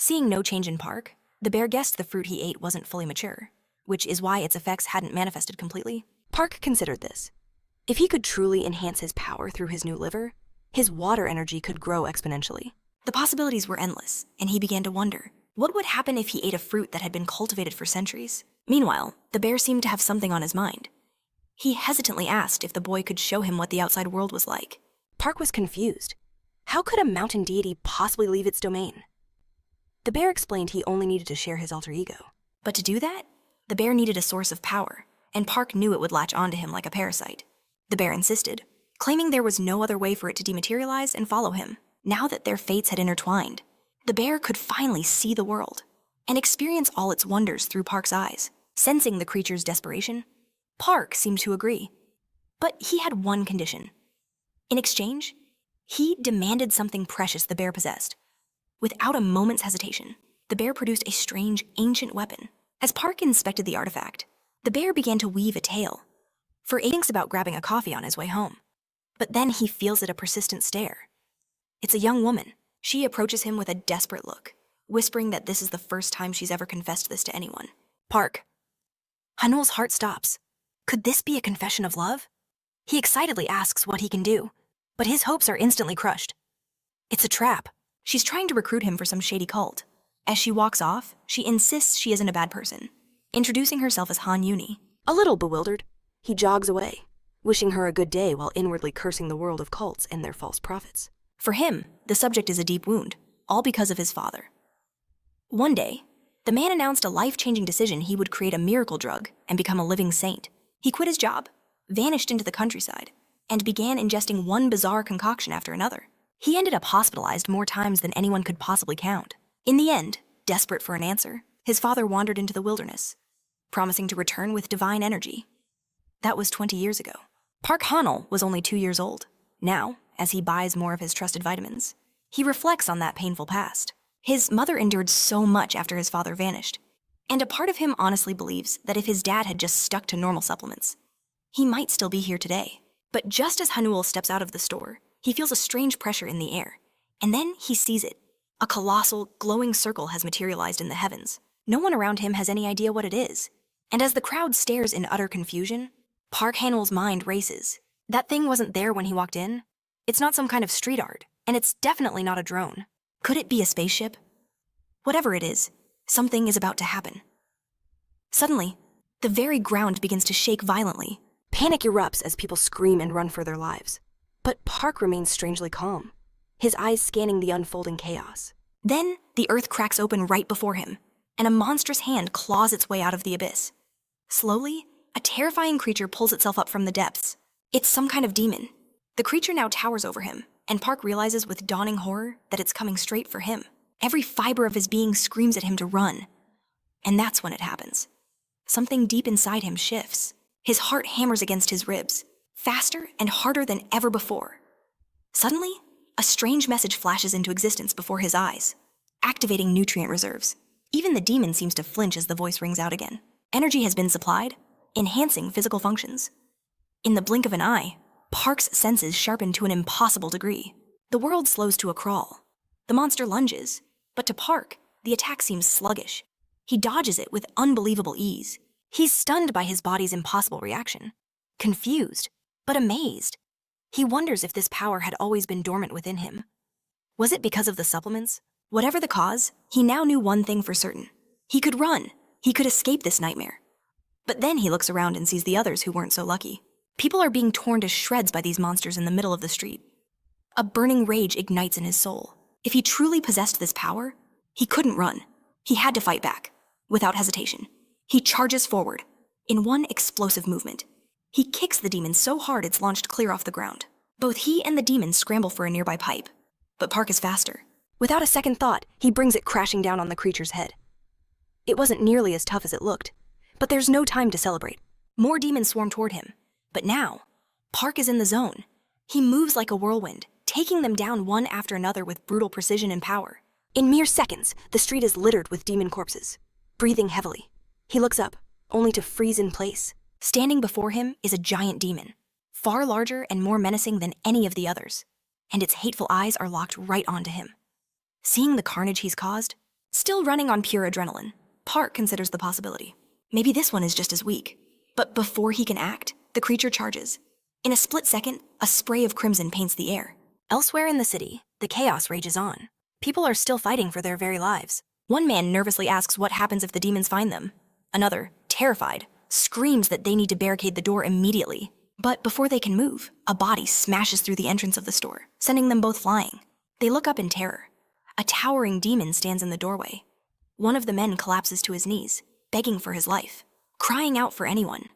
Seeing no change in Park, the bear guessed the fruit he ate wasn't fully mature, which is why its effects hadn't manifested completely. Park considered this. If he could truly enhance his power through his new liver, his water energy could grow exponentially. The possibilities were endless, and he began to wonder, what would happen if he ate a fruit that had been cultivated for centuries? Meanwhile, the bear seemed to have something on his mind. He hesitantly asked if the boy could show him what the outside world was like. Park was confused. How could a mountain deity possibly leave its domain? The bear explained he only needed to share his alter ego. But to do that, the bear needed a source of power, and Park knew it would latch onto him like a parasite. The bear insisted, claiming there was no other way for it to dematerialize and follow him. Now that their fates had intertwined, the bear could finally see the world and experience all its wonders through Park's eyes. Sensing the creature's desperation, Park seemed to agree. But he had one condition. In exchange, he demanded something precious the bear possessed. Without a moment's hesitation, the bear produced a strange, ancient weapon. As Park inspected the artifact, the bear began to weave a tale. For he thinks about grabbing a coffee on his way home. But then he feels it a persistent stare. It's a young woman. She approaches him with a desperate look, whispering that this is the first time she's ever confessed this to anyone. Park. Hanul's heart stops. Could this be a confession of love? He excitedly asks what he can do, but his hopes are instantly crushed. It's a trap. She's trying to recruit him for some shady cult. As she walks off, she insists she isn't a bad person, introducing herself as Han Yuni. A little bewildered, he jogs away, wishing her a good day while inwardly cursing the world of cults and their false prophets. For him, the subject is a deep wound, all because of his father. One day, the man announced a life-changing decision he would create a miracle drug and become a living saint. He quit his job, vanished into the countryside, and began ingesting one bizarre concoction after another. He ended up hospitalized more times than anyone could possibly count. In the end, desperate for an answer, his father wandered into the wilderness, promising to return with divine energy. That was 20 years ago. Park Hanul was only 2 years old. Now, as he buys more of his trusted vitamins, he reflects on that painful past. His mother endured so much after his father vanished, and a part of him honestly believes that if his dad had just stuck to normal supplements, he might still be here today. But just as Hanul steps out of the store, he feels a strange pressure in the air, and then he sees it. A colossal, glowing circle has materialized in the heavens. No one around him has any idea what it is, and as the crowd stares in utter confusion, Park Hanul's mind races. That thing wasn't there when he walked in. It's not some kind of street art, and it's definitely not a drone. Could it be a spaceship? Whatever it is, something is about to happen. Suddenly, the very ground begins to shake violently. Panic erupts as people scream and run for their lives. But Park remains strangely calm, his eyes scanning the unfolding chaos. Then, the earth cracks open right before him, and a monstrous hand claws its way out of the abyss. Slowly, a terrifying creature pulls itself up from the depths. It's some kind of demon. The creature now towers over him, and Park realizes with dawning horror that it's coming straight for him. Every fiber of his being screams at him to run. And that's when it happens. Something deep inside him shifts. His heart hammers against his ribs, faster and harder than ever before. Suddenly, a strange message flashes into existence before his eyes, activating nutrient reserves. Even the demon seems to flinch as the voice rings out again. Energy has been supplied, enhancing physical functions. In the blink of an eye, Park's senses sharpen to an impossible degree. The world slows to a crawl. The monster lunges, but to Park, the attack seems sluggish. He dodges it with unbelievable ease. He's stunned by his body's impossible reaction, confused, but amazed. He wonders if this power had always been dormant within him. Was it because of the supplements? Whatever the cause, he now knew one thing for certain. He could run. He could escape this nightmare. But then he looks around and sees the others who weren't so lucky. People are being torn to shreds by these monsters in the middle of the street. A burning rage ignites in his soul. If he truly possessed this power, he couldn't run. He had to fight back, without hesitation. He charges forward, in one explosive movement. He kicks the demon so hard it's launched clear off the ground. Both he and the demon scramble for a nearby pipe, but Park is faster. Without a second thought, he brings it crashing down on the creature's head. It wasn't nearly as tough as it looked, but there's no time to celebrate. More demons swarm toward him, but now, Park is in the zone. He moves like a whirlwind, taking them down one after another with brutal precision and power. In mere seconds, the street is littered with demon corpses. Breathing heavily, he looks up, only to freeze in place. Standing before him is a giant demon, far larger and more menacing than any of the others, and its hateful eyes are locked right onto him. Seeing the carnage he's caused, Still running on pure adrenaline, Park considers the possibility. Maybe this one is just as weak. But before he can act, the creature charges. In a split second, a spray of crimson paints the air. Elsewhere in the city, the chaos rages on. People are still fighting for their very lives. One man nervously asks what happens if the demons find them. Another, terrified, screams that they need to barricade the door immediately. But before they can move, a body smashes through the entrance of the store, sending them both flying. They look up in terror. A towering demon stands in the doorway. One of the men collapses to his knees, begging for his life, crying out for anyone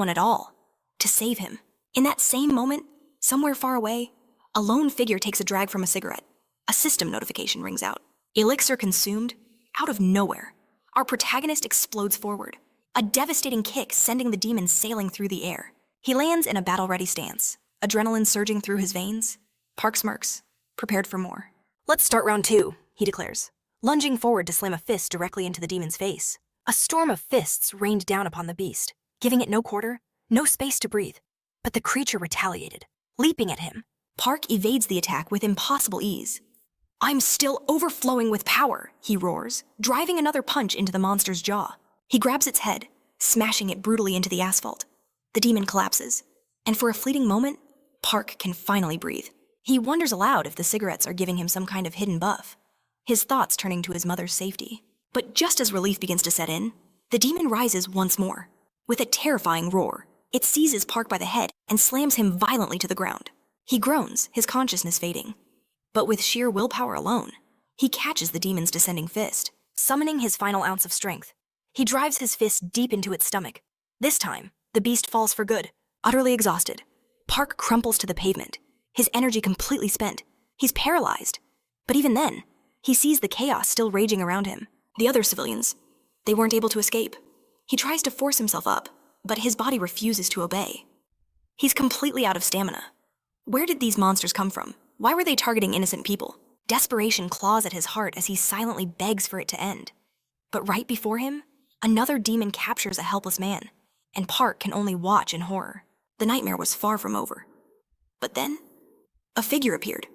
at all, to save him. In that same moment, somewhere far away, a lone figure takes a drag from a cigarette. A system notification rings out. Elixir consumed. Out of nowhere, our protagonist explodes forward, a devastating kick sending the demon sailing through the air. He lands in a battle-ready stance, adrenaline surging through his veins. Park smirks, prepared for more. "Let's start round 2, he declares, lunging forward to slam a fist directly into the demon's face. A storm of fists rained down upon the beast, giving it no quarter, no space to breathe. But the creature retaliated, leaping at him. Park evades the attack with impossible ease. "I'm still overflowing with power," he roars, driving another punch into the monster's jaw. He grabs its head, smashing it brutally into the asphalt. The demon collapses, and for a fleeting moment, Park can finally breathe. He wonders aloud if the cigarettes are giving him some kind of hidden buff, his thoughts turning to his mother's safety. But just as relief begins to set in, the demon rises once more. With a terrifying roar, it seizes Park by the head and slams him violently to the ground. He groans, his consciousness fading. But with sheer willpower alone, he catches the demon's descending fist, summoning his final ounce of strength. He drives his fist deep into its stomach. This time, the beast falls for good, utterly exhausted. Park crumples to the pavement, his energy completely spent. He's paralyzed. But even then, he sees the chaos still raging around him. The other civilians, they weren't able to escape. He tries to force himself up, but his body refuses to obey. He's completely out of stamina. Where did these monsters come from? Why were they targeting innocent people? Desperation claws at his heart as he silently begs for it to end. But right before him, another demon captures a helpless man, and Park can only watch in horror. The nightmare was far from over. But then, a figure appeared,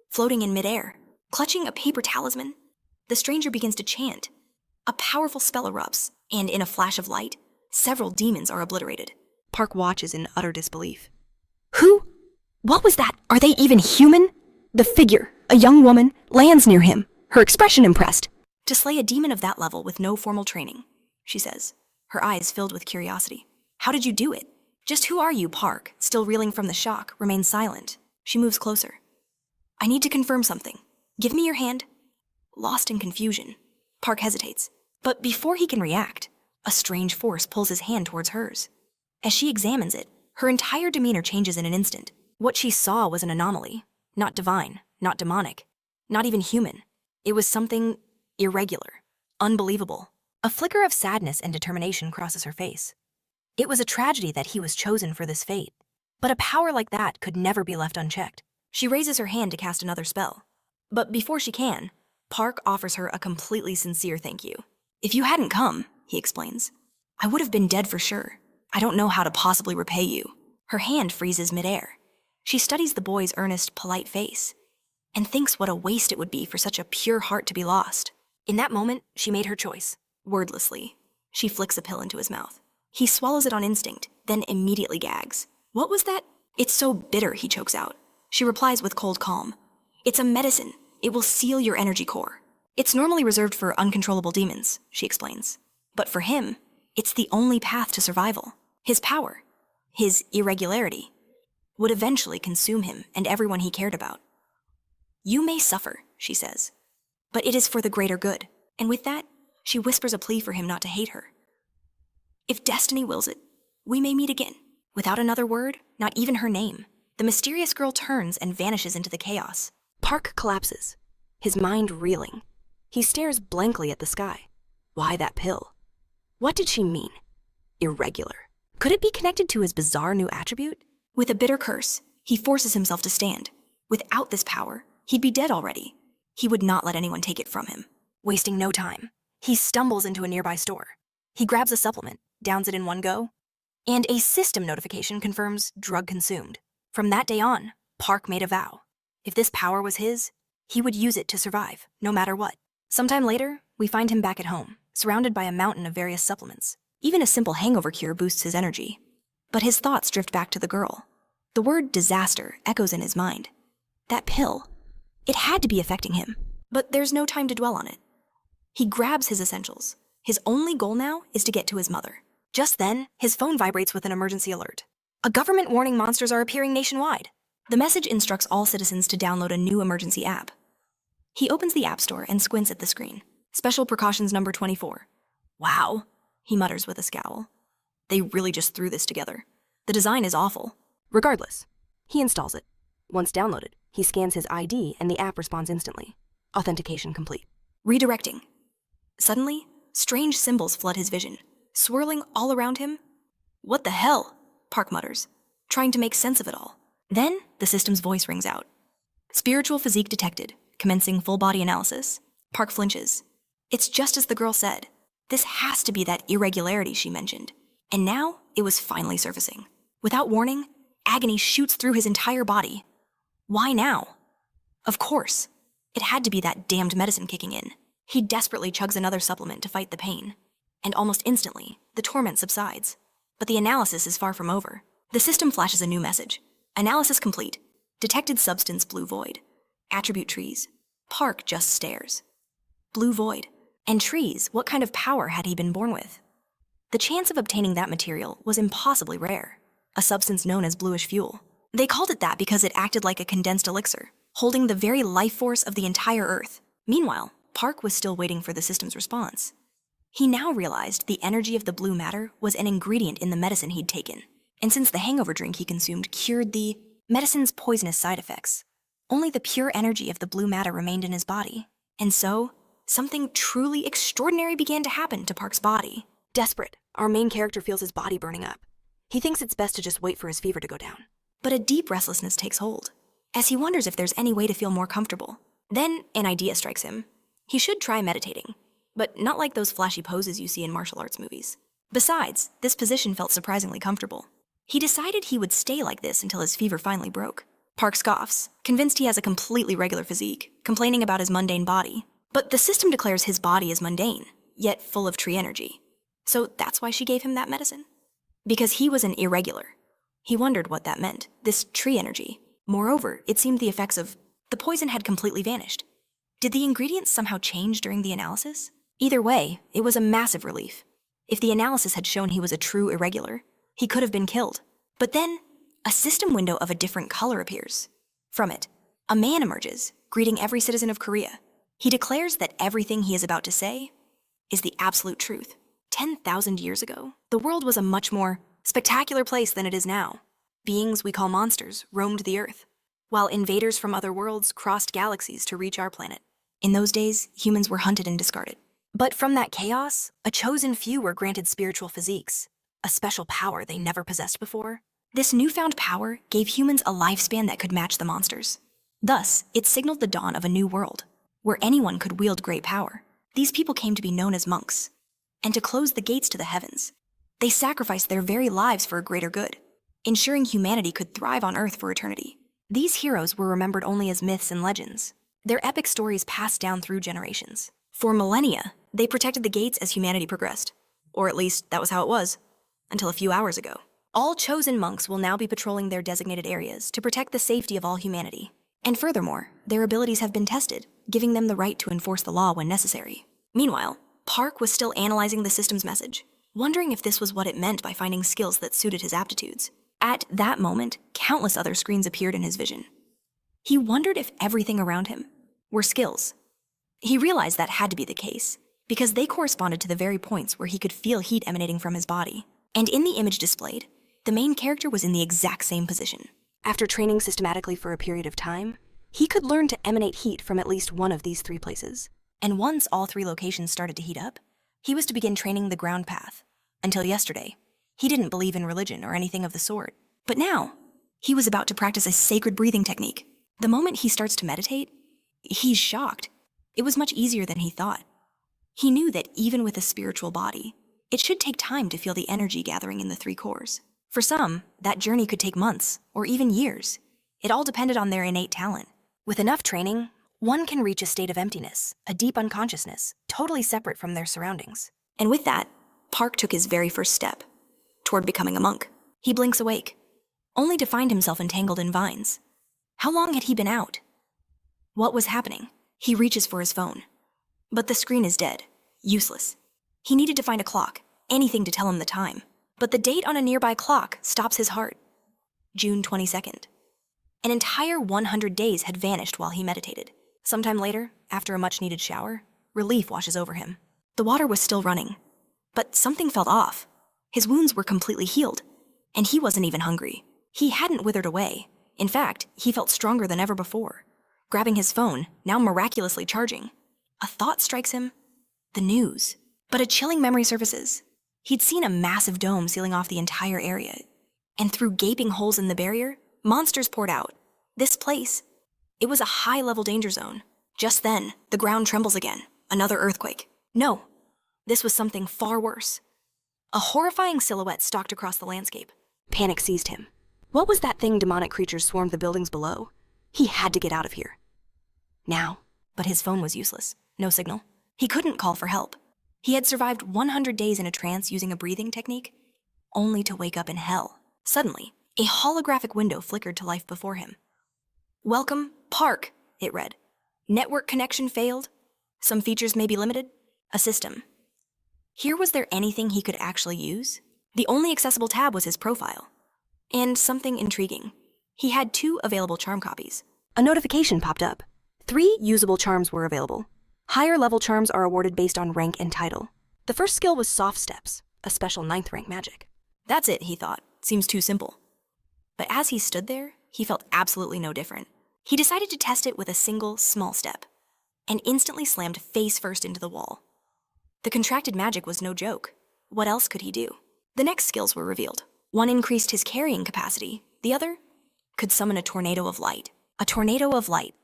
floating in midair, clutching a paper talisman. The stranger begins to chant. A powerful spell erupts, and in a flash of light, several demons are obliterated. Park watches in utter disbelief. Who? What was that? Are they even human? The figure, a young woman, lands near him, her expression impressed. To slay a demon of that level with no formal training, she says, her eyes filled with curiosity. How did you do it? Just who are you, Park, still reeling from the shock, remains silent. She moves closer. I need to confirm something. Give me your hand. Lost in confusion, Park hesitates. But before he can react, a strange force pulls his hand towards hers. As she examines it, her entire demeanor changes in an instant. What she saw was an anomaly. Not divine, not demonic, not even human. It was something irregular, unbelievable. A flicker of sadness and determination crosses her face. It was a tragedy that he was chosen for this fate, but a power like that could never be left unchecked. She raises her hand to cast another spell. But before she can, Park offers her a completely sincere thank you. If you hadn't come, he explains, I would have been dead for sure. I don't know how to possibly repay you. Her hand freezes midair. She studies the boy's earnest, polite face and thinks what a waste it would be for such a pure heart to be lost. In that moment, she made her choice. Wordlessly, she flicks a pill into his mouth. He swallows it on instinct, then immediately gags. What was that? It's so bitter, he chokes out. She replies with cold calm. It's a medicine. It will seal your energy core. It's normally reserved for uncontrollable demons, she explains. But for him, it's the only path to survival. His power, his irregularity, would eventually consume him and everyone he cared about. You may suffer, she says, but it is for the greater good. And with that, she whispers a plea for him not to hate her. If destiny wills it, we may meet again. Without another word, not even her name, the mysterious girl turns and vanishes into the chaos. Park collapses, his mind reeling. He stares blankly at the sky. Why that pill? What did she mean? Irregular. Could it be connected to his bizarre new attribute? With a bitter curse, he forces himself to stand. Without this power, he'd be dead already. He would not let anyone take it from him. Wasting no time, he stumbles into a nearby store. He grabs a supplement, downs it in one go, and a system notification confirms drug consumed. From that day on, Park made a vow. If this power was his, he would use it to survive, no matter what. Sometime later, we find him back at home, surrounded by a mountain of various supplements. Even a simple hangover cure boosts his energy. But his thoughts drift back to the girl. The word disaster echoes in his mind. That pill, it had to be affecting him, but there's no time to dwell on it. He grabs his essentials. His only goal now is to get to his mother. Just then, his phone vibrates with an emergency alert. A government warning monsters are appearing nationwide. The message instructs all citizens to download a new emergency app. He opens the app store and squints at the screen. Special precautions number 24. Wow, he mutters with a scowl. They really just threw this together. The design is awful. Regardless, he installs it. Once downloaded, he scans his ID and the app responds instantly. Authentication complete. Redirecting. Suddenly, strange symbols flood his vision, swirling all around him. What the hell? Park mutters, trying to make sense of it all. Then, the system's voice rings out. Spiritual physique detected, commencing full body analysis. Park flinches. It's just as the girl said. This has to be that irregularity she mentioned. And now, it was finally surfacing. Without warning, agony shoots through his entire body. Why now? Of course. It had to be that damned medicine kicking in. He desperately chugs another supplement to fight the pain. And almost instantly, the torment subsides. But the analysis is far from over. The system flashes a new message. Analysis complete. Detected substance blue void. Attribute trees. Park just stares. Blue void. And trees, what kind of power had he been born with? The chance of obtaining that material was impossibly rare. A substance known as bluish fuel. They called it that because it acted like a condensed elixir, holding the very life force of the entire Earth. Meanwhile, Park was still waiting for the system's response. He now realized the energy of the blue matter was an ingredient in the medicine he'd taken, and since the hangover drink he consumed cured the medicine's poisonous side effects, only the pure energy of the blue matter remained in his body. And so, something truly extraordinary began to happen to Park's body. Desperate, our main character feels his body burning up. He thinks it's best to just wait for his fever to go down. But a deep restlessness takes hold, as he wonders if there's any way to feel more comfortable. Then, an idea strikes him. He should try meditating, but not like those flashy poses you see in martial arts movies. Besides, this position felt surprisingly comfortable. He decided he would stay like this until his fever finally broke. Park scoffs, convinced he has a completely regular physique, complaining about his mundane body. But the system declares his body is mundane, yet full of tree energy. So that's why she gave him that medicine? Because he was an irregular. He wondered what that meant, this tree energy. Moreover, it seemed the effects of the poison had completely vanished. Did the ingredients somehow change during the analysis? Either way, it was a massive relief. If the analysis had shown he was a true irregular, he could have been killed. But then, a system window of a different color appears. From it, a man emerges, greeting every citizen of Korea. He declares that everything he is about to say is the absolute truth. 10,000 years ago, the world was a much more spectacular place than it is now. Beings we call monsters roamed the earth, while invaders from other worlds crossed galaxies to reach our planet. In those days, humans were hunted and discarded. But from that chaos, a chosen few were granted spiritual physiques, a special power they never possessed before. This newfound power gave humans a lifespan that could match the monsters. Thus, it signaled the dawn of a new world, where anyone could wield great power. These people came to be known as monks, and to close the gates to the heavens. They sacrificed their very lives for a greater good, ensuring humanity could thrive on Earth for eternity. These heroes were remembered only as myths and legends, their epic stories passed down through generations. For millennia, they protected the gates as humanity progressed. Or at least, that was how it was, until a few hours ago. All chosen monks will now be patrolling their designated areas to protect the safety of all humanity. And furthermore, their abilities have been tested, giving them the right to enforce the law when necessary. Meanwhile, Park was still analyzing the system's message, wondering if this was what it meant by finding skills that suited his aptitudes. At that moment, countless other screens appeared in his vision. He wondered if everything around him were skills. He realized that had to be the case, because they corresponded to the very points where he could feel heat emanating from his body. And in the image displayed, the main character was in the exact same position. After training systematically for a period of time, he could learn to emanate heat from at least one of these three places. And once all three locations started to heat up, he was to begin training the ground path. Until yesterday, he didn't believe in religion or anything of the sort. But now, he was about to practice a sacred breathing technique. The moment he starts to meditate, he's shocked. It was much easier than he thought. He knew that even with a spiritual body, it should take time to feel the energy gathering in the three cores. For some, that journey could take months or even years. It all depended on their innate talent. With enough training, One can reach a state of emptiness, a deep unconsciousness, totally separate from their surroundings. And with that, Park took his very first step toward becoming a monk. He blinks awake, only to find himself entangled in vines. How long had he been out? What was happening? He reaches for his phone. But the screen is dead, useless. He needed to find a clock, anything to tell him the time. But the date on a nearby clock stops his heart. June 22nd. An entire 100 days had vanished while he meditated. Sometime later, after a much-needed shower, relief washes over him. The water was still running, but something felt off. His wounds were completely healed, and he wasn't even hungry. He hadn't withered away. In fact, he felt stronger than ever before. Grabbing his phone, now miraculously charging, a thought strikes him. The news. But a chilling memory surfaces. He'd seen a massive dome sealing off the entire area, and through gaping holes in the barrier, monsters poured out. This place, it was a high-level danger zone. Just then, the ground trembles again. Another earthquake. No, this was something far worse. A horrifying silhouette stalked across the landscape. Panic seized him. What was that thing demonic creatures swarmed the buildings below? He had to get out of here. Now, but his phone was useless. No signal. He couldn't call for help. He had survived 100 days in a trance using a breathing technique, only to wake up in hell. Suddenly, a holographic window flickered to life before him. "Welcome, Park," it read. "Network connection failed. Some features may be limited. A system." Here was there anything he could actually use? The only accessible tab was his profile. And something intriguing. He had 2 available charm copies. A notification popped up. 3 usable charms were available. Higher level charms are awarded based on rank and title. The first skill was Soft Steps, a special 9th rank magic. That's it, he thought. Seems too simple. But as he stood there, he felt absolutely no different. He decided to test it with a single, small step, and instantly slammed face first into the wall. The contracted magic was no joke. What else could he do? The next skills were revealed. One increased his carrying capacity. The other could summon a tornado of light. A tornado of light.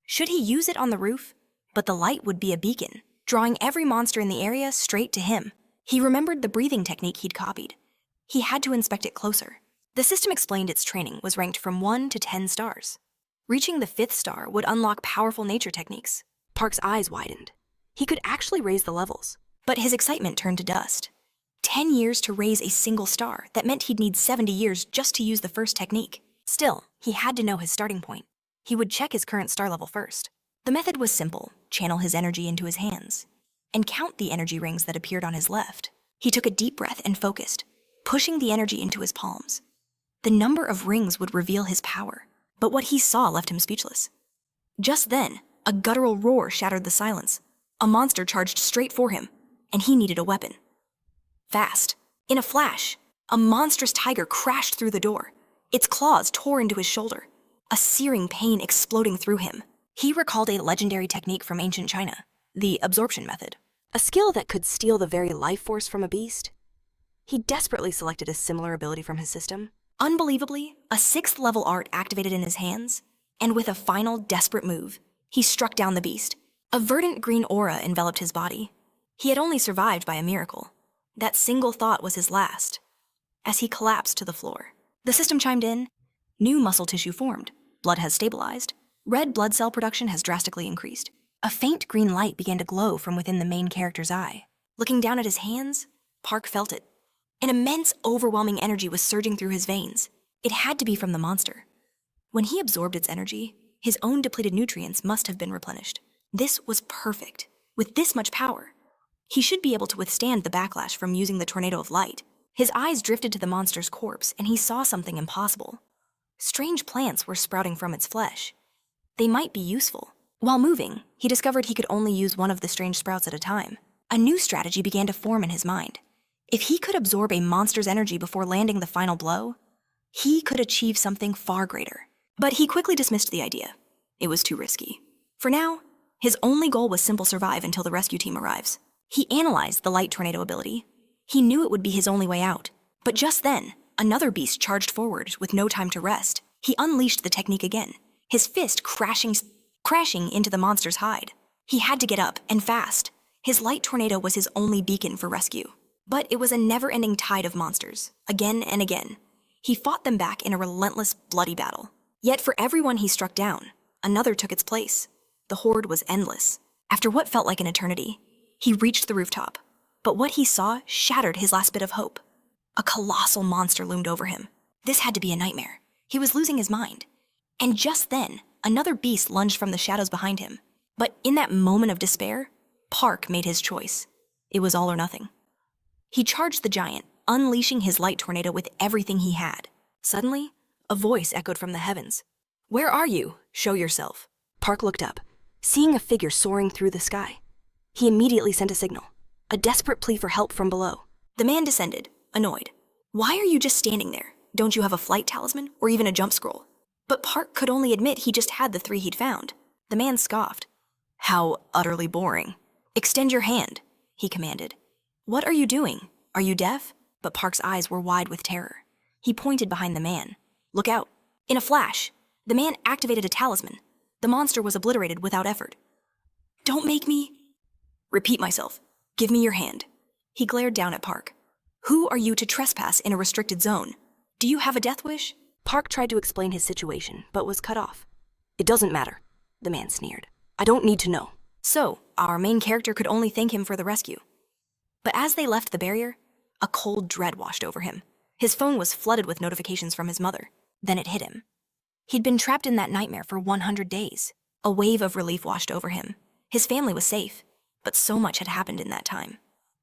Should he use it on the roof? But the light would be a beacon, drawing every monster in the area straight to him. He remembered the breathing technique he'd copied. He had to inspect it closer. The system explained its training was ranked from 1 to 10 stars. Reaching the 5th star would unlock powerful nature techniques. Park's eyes widened. He could actually raise the levels. But his excitement turned to dust. 10 years to raise a single star, that meant he'd need 70 years just to use the first technique. Still, he had to know his starting point. He would check his current star level first. The method was simple: channel his energy into his hands, and count the energy rings that appeared on his left. He took a deep breath and focused, pushing the energy into his palms. The number of rings would reveal his power, but what he saw left him speechless. Just then, a guttural roar shattered the silence. A monster charged straight for him, and he needed a weapon. Fast. In a flash, a monstrous tiger crashed through the door. Its claws tore into his shoulder, a searing pain exploding through him. He recalled a legendary technique from ancient China, the absorption method, a skill that could steal the very life force from a beast. He desperately selected a similar ability from his system. Unbelievably, a 6th level art activated in his hands, and with a final desperate move, he struck down the beast. A verdant green aura enveloped his body. He had only survived by a miracle. That single thought was his last. As he collapsed to the floor, the system chimed in. New muscle tissue formed. Blood has stabilized. Red blood cell production has drastically increased. A faint green light began to glow from within the main character's eye. Looking down at his hands, Park felt it. An immense, overwhelming energy was surging through his veins. It had to be from the monster. When he absorbed its energy, his own depleted nutrients must have been replenished. This was perfect. With this much power, he should be able to withstand the backlash from using the tornado of light. His eyes drifted to the monster's corpse, and he saw something impossible. Strange plants were sprouting from its flesh. They might be useful. While moving, he discovered he could only use one of the strange sprouts at a time. A new strategy began to form in his mind. If he could absorb a monster's energy before landing the final blow, he could achieve something far greater. But he quickly dismissed the idea. It was too risky. For now, his only goal was simple: survive until the rescue team arrives. He analyzed the light tornado ability. He knew it would be his only way out. But just then, another beast charged forward with no time to rest. He unleashed the technique again, his fist crashing into the monster's hide. He had to get up, and fast. His light tornado was his only beacon for rescue. But it was a never-ending tide of monsters, again and again. He fought them back in a relentless, bloody battle. Yet for every one he struck down, another took its place. The horde was endless. After what felt like an eternity, he reached the rooftop. But what he saw shattered his last bit of hope. A colossal monster loomed over him. This had to be a nightmare. He was losing his mind. And just then, another beast lunged from the shadows behind him. But in that moment of despair, Park made his choice. It was all or nothing. He charged the giant, unleashing his light tornado with everything he had. Suddenly, a voice echoed from the heavens. "Where are you? Show yourself." Park looked up, seeing a figure soaring through the sky. He immediately sent a signal, a desperate plea for help from below. The man descended, annoyed. "Why are you just standing there? Don't you have a flight talisman or even a jump scroll?" But Park could only admit he just had the 3 he'd found. The man scoffed. "How utterly boring. Extend your hand," he commanded. "What are you doing? Are you deaf?" But Park's eyes were wide with terror. He pointed behind the man. "Look out." In a flash, the man activated a talisman. The monster was obliterated without effort. "Don't make me..." "Repeat myself. Give me your hand." He glared down at Park. "Who are you to trespass in a restricted zone? Do you have a death wish?" Park tried to explain his situation, but was cut off. "It doesn't matter," the man sneered. "I don't need to know." So, our main character could only thank him for the rescue. But as they left the barrier, a cold dread washed over him. His phone was flooded with notifications from his mother. Then it hit him. He'd been trapped in that nightmare for 100 days. A wave of relief washed over him. His family was safe, but so much had happened in that time.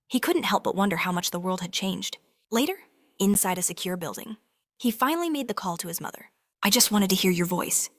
He couldn't help but wonder how much the world had changed. Later, inside a secure building, he finally made the call to his mother. "I just wanted to hear your voice."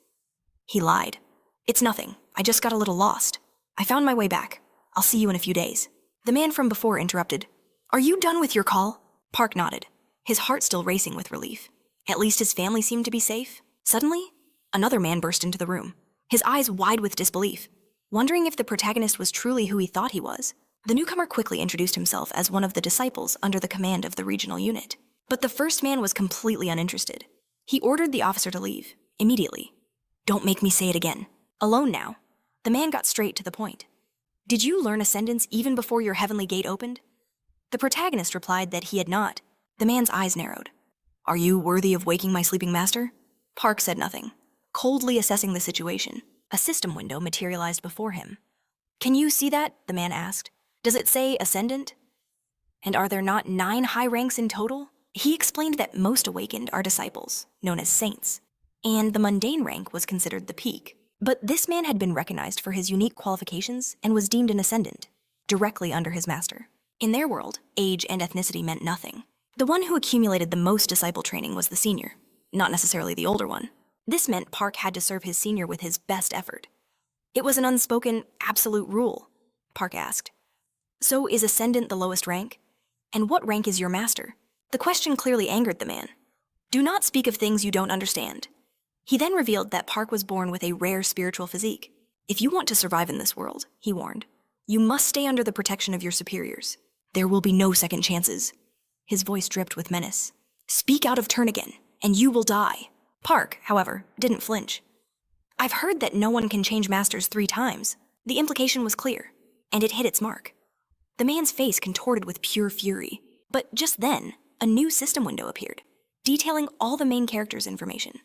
He lied. "It's nothing. I just got a little lost. I found my way back. I'll see you in a few days." The man from before interrupted. "Are you done with your call?" Park nodded, his heart still racing with relief. At least his family seemed to be safe. Suddenly, another man burst into the room, his eyes wide with disbelief. Wondering if the protagonist was truly who he thought he was, the newcomer quickly introduced himself as one of the disciples under the command of the regional unit. But the first man was completely uninterested. He ordered the officer to leave, immediately. "Don't make me say it again." Alone now, the man got straight to the point. "Did you learn Ascendance even before your heavenly gate opened?" The protagonist replied that he had not. The man's eyes narrowed. "Are you worthy of waking my sleeping master?" Park said nothing, coldly assessing the situation. A system window materialized before him. "Can you see that?" the man asked. "Does it say Ascendant? And are there not 9 high ranks in total?" He explained that most awakened are disciples, known as saints, and the mundane rank was considered the peak. But this man had been recognized for his unique qualifications and was deemed an ascendant, directly under his master. In their world, age and ethnicity meant nothing. The one who accumulated the most disciple training was the senior, not necessarily the older one. This meant Park had to serve his senior with his best effort. It was an unspoken, absolute rule. Park asked, "So is ascendant the lowest rank? And what rank is your master?" The question clearly angered the man. "Do not speak of things you don't understand." He then revealed that Park was born with a rare spiritual physique. "If you want to survive in this world," he warned, "you must stay under the protection of your superiors. There will be no second chances." His voice dripped with menace. "Speak out of turn again, and you will die." Park, however, didn't flinch. "I've heard that no one can change masters 3 times. The implication was clear, and it hit its mark." The man's face contorted with pure fury. But just then, a new system window appeared, detailing all the main characters' information.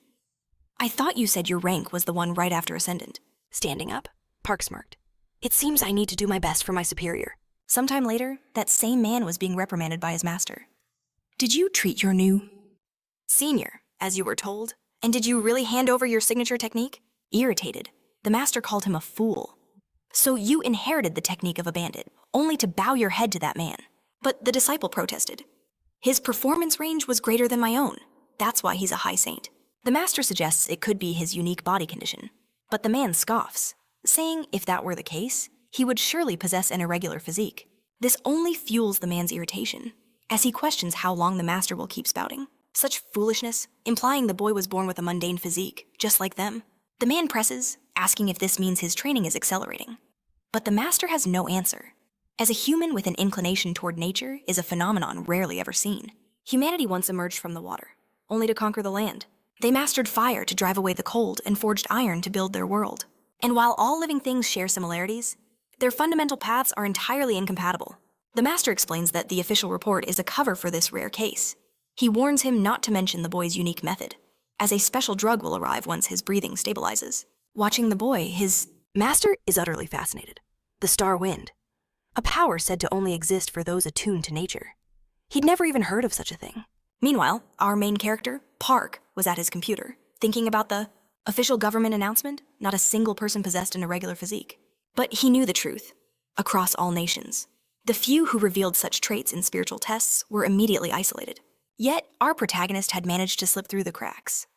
"I thought you said your rank was the one right after Ascendant." Standing up, Park smirked. "It seems I need to do my best for my superior." Sometime later, that same man was being reprimanded by his master. "Did you treat your new senior as you were told? And did you really hand over your signature technique?" Irritated, the master called him a fool. "So you inherited the technique of a bandit, only to bow your head to that man." But the disciple protested. "His performance range was greater than my own. That's why he's a high saint." The master suggests it could be his unique body condition. But the man scoffs, saying if that were the case, he would surely possess an irregular physique. This only fuels the man's irritation, as he questions how long the master will keep spouting. Such foolishness, implying the boy was born with a mundane physique, just like them. The man presses, asking if this means his training is accelerating. But the master has no answer, as a human with an inclination toward nature is a phenomenon rarely ever seen. Humanity once emerged from the water, only to conquer the land. They mastered fire to drive away the cold and forged iron to build their world. And while all living things share similarities, their fundamental paths are entirely incompatible. The master explains that the official report is a cover for this rare case. He warns him not to mention the boy's unique method, as a special drug will arrive once his breathing stabilizes. Watching the boy, his Master is utterly fascinated. The star wind, a power said to only exist for those attuned to nature. He'd never even heard of such a thing. Meanwhile, our main character, Park, was at his computer, thinking about the official government announcement. Not a single person possessed an irregular physique. But he knew the truth, across all nations. The few who revealed such traits in spiritual tests were immediately isolated. Yet, our protagonist had managed to slip through the cracks.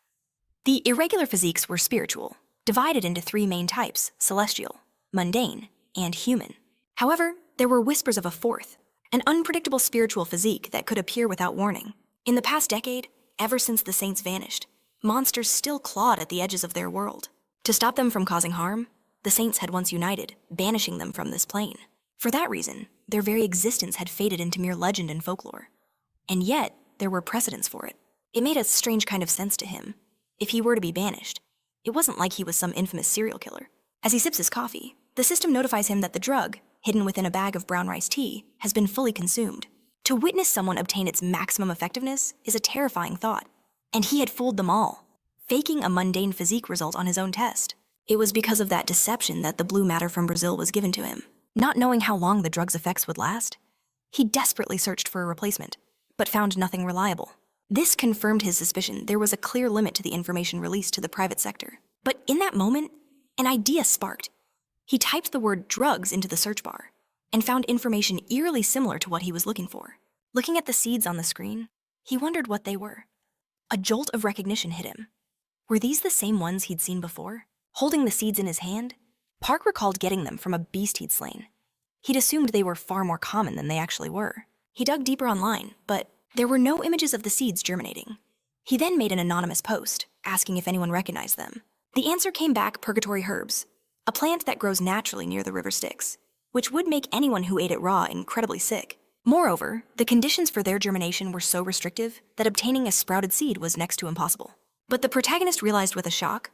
The irregular physiques were spiritual, divided into three main types: celestial, mundane, and human. However, there were whispers of a fourth, an unpredictable spiritual physique that could appear without warning. In the past decade, ever since the saints vanished, monsters still clawed at the edges of their world. To stop them from causing harm, the saints had once united, banishing them from this plane. For that reason, their very existence had faded into mere legend and folklore. And yet, there were precedents for it. It made a strange kind of sense to him. If he were to be banished, it wasn't like he was some infamous serial killer. As he sips his coffee, the system notifies him that the drug, hidden within a bag of brown rice tea, has been fully consumed. To witness someone obtain its maximum effectiveness is a terrifying thought. And he had fooled them all, faking a mundane physique result on his own test. It was because of that deception that the blue matter from Brazil was given to him. Not knowing how long the drug's effects would last, he desperately searched for a replacement, but found nothing reliable. This confirmed his suspicion there was a clear limit to the information released to the private sector. But in that moment, an idea sparked. He typed the word drugs into the search bar and found information eerily similar to what he was looking for. Looking at the seeds on the screen, he wondered what they were. A jolt of recognition hit him. Were these the same ones he'd seen before? Holding the seeds in his hand, Park recalled getting them from a beast he'd slain. He'd assumed they were far more common than they actually were. He dug deeper online, but there were no images of the seeds germinating. He then made an anonymous post, asking if anyone recognized them. The answer came back: purgatory herbs, a plant that grows naturally near the river Styx, which would make anyone who ate it raw incredibly sick. Moreover, the conditions for their germination were so restrictive that obtaining a sprouted seed was next to impossible. But the protagonist realized with a shock,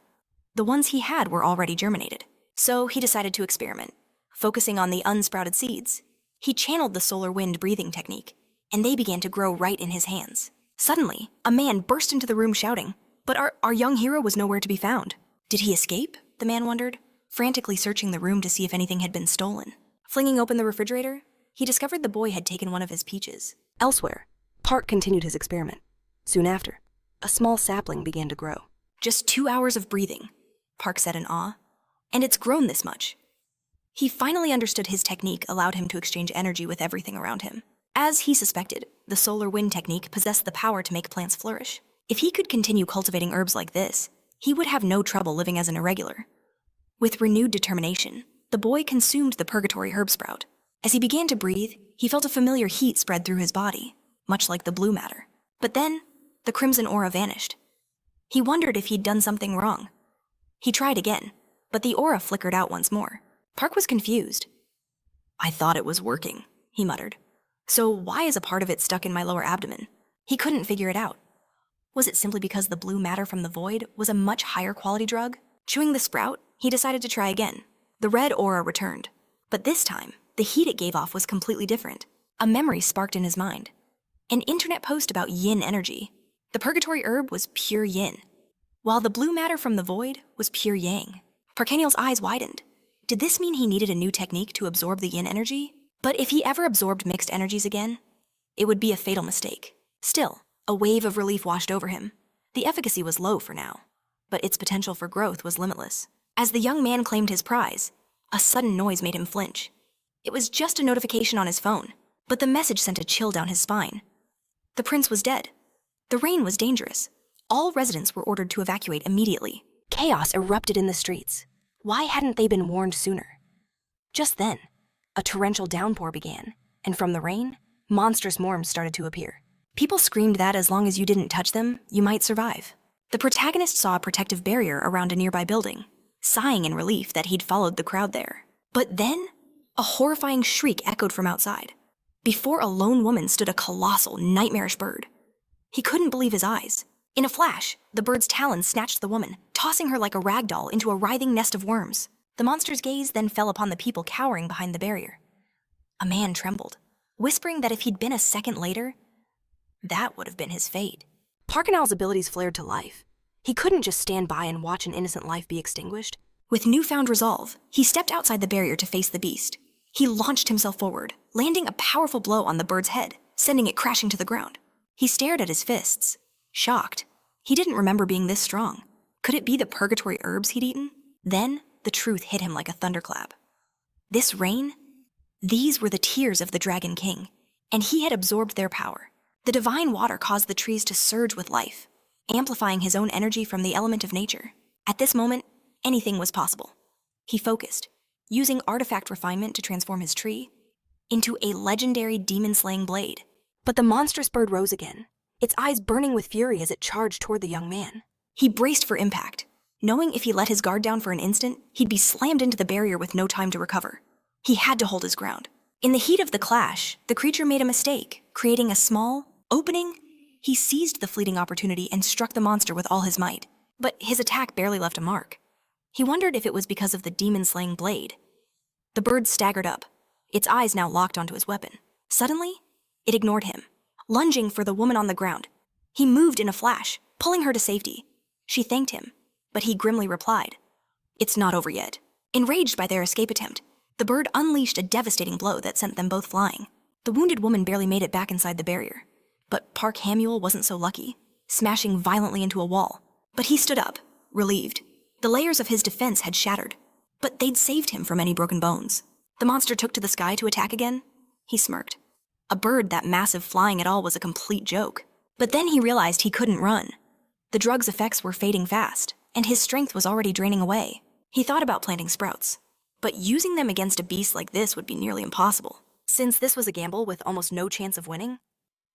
the ones he had were already germinated. So he decided to experiment. Focusing on the unsprouted seeds, he channeled the solar wind breathing technique, and they began to grow right in his hands. Suddenly, a man burst into the room shouting, but our young hero was nowhere to be found. Did he escape? The man wondered, frantically searching the room to see if anything had been stolen. Flinging open the refrigerator, he discovered the boy had taken one of his peaches. Elsewhere, Park continued his experiment. Soon after, a small sapling began to grow. Just 2 hours of breathing, Park said in awe, and it's grown this much. He finally understood his technique allowed him to exchange energy with everything around him. As he suspected, the solar wind technique possessed the power to make plants flourish. If he could continue cultivating herbs like this, he would have no trouble living as an irregular. With renewed determination, the boy consumed the purgatory herb sprout. As he began to breathe, he felt a familiar heat spread through his body, much like the blue matter. But then, the crimson aura vanished. He wondered if he'd done something wrong. He tried again, but the aura flickered out once more. Park was confused. "I thought it was working," he muttered. "So why is a part of it stuck in my lower abdomen?" He couldn't figure it out. Was it simply because the blue matter from the void was a much higher quality drug? Chewing the sprout, he decided to try again. The red aura returned, but this time, the heat it gave off was completely different. A memory sparked in his mind. An internet post about yin energy. The purgatory herb was pure yin, while the blue matter from the void was pure yang. Parkaniel's eyes widened. Did this mean he needed a new technique to absorb the yin energy? But if he ever absorbed mixed energies again, it would be a fatal mistake. Still, a wave of relief washed over him. The efficacy was low for now, but its potential for growth was limitless. As the young man claimed his prize, a sudden noise made him flinch. It was just a notification on his phone, but the message sent a chill down his spine. The prince was dead. The rain was dangerous. All residents were ordered to evacuate immediately. Chaos erupted in the streets. Why hadn't they been warned sooner? Just then, a torrential downpour began, and from the rain, monstrous worms started to appear. People screamed that as long as you didn't touch them, you might survive. The protagonist saw a protective barrier around a nearby building, sighing in relief that he'd followed the crowd there. But then, a horrifying shriek echoed from outside. Before a lone woman stood a colossal, nightmarish bird. He couldn't believe his eyes. In a flash, the bird's talons snatched the woman, tossing her like a rag doll into a writhing nest of worms. The monster's gaze then fell upon the people cowering behind the barrier. A man trembled, whispering that if he'd been a second later, that would have been his fate. Parkinal's abilities flared to life. He couldn't just stand by and watch an innocent life be extinguished. With newfound resolve, he stepped outside the barrier to face the beast. He launched himself forward, landing a powerful blow on the bird's head, sending it crashing to the ground. He stared at his fists, shocked. He didn't remember being this strong. Could it be the purgatory herbs he'd eaten? Then, the truth hit him like a thunderclap. This rain? These were the tears of the Dragon King, and he had absorbed their power. The divine water caused the trees to surge with life, amplifying his own energy from the element of nature. At this moment, anything was possible. He focused, using artifact refinement to transform his tree into a legendary demon-slaying blade. But the monstrous bird rose again, its eyes burning with fury as it charged toward the young man. He braced for impact, knowing if he let his guard down for an instant, he'd be slammed into the barrier with no time to recover. He had to hold his ground. In the heat of the clash, the creature made a mistake, creating a small opening. He seized the fleeting opportunity and struck the monster with all his might. But his attack barely left a mark. He wondered if it was because of the demon-slaying blade. The bird staggered up, its eyes now locked onto his weapon. Suddenly, it ignored him, lunging for the woman on the ground. He moved in a flash, pulling her to safety. She thanked him, but he grimly replied, "It's not over yet." Enraged by their escape attempt, the bird unleashed a devastating blow that sent them both flying. The wounded woman barely made it back inside the barrier. But Park Hamuel wasn't so lucky, smashing violently into a wall. But he stood up, relieved. The layers of his defense had shattered, but they'd saved him from any broken bones. The monster took to the sky to attack again. He smirked. A bird that massive flying at all was a complete joke. But then he realized he couldn't run. The drug's effects were fading fast, and his strength was already draining away. He thought about planting sprouts, but using them against a beast like this would be nearly impossible. Since this was a gamble with almost no chance of winning,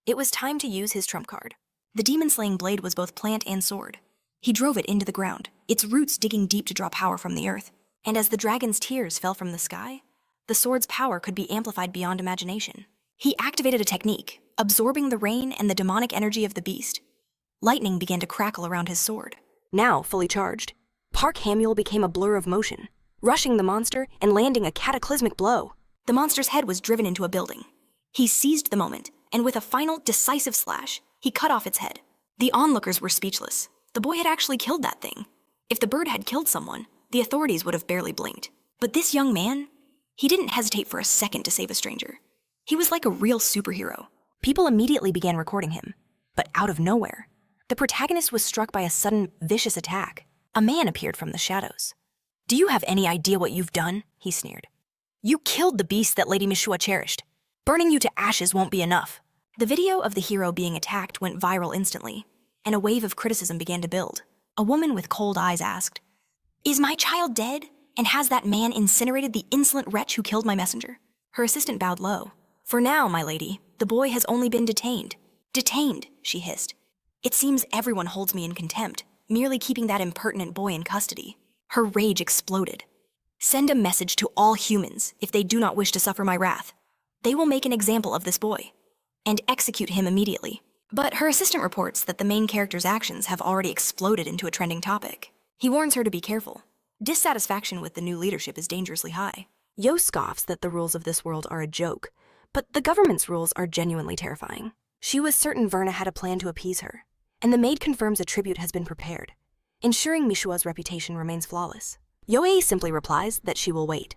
it was time to use his trump card. The demon-slaying blade was both plant and sword. He drove it into the ground, its roots digging deep to draw power from the earth. And as the dragon's tears fell from the sky, the sword's power could be amplified beyond imagination. He activated a technique, absorbing the rain and the demonic energy of the beast. Lightning began to crackle around his sword. Now fully charged, Park Hamuel became a blur of motion, rushing the monster and landing a cataclysmic blow. The monster's head was driven into a building. He seized the moment, and with a final, decisive slash, he cut off its head. The onlookers were speechless. The boy had actually killed that thing. If the bird had killed someone, the authorities would have barely blinked. But this young man, he didn't hesitate for a second to save a stranger. He was like a real superhero. People immediately began recording him. But out of nowhere, the protagonist was struck by a sudden, vicious attack. A man appeared from the shadows. "Do you have any idea what you've done?" he sneered. "You killed the beast that Lady Mishua cherished. Burning you to ashes won't be enough." The video of the hero being attacked went viral instantly, and a wave of criticism began to build. A woman with cold eyes asked, "Is my child dead? And has that man incinerated the insolent wretch who killed my messenger?" Her assistant bowed low. "For now, my lady, the boy has only been detained." "Detained," she hissed. "It seems everyone holds me in contempt, merely keeping that impertinent boy in custody." Her rage exploded. "Send a message to all humans if they do not wish to suffer my wrath. They will make an example of this boy and execute him immediately." But her assistant reports that the main character's actions have already exploded into a trending topic. He warns her to be careful. Dissatisfaction with the new leadership is dangerously high. Yo scoffs that the rules of this world are a joke, but the government's rules are genuinely terrifying. She was certain Verna had a plan to appease her, and the maid confirms a tribute has been prepared, ensuring Mishua's reputation remains flawless. Yoei simply replies that she will wait.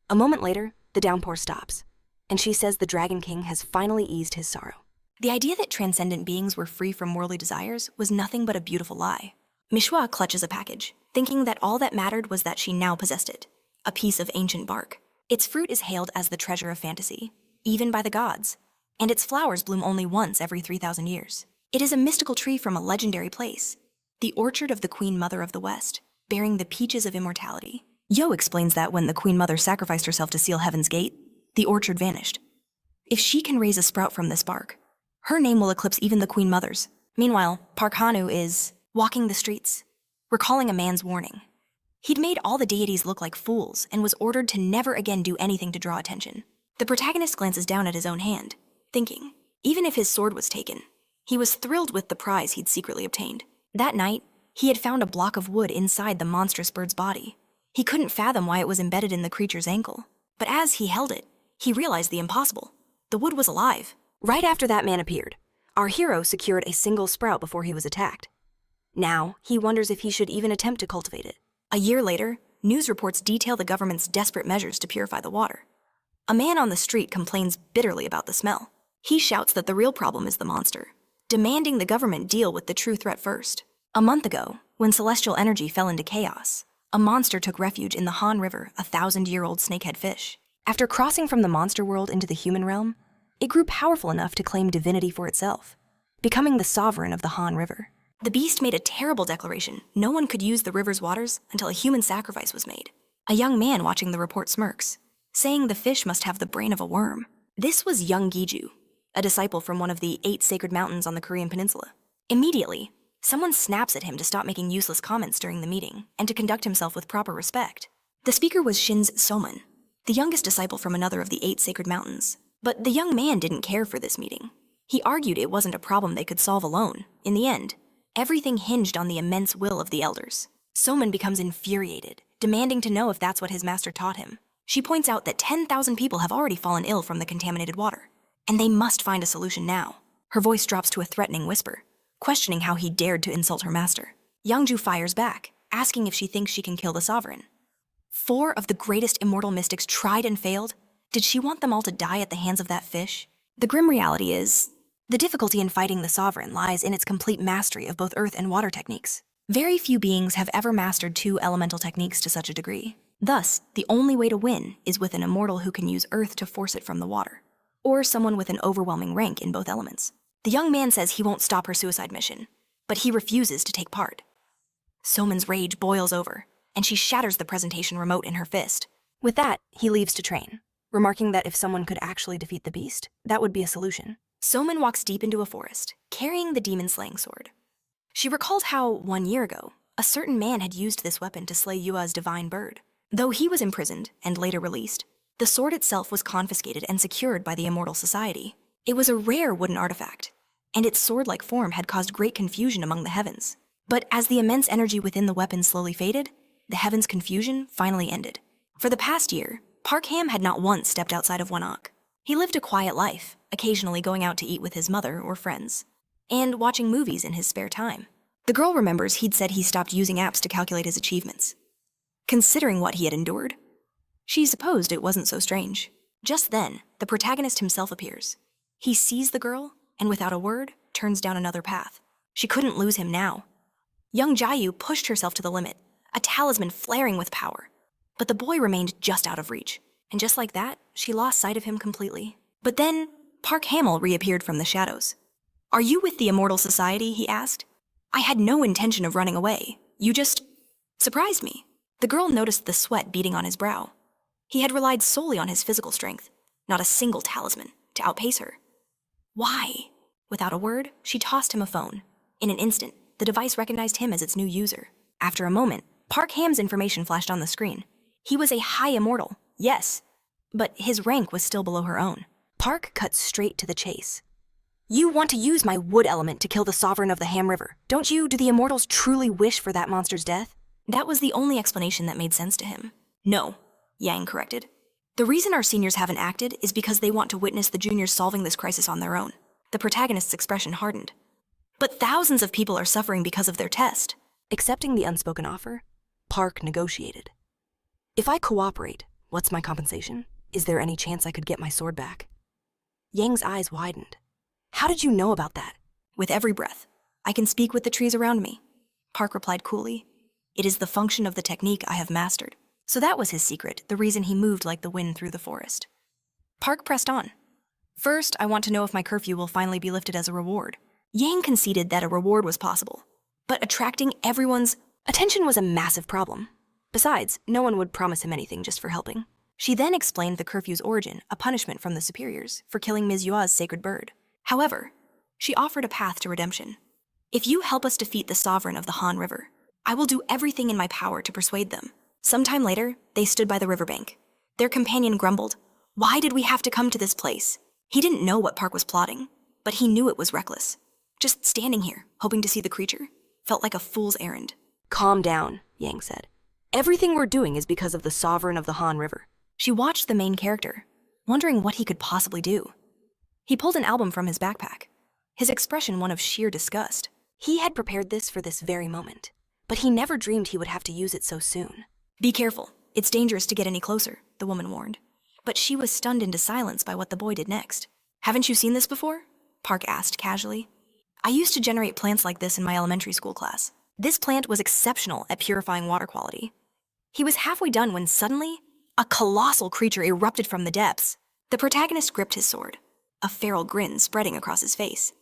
A moment later, the downpour stops, and she says the Dragon King has finally eased his sorrow. The idea that transcendent beings were free from worldly desires was nothing but a beautiful lie. Mishua clutches a package, thinking that all that mattered was that she now possessed it, a piece of ancient bark. Its fruit is hailed as the treasure of fantasy, even by the gods, and its flowers bloom only once every 3,000 years. It is a mystical tree from a legendary place, the orchard of the Queen Mother of the West, bearing the peaches of immortality. Yo explains that when the Queen Mother sacrificed herself to seal Heaven's Gate, the orchard vanished. If she can raise a sprout from this bark, her name will eclipse even the Queen Mother's. Meanwhile, Park Hanu is walking the streets, recalling a man's warning. He'd made all the deities look like fools and was ordered to never again do anything to draw attention. The protagonist glances down at his own hand, thinking, even if his sword was taken, he was thrilled with the prize he'd secretly obtained. That night, he had found a block of wood inside the monstrous bird's body. He couldn't fathom why it was embedded in the creature's ankle. But as he held it, he realized the impossible. The wood was alive. Right after that man appeared, our hero secured a single sprout before he was attacked. Now, he wonders if he should even attempt to cultivate it. A year later, news reports detail the government's desperate measures to purify the water. A man on the street complains bitterly about the smell. He shouts that the real problem is the monster, demanding the government deal with the true threat first. A month ago, when celestial energy fell into chaos, a monster took refuge in the Han River, a 1,000-year-old snakehead fish. After crossing from the monster world into the human realm, it grew powerful enough to claim divinity for itself, becoming the sovereign of the Han River. The beast made a terrible declaration: no one could use the river's waters until a human sacrifice was made. A young man watching the report smirks, saying the fish must have the brain of a worm. This was young Giju, a disciple from one of the 8 sacred mountains on the Korean peninsula. Immediately, someone snaps at him to stop making useless comments during the meeting and to conduct himself with proper respect. The speaker was Shin's Soman, the youngest disciple from another of the 8 sacred mountains. But the young man didn't care for this meeting. He argued it wasn't a problem they could solve alone. In the end, everything hinged on the immense will of the elders. Soman becomes infuriated, demanding to know if that's what his master taught him. She points out that 10,000 people have already fallen ill from the contaminated water, and they must find a solution now. Her voice drops to a threatening whisper, questioning how he dared to insult her master. Youngju fires back, asking if she thinks she can kill the sovereign. 4 of the greatest immortal mystics tried and failed. Did she want them all to die at the hands of that fish? The grim reality is, the difficulty in fighting the sovereign lies in its complete mastery of both earth and water techniques. Very few beings have ever mastered 2 elemental techniques to such a degree. Thus, the only way to win is with an immortal who can use earth to force it from the water, or someone with an overwhelming rank in both elements. The young man says he won't stop her suicide mission, but he refuses to take part. Soman's rage boils over, and she shatters the presentation remote in her fist. With that, he leaves to train, remarking that if someone could actually defeat the beast, that would be a solution. Soman walks deep into a forest, carrying the demon-slaying sword. She recalled how, 1 year ago, a certain man had used this weapon to slay Yua's divine bird. Though he was imprisoned and later released, the sword itself was confiscated and secured by the Immortal Society. It was a rare wooden artifact, and its sword-like form had caused great confusion among the heavens. But as the immense energy within the weapon slowly faded, the heavens' confusion finally ended. For the past year, Park Ham had not once stepped outside of Wonok. He lived a quiet life, occasionally going out to eat with his mother or friends, and watching movies in his spare time. The girl remembers he'd said he stopped using apps to calculate his achievements. Considering what he had endured, she supposed it wasn't so strange. Just then, the protagonist himself appears. He sees the girl, and without a word, turns down another path. She couldn't lose him now. Young Jayu pushed herself to the limit, a talisman flaring with power. But the boy remained just out of reach, and just like that, she lost sight of him completely. But then, Park Hamill reappeared from the shadows. "Are you with the Immortal Society?" he asked. "I had no intention of running away. You just surprised me." The girl noticed the sweat beading on his brow. He had relied solely on his physical strength, not a single talisman, to outpace her. Why? Without a word, she tossed him a phone. In an instant, the device recognized him as its new user. After a moment, Park Ham's information flashed on the screen. He was a high immortal, yes, but his rank was still below her own. Park cut straight to the chase. "You want to use my wood element to kill the sovereign of the Ham River, don't you? Do the immortals truly wish for that monster's death?" That was the only explanation that made sense to him. "No," Yang corrected. "The reason our seniors haven't acted is because they want to witness the juniors solving this crisis on their own." The protagonist's expression hardened. "But thousands of people are suffering because of their test." Accepting the unspoken offer, Park negotiated. "If I cooperate, what's my compensation? Is there any chance I could get my sword back?" Yang's eyes widened. "How did you know about that?" "With every breath. I can speak with the trees around me," Park replied coolly. "It is the function of the technique I have mastered." So that was his secret, the reason he moved like the wind through the forest. Park pressed on. "First, I want to know if my curfew will finally be lifted as a reward." Yang conceded that a reward was possible, but attracting everyone's attention was a massive problem. Besides, no one would promise him anything just for helping. She then explained the curfew's origin, a punishment from the superiors, for killing Ms. Yua's sacred bird. However, she offered a path to redemption. "If you help us defeat the sovereign of the Han River, I will do everything in my power to persuade them." Sometime later, they stood by the riverbank. Their companion grumbled, "Why did we have to come to this place?" He didn't know what Park was plotting, but he knew it was reckless. Just standing here, hoping to see the creature, felt like a fool's errand. "Calm down," Yang said. "Everything we're doing is because of the sovereign of the Han River." She watched the main character, wondering what he could possibly do. He pulled an album from his backpack, his expression one of sheer disgust. He had prepared this for this very moment, but he never dreamed he would have to use it so soon. Be careful. It's dangerous to get any closer, the woman warned. But she was stunned into silence by what the boy did next. Haven't you seen this before? Park asked casually. I used to generate plants like this in my elementary school class. This plant was exceptional at purifying water quality. He was halfway done when suddenly, a colossal creature erupted from the depths. The protagonist gripped his sword, a feral grin spreading across his face.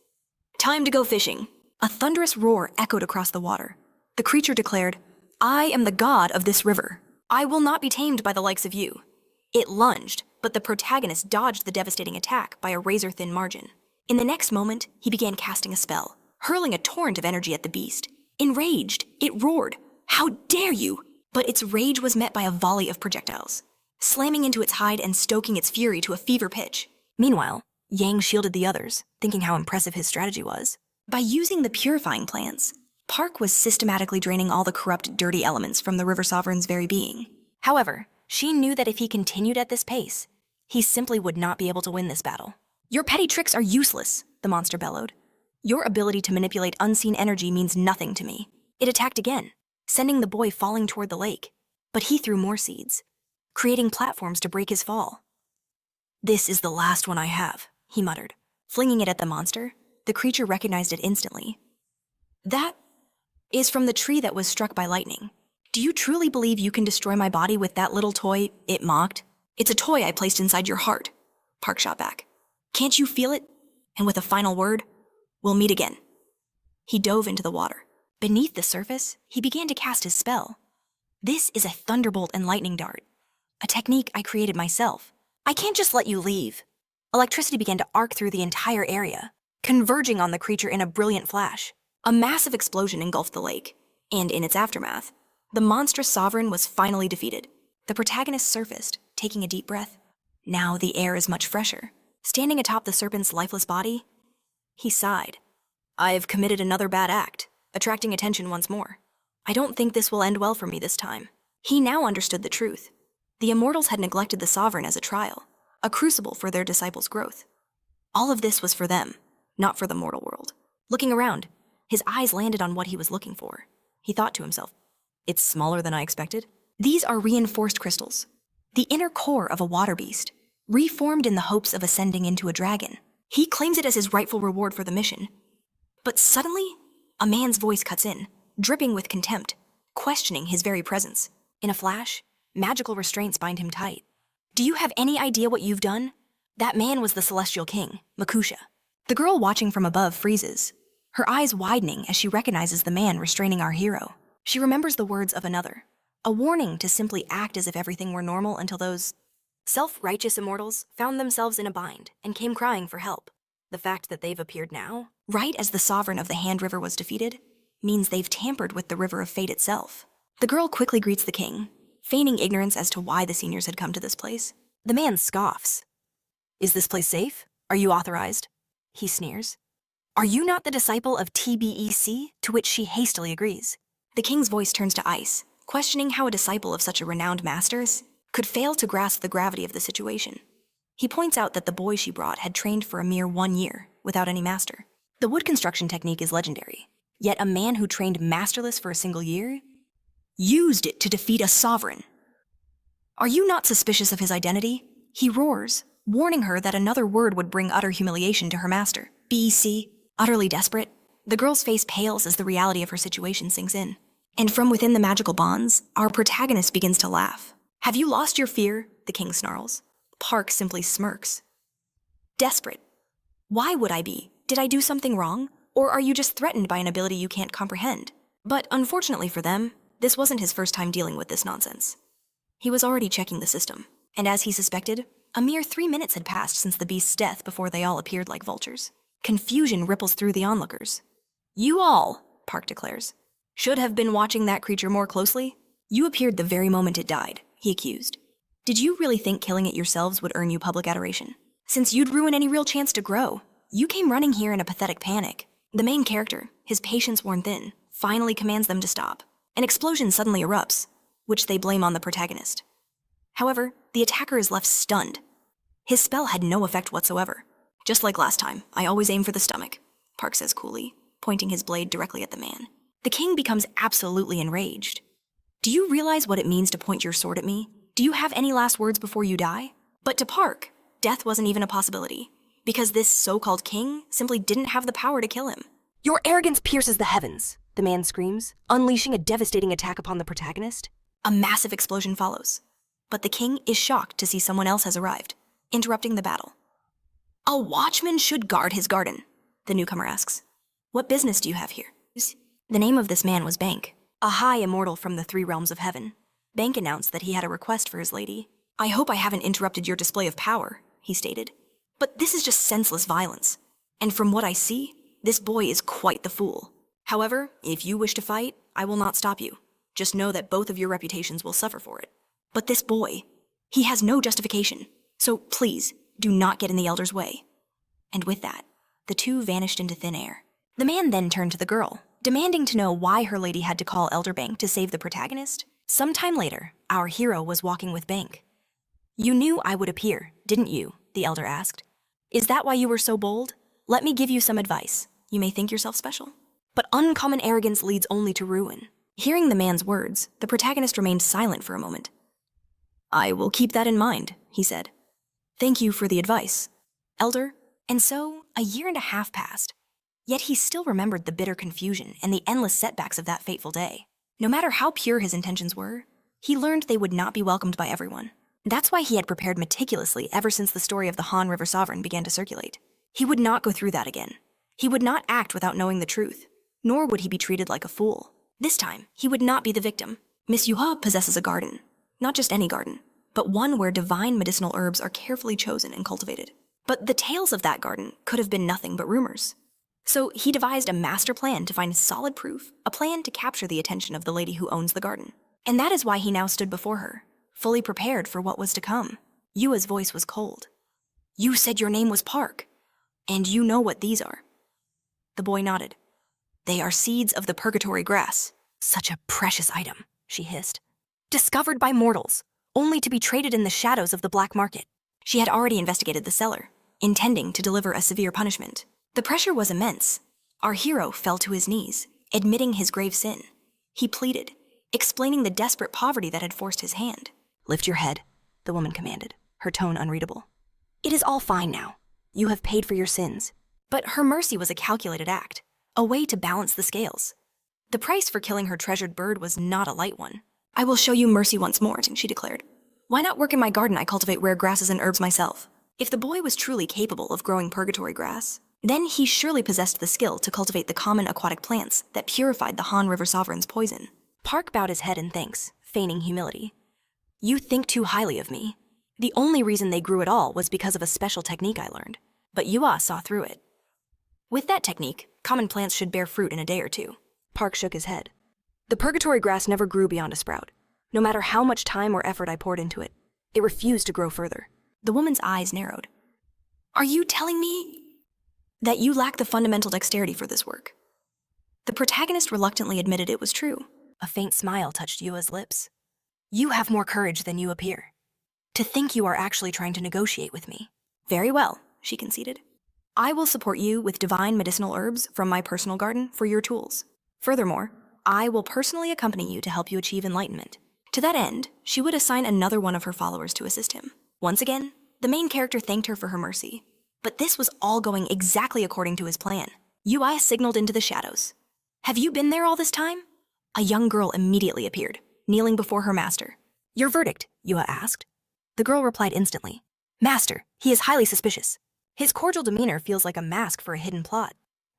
Time to go fishing. A thunderous roar echoed across the water. The creature declared, I am the god of this river. I will not be tamed by the likes of you. It lunged, but the protagonist dodged the devastating attack by a razor-thin margin. In the next moment, he began casting a spell, hurling a torrent of energy at the beast. Enraged, it roared, How dare you! But its rage was met by a volley of projectiles, slamming into its hide and stoking its fury to a fever pitch. Meanwhile, Yang shielded the others, thinking how impressive his strategy was. By using the purifying plants, Park was systematically draining all the corrupt, dirty elements from the River Sovereign's very being. However, she knew that if he continued at this pace, he simply would not be able to win this battle. Your petty tricks are useless, the monster bellowed. Your ability to manipulate unseen energy means nothing to me. It attacked again, sending the boy falling toward the lake. But he threw more seeds, creating platforms to break his fall. This is the last one I have, he muttered. Flinging it at the monster, the creature recognized it instantly. That is from the tree that was struck by lightning. Do you truly believe you can destroy my body with that little toy? It mocked. It's a toy I placed inside your heart, Park shot back. Can't you feel it? And with a final word, we'll meet again. He dove into the water. Beneath the surface, he began to cast his spell. This is a thunderbolt and lightning dart, a technique I created myself. I can't just let you leave. Electricity began to arc through the entire area, converging on the creature in a brilliant flash. A massive explosion engulfed the lake, and in its aftermath, the monstrous sovereign was finally defeated. The protagonist surfaced, taking a deep breath. Now the air is much fresher. Standing atop the serpent's lifeless body, he sighed. I've committed another bad act, attracting attention once more. I don't think this will end well for me this time. He now understood the truth. The immortals had neglected the sovereign as a trial, a crucible for their disciples' growth. All of this was for them, not for the mortal world. Looking around, his eyes landed on what he was looking for. He thought to himself, it's smaller than I expected. These are reinforced crystals, the inner core of a water beast, reformed in the hopes of ascending into a dragon. He claims it as his rightful reward for the mission. But suddenly, a man's voice cuts in, dripping with contempt, questioning his very presence. In a flash, magical restraints bind him tight. Do you have any idea what you've done? That man was the celestial king, Makusha. The girl watching from above freezes, her eyes widening as she recognizes the man restraining our hero. She remembers the words of another, a warning to simply act as if everything were normal until those self-righteous immortals found themselves in a bind and came crying for help. The fact that they've appeared now, right as the sovereign of the Hand River was defeated, means they've tampered with the River of Fate itself. The girl quickly greets the king, feigning ignorance as to why the seniors had come to this place. The man scoffs. Is this place safe? Are you authorized? He sneers. Are you not the disciple of TBEC? To which she hastily agrees. The king's voice turns to ice, questioning how a disciple of such a renowned master could fail to grasp the gravity of the situation. He points out that the boy she brought had trained for a mere 1 year, without any master. The wood construction technique is legendary, yet a man who trained masterless for a single year used it to defeat a sovereign. Are you not suspicious of his identity? He roars, warning her that another word would bring utter humiliation to her master. BEC, utterly desperate, the girl's face pales as the reality of her situation sinks in. And from within the magical bonds, our protagonist begins to laugh. Have you lost your fear? The king snarls. Park simply smirks. Desperate. Why would I be? Did I do something wrong? Or are you just threatened by an ability you can't comprehend? But unfortunately for them, this wasn't his first time dealing with this nonsense. He was already checking the system, and as he suspected, a mere 3 minutes had passed since the beast's death before they all appeared like vultures. Confusion ripples through the onlookers. You all, Park declares, should have been watching that creature more closely. You appeared the very moment it died, he accused. Did you really think killing it yourselves would earn you public adoration? Since you'd ruin any real chance to grow, you came running here in a pathetic panic. The main character, his patience worn thin, finally commands them to stop. An explosion suddenly erupts, which they blame on the protagonist. However, the attacker is left stunned. His spell had no effect whatsoever. Just like last time, I always aim for the stomach, Park says coolly, pointing his blade directly at the man. The king becomes absolutely enraged. Do you realize what it means to point your sword at me? Do you have any last words before you die? But to Park, death wasn't even a possibility, because this so-called king simply didn't have the power to kill him. Your arrogance pierces the heavens, the man screams, unleashing a devastating attack upon the protagonist. A massive explosion follows, but the king is shocked to see someone else has arrived, interrupting the battle. A watchman should guard his garden, the newcomer asks. What business do you have here? The name of this man was Bank, a high immortal from the three realms of heaven. Bank announced that he had a request for his lady. I hope I haven't interrupted your display of power, he stated. But this is just senseless violence. And from what I see, this boy is quite the fool. However, if you wish to fight, I will not stop you. Just know that both of your reputations will suffer for it. But this boy, he has no justification. So please, do not get in the elder's way. And with that, the two vanished into thin air. The man then turned to the girl, demanding to know why her lady had to call Elder Bank to save the protagonist. Sometime later, our hero was walking with Bank. You knew I would appear, didn't you? The elder asked. Is that why you were so bold? Let me give you some advice. You may think yourself special, but uncommon arrogance leads only to ruin. Hearing the man's words, the protagonist remained silent for a moment. I will keep that in mind, he said. Thank you for the advice, Elder. And so, a year and a half passed. Yet he still remembered the bitter confusion and the endless setbacks of that fateful day. No matter how pure his intentions were, he learned they would not be welcomed by everyone. That's why he had prepared meticulously ever since the story of the Han River Sovereign began to circulate. He would not go through that again. He would not act without knowing the truth, nor would he be treated like a fool. This time, he would not be the victim. Miss Yuha possesses a garden. Not just any garden, but one where divine medicinal herbs are carefully chosen and cultivated. But the tales of that garden could have been nothing but rumors. So he devised a master plan to find solid proof, a plan to capture the attention of the lady who owns the garden. And that is why he now stood before her, fully prepared for what was to come. Yua's voice was cold. You said your name was Park, and you know what these are. The boy nodded. They are seeds of the purgatory grass. Such a precious item, she hissed. Discovered by mortals, only to be traded in the shadows of the black market. She had already investigated the seller, intending to deliver a severe punishment. The pressure was immense. Our hero fell to his knees, admitting his grave sin. He pleaded, explaining the desperate poverty that had forced his hand. Lift your head, the woman commanded, her tone unreadable. It is all fine now. You have paid for your sins. But her mercy was a calculated act, a way to balance the scales. The price for killing her treasured bird was not a light one. I will show you mercy once more, she declared. Why not work in my garden? I cultivate rare grasses and herbs myself. If the boy was truly capable of growing purgatory grass, then he surely possessed the skill to cultivate the common aquatic plants that purified the Han River Sovereign's poison. Park bowed his head in thanks, feigning humility. You think too highly of me. The only reason they grew at all was because of a special technique I learned, but Yua saw through it. With that technique, common plants should bear fruit in a day or two. Park shook his head. The purgatory grass never grew beyond a sprout. No matter how much time or effort I poured into it, it refused to grow further. The woman's eyes narrowed. Are you telling me that you lack the fundamental dexterity for this work? The protagonist reluctantly admitted it was true. A faint smile touched Yua's lips. You have more courage than you appear. To think you are actually trying to negotiate with me. Very well, she conceded. I will support you with divine medicinal herbs from my personal garden for your tools. Furthermore, I will personally accompany you to help you achieve enlightenment. To that end, she would assign another one of her followers to assist him. Once again, the main character thanked her for her mercy. But this was all going exactly according to his plan. Yui signaled into the shadows. Have you been there all this time? A young girl immediately appeared, kneeling before her master. Your verdict, Yui asked. The girl replied instantly. Master, he is highly suspicious. His cordial demeanor feels like a mask for a hidden plot.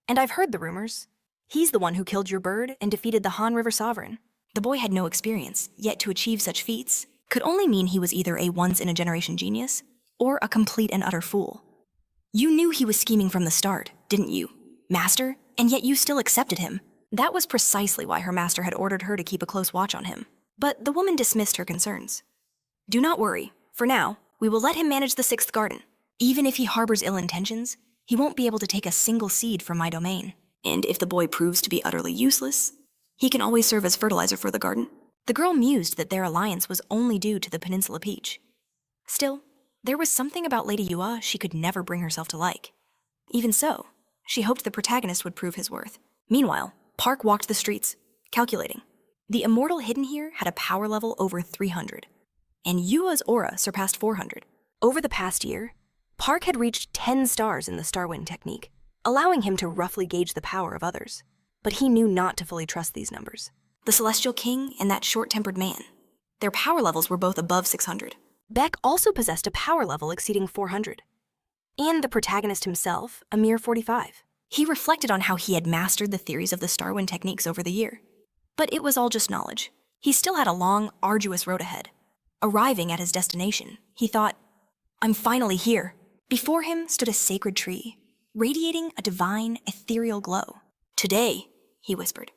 And I've heard the rumors. He's the one who killed your bird and defeated the Han River Sovereign. The boy had no experience, yet to achieve such feats could only mean he was either a once-in-a-generation genius or a complete and utter fool. You knew he was scheming from the start, didn't you, Master? And yet you still accepted him. That was precisely why her master had ordered her to keep a close watch on him. But the woman dismissed her concerns. Do not worry. For now, we will let him manage the sixth garden. Even if he harbors ill intentions, he won't be able to take a single seed from my domain. And if the boy proves to be utterly useless, he can always serve as fertilizer for the garden. The girl mused that their alliance was only due to the Peninsula Peach. Still, there was something about Lady Yua she could never bring herself to like. Even so, she hoped the protagonist would prove his worth. Meanwhile, Park walked the streets, calculating. The immortal hidden here had a power level over 300, and Yua's aura surpassed 400. Over the past year, Park had reached 10 stars in the Starwind technique, allowing him to roughly gauge the power of others. But he knew not to fully trust these numbers. The Celestial King and that short-tempered man, their power levels were both above 600. Beck also possessed a power level exceeding 400. And the protagonist himself, a mere 45. He reflected on how he had mastered the theories of the Starwind techniques over the year. But it was all just knowledge. He still had a long, arduous road ahead. Arriving at his destination, he thought, I'm finally here. Before him stood a sacred tree, radiating a divine, ethereal glow. Today, he whispered,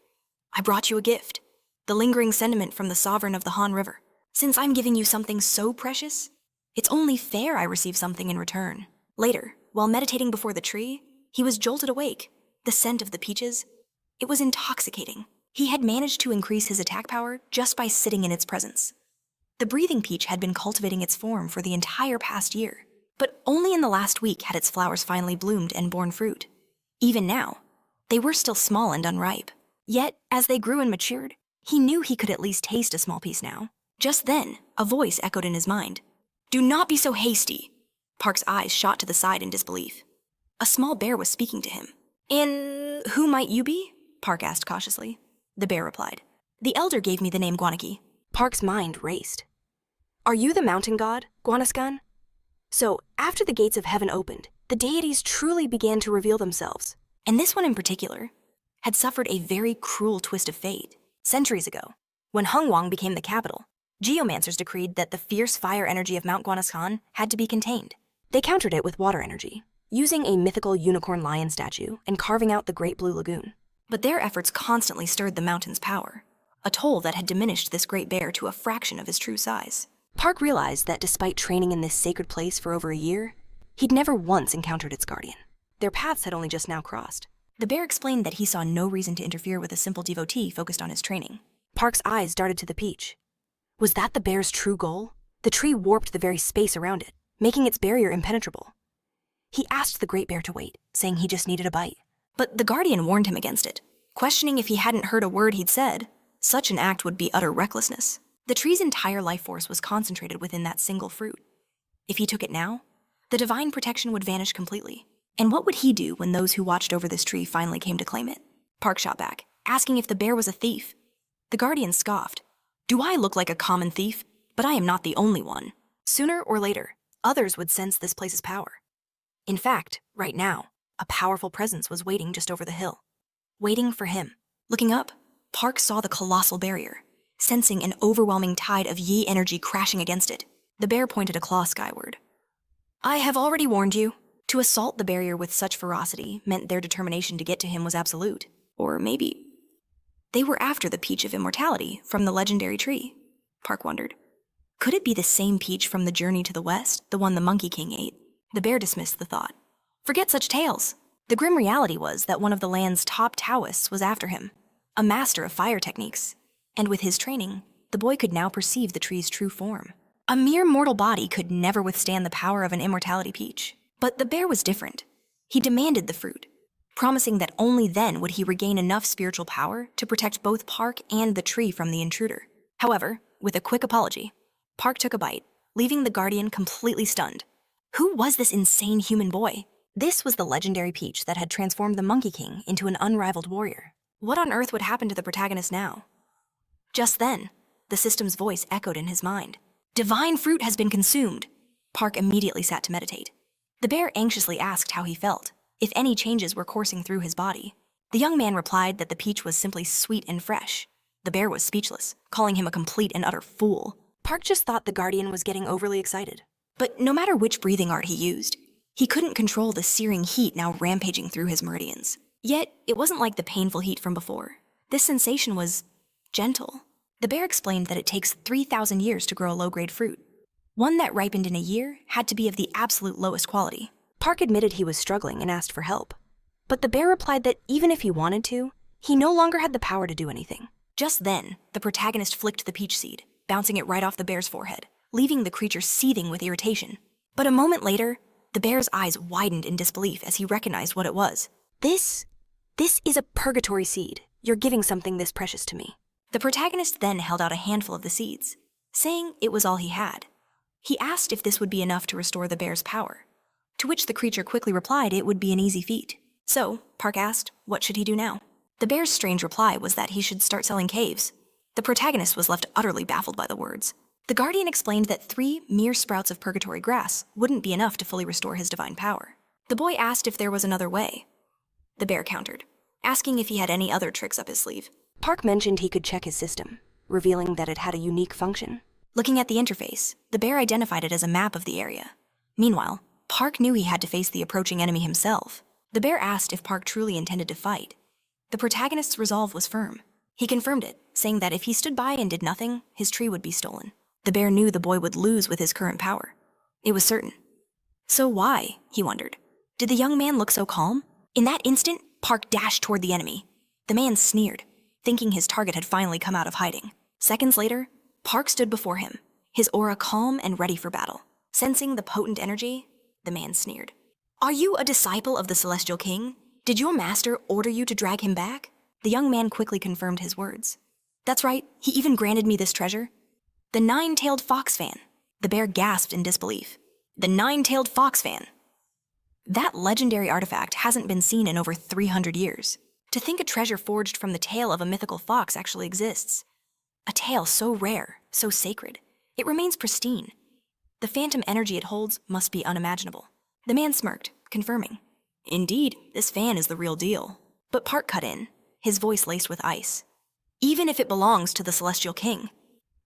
I brought you a gift, the lingering sentiment from the sovereign of the Han River. Since I'm giving you something so precious, it's only fair I receive something in return. Later, while meditating before the tree, he was jolted awake. The scent of the peaches, it was intoxicating. He had managed to increase his attack power just by sitting in its presence. The breathing peach had been cultivating its form for the entire past year, but only in the last week had its flowers finally bloomed and borne fruit. Even now, they were still small and unripe. Yet, as they grew and matured, he knew he could at least taste a small piece now. Just then, a voice echoed in his mind. Do not be so hasty. Park's eyes shot to the side in disbelief. A small bear was speaking to him. And who might you be? Park asked cautiously. The bear replied. The elder gave me the name Guanaki. Park's mind raced. Are you the mountain god, Guanascan? So, after the gates of heaven opened, the deities truly began to reveal themselves. And this one in particular had suffered a very cruel twist of fate. Centuries ago, when Hungwang became the capital, geomancers decreed that the fierce fire energy of Mount Guanascan had to be contained. They countered it with water energy, using a mythical unicorn lion statue and carving out the Great Blue Lagoon. But their efforts constantly stirred the mountain's power, a toll that had diminished this great bear to a fraction of his true size. Park realized that despite training in this sacred place for over a year, he'd never once encountered its guardian. Their paths had only just now crossed. The bear explained that he saw no reason to interfere with a simple devotee focused on his training. Park's eyes darted to the peach. Was that the bear's true goal? The tree warped the very space around it, making its barrier impenetrable. He asked the great bear to wait, saying he just needed a bite. But the guardian warned him against it, questioning if he hadn't heard a word he'd said. Such an act would be utter recklessness. The tree's entire life force was concentrated within that single fruit. If he took it now, the divine protection would vanish completely. And what would he do when those who watched over this tree finally came to claim it? Park shot back, asking if the bear was a thief. The guardian scoffed. Do I look like a common thief? But I am not the only one. Sooner or later, others would sense this place's power. In fact, right now, a powerful presence was waiting just over the hill. Waiting for him. Looking up, Park saw the colossal barrier, sensing an overwhelming tide of Yi energy crashing against it. The bear pointed a claw skyward. I have already warned you. To assault the barrier with such ferocity meant their determination to get to him was absolute. Or maybe they were after the peach of immortality from the legendary tree, Park wondered. Could it be the same peach from the journey to the west, the one the Monkey King ate? The bear dismissed the thought. Forget such tales. The grim reality was that one of the land's top Taoists was after him, a master of fire techniques. And with his training, the boy could now perceive the tree's true form. A mere mortal body could never withstand the power of an immortality peach. But the bear was different. He demanded the fruit, promising that only then would he regain enough spiritual power to protect both Park and the tree from the intruder. However, with a quick apology, Park took a bite, leaving the guardian completely stunned. Who was this insane human boy? This was the legendary peach that had transformed the Monkey King into an unrivaled warrior. What on earth would happen to the protagonist now? Just then, the system's voice echoed in his mind. Divine fruit has been consumed. Park immediately sat to meditate. The bear anxiously asked how he felt, if any changes were coursing through his body. The young man replied that the peach was simply sweet and fresh. The bear was speechless, calling him a complete and utter fool. Park just thought the guardian was getting overly excited. But no matter which breathing art he used, he couldn't control the searing heat now rampaging through his meridians. Yet, it wasn't like the painful heat from before. This sensation was gentle. The bear explained that it takes 3,000 years to grow a low-grade fruit. One that ripened in a year had to be of the absolute lowest quality. Park admitted he was struggling and asked for help. But the bear replied that even if he wanted to, he no longer had the power to do anything. Just then, the protagonist flicked the peach seed, bouncing it right off the bear's forehead, leaving the creature seething with irritation. But a moment later, the bear's eyes widened in disbelief as he recognized what it was. This is a purgatory seed. You're giving something this precious to me. The protagonist then held out a handful of the seeds, saying it was all he had. He asked if this would be enough to restore the bear's power, to which the creature quickly replied it would be an easy feat. So, Park asked, what should he do now? The bear's strange reply was that he should start selling caves. The protagonist was left utterly baffled by the words. The guardian explained that 3 mere sprouts of purgatory grass wouldn't be enough to fully restore his divine power. The boy asked if there was another way. The bear countered, asking if he had any other tricks up his sleeve. Park mentioned he could check his system, revealing that it had a unique function. Looking at the interface, the bear identified it as a map of the area. Meanwhile, Park knew he had to face the approaching enemy himself. The bear asked if Park truly intended to fight. The protagonist's resolve was firm. He confirmed it, saying that if he stood by and did nothing, his tree would be stolen. The bear knew the boy would lose with his current power. It was certain. So why, he wondered, did the young man look so calm? In that instant, Park dashed toward the enemy. The man sneered, thinking his target had finally come out of hiding. Seconds later, Park stood before him, his aura calm and ready for battle. Sensing the potent energy, the man sneered. Are you a disciple of the Celestial King? Did your master order you to drag him back? The young man quickly confirmed his words. That's right, he even granted me this treasure. The 9-tailed fox fan. The bear gasped in disbelief. The 9-tailed fox fan. That legendary artifact hasn't been seen in over 300 years. To think a treasure forged from the tail of a mythical fox actually exists. A tail so rare, so sacred. It remains pristine. The phantom energy it holds must be unimaginable. The man smirked, confirming. Indeed, this fan is the real deal. But Park cut in, his voice laced with ice. Even if it belongs to the Celestial King,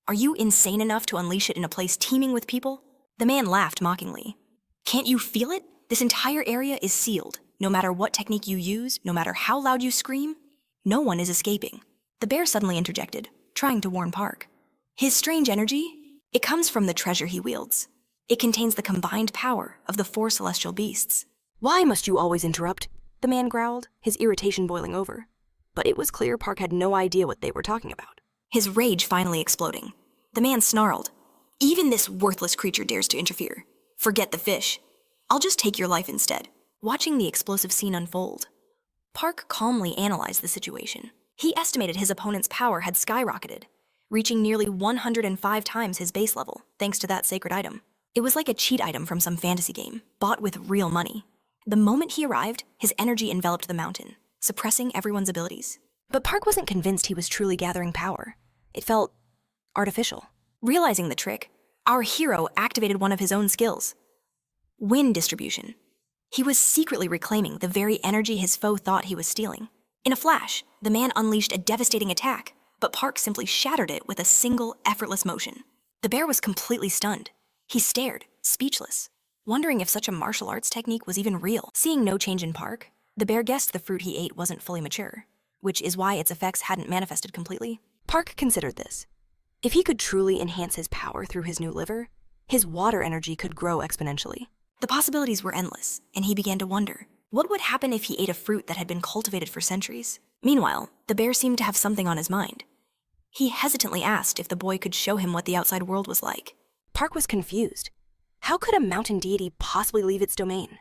are you insane enough to unleash it in a place teeming with people? The man laughed mockingly. Can't you feel it? This entire area is sealed. No matter what technique you use, no matter how loud you scream, no one is escaping. The bear suddenly interjected, trying to warn Park. His strange energy, it comes from the treasure he wields. It contains the combined power of the 4 celestial beasts. Why must you always interrupt? The man growled, his irritation boiling over. But it was clear Park had no idea what they were talking about. His rage finally exploding. The man snarled. Even this worthless creature dares to interfere. Forget the fish. I'll just take your life instead. Watching the explosive scene unfold, Park calmly analyzed the situation. He estimated his opponent's power had skyrocketed, reaching nearly 105 times his base level, thanks to that sacred item. It was like a cheat item from some fantasy game, bought with real money. The moment he arrived, his energy enveloped the mountain, suppressing everyone's abilities. But Park wasn't convinced he was truly gathering power. It felt artificial. Realizing the trick, our hero activated one of his own skills. Wind distribution. He was secretly reclaiming the very energy his foe thought he was stealing. In a flash, the man unleashed a devastating attack, but Park simply shattered it with a single, effortless motion. The bear was completely stunned. He stared, speechless, wondering if such a martial arts technique was even real. Seeing no change in Park, the bear guessed the fruit he ate wasn't fully mature, which is why its effects hadn't manifested completely. Park considered this. If he could truly enhance his power through his new liver, his water energy could grow exponentially. The possibilities were endless, and he began to wonder, what would happen if he ate a fruit that had been cultivated for centuries? Meanwhile, the bear seemed to have something on his mind. He hesitantly asked if the boy could show him what the outside world was like. Park was confused. How could a Mountain Deity possibly leave its domain?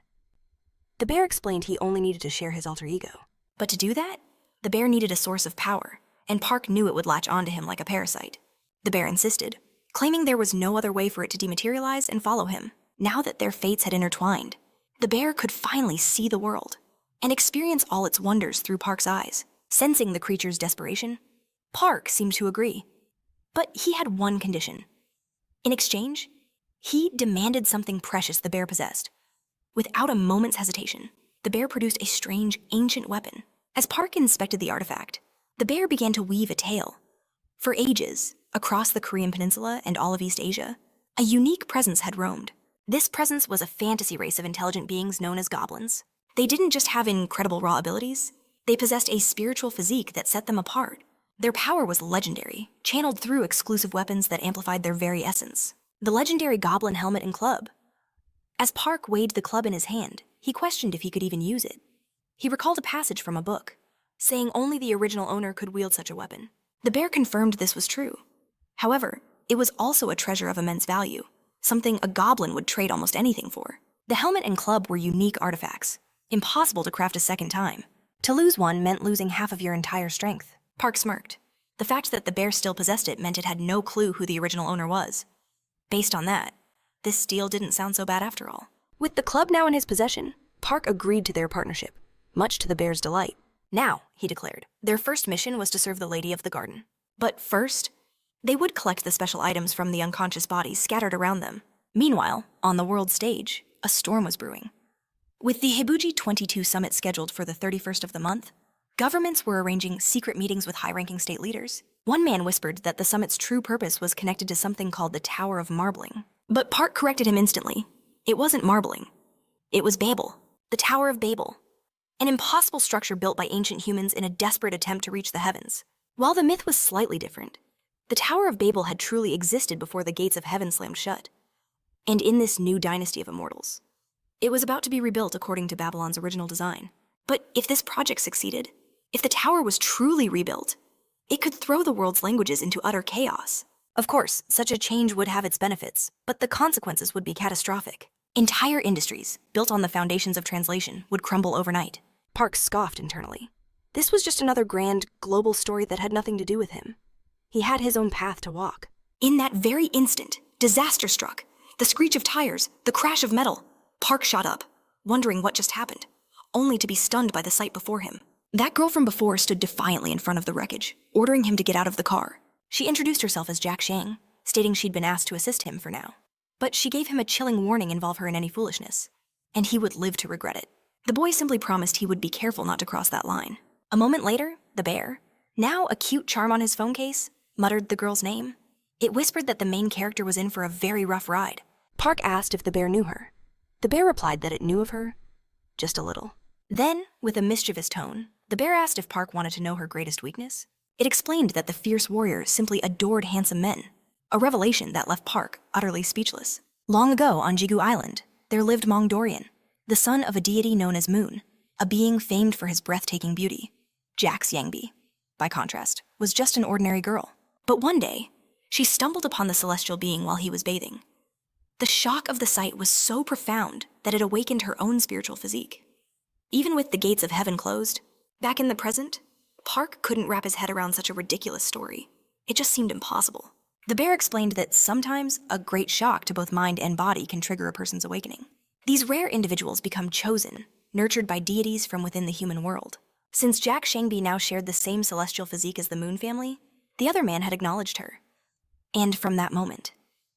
The bear explained he only needed to share his alter ego. But to do that, the bear needed a source of power, and Park knew it would latch onto him like a parasite. The bear insisted, claiming there was no other way for it to dematerialize and follow him. Now that their fates had intertwined, the bear could finally see the world and experience all its wonders through Park's eyes. Sensing the creature's desperation, Park seemed to agree. But he had one condition. In exchange, he demanded something precious the bear possessed. Without a moment's hesitation, the bear produced a strange, ancient weapon. As Park inspected the artifact, the bear began to weave a tale. For ages, across the Korean peninsula and all of East Asia, a unique presence had roamed. This presence was a fantasy race of intelligent beings known as goblins. They didn't just have incredible raw abilities, they possessed a spiritual physique that set them apart. Their power was legendary, channeled through exclusive weapons that amplified their very essence. The legendary goblin helmet and club. As Park weighed the club in his hand, he questioned if he could even use it. He recalled a passage from a book, saying only the original owner could wield such a weapon. The bear confirmed this was true. However, it was also a treasure of immense value, something a goblin would trade almost anything for. The helmet and club were unique artifacts, impossible to craft a second time. To lose one meant losing half of your entire strength. Park smirked. The fact that the bear still possessed it meant it had no clue who the original owner was. Based on that, this deal didn't sound so bad after all. With the club now in his possession, Park agreed to their partnership, much to the bear's delight. Now, he declared, their first mission was to serve the Lady of the Garden. But first, they would collect the special items from the unconscious bodies scattered around them. Meanwhile, on the world stage, a storm was brewing. With the Hibuji 22 summit scheduled for the 31st of the month, governments were arranging secret meetings with high-ranking state leaders. One man whispered that the summit's true purpose was connected to something called the Tower of Marbling. But Park corrected him instantly. It wasn't marbling. It was Babel, the Tower of Babel, an impossible structure built by ancient humans in a desperate attempt to reach the heavens. While the myth was slightly different, the Tower of Babel had truly existed before the gates of heaven slammed shut. And in this new dynasty of immortals, it was about to be rebuilt according to Babylon's original design. But if this project succeeded, if the tower was truly rebuilt, it could throw the world's languages into utter chaos. Of course, such a change would have its benefits, but the consequences would be catastrophic. Entire industries, built on the foundations of translation, would crumble overnight. Park scoffed internally. This was just another grand, global story that had nothing to do with him. He had his own path to walk. In that very instant, disaster struck. The screech of tires, the crash of metal. Park shot up, wondering what just happened, only to be stunned by the sight before him. That girl from before stood defiantly in front of the wreckage, ordering him to get out of the car. She introduced herself as Jack Shang, stating she'd been asked to assist him for now. But she gave him a chilling warning involve her in any foolishness, and he would live to regret it. The boy simply promised he would be careful not to cross that line. A moment later, the bear, now a cute charm on his phone case, muttered the girl's name. It whispered that the main character was in for a very rough ride. Park asked if the bear knew her. The bear replied that it knew of her, just a little. Then, with a mischievous tone, the bear asked if Park wanted to know her greatest weakness. It explained that the fierce warrior simply adored handsome men, a revelation that left Park utterly speechless. Long ago on Jigu Island, there lived Mong Dorian, the son of a deity known as Moon, a being famed for his breathtaking beauty. Jax Yangbi, by contrast, was just an ordinary girl. But one day, she stumbled upon the celestial being while he was bathing. The shock of the sight was so profound that it awakened her own spiritual physique. Even with the gates of heaven closed, back in the present, Park couldn't wrap his head around such a ridiculous story. It just seemed impossible. The bear explained that sometimes a great shock to both mind and body can trigger a person's awakening. These rare individuals become chosen, nurtured by deities from within the human world. Since Jack Shangbi now shared the same celestial physique as the Moon family, the other man had acknowledged her. And from that moment,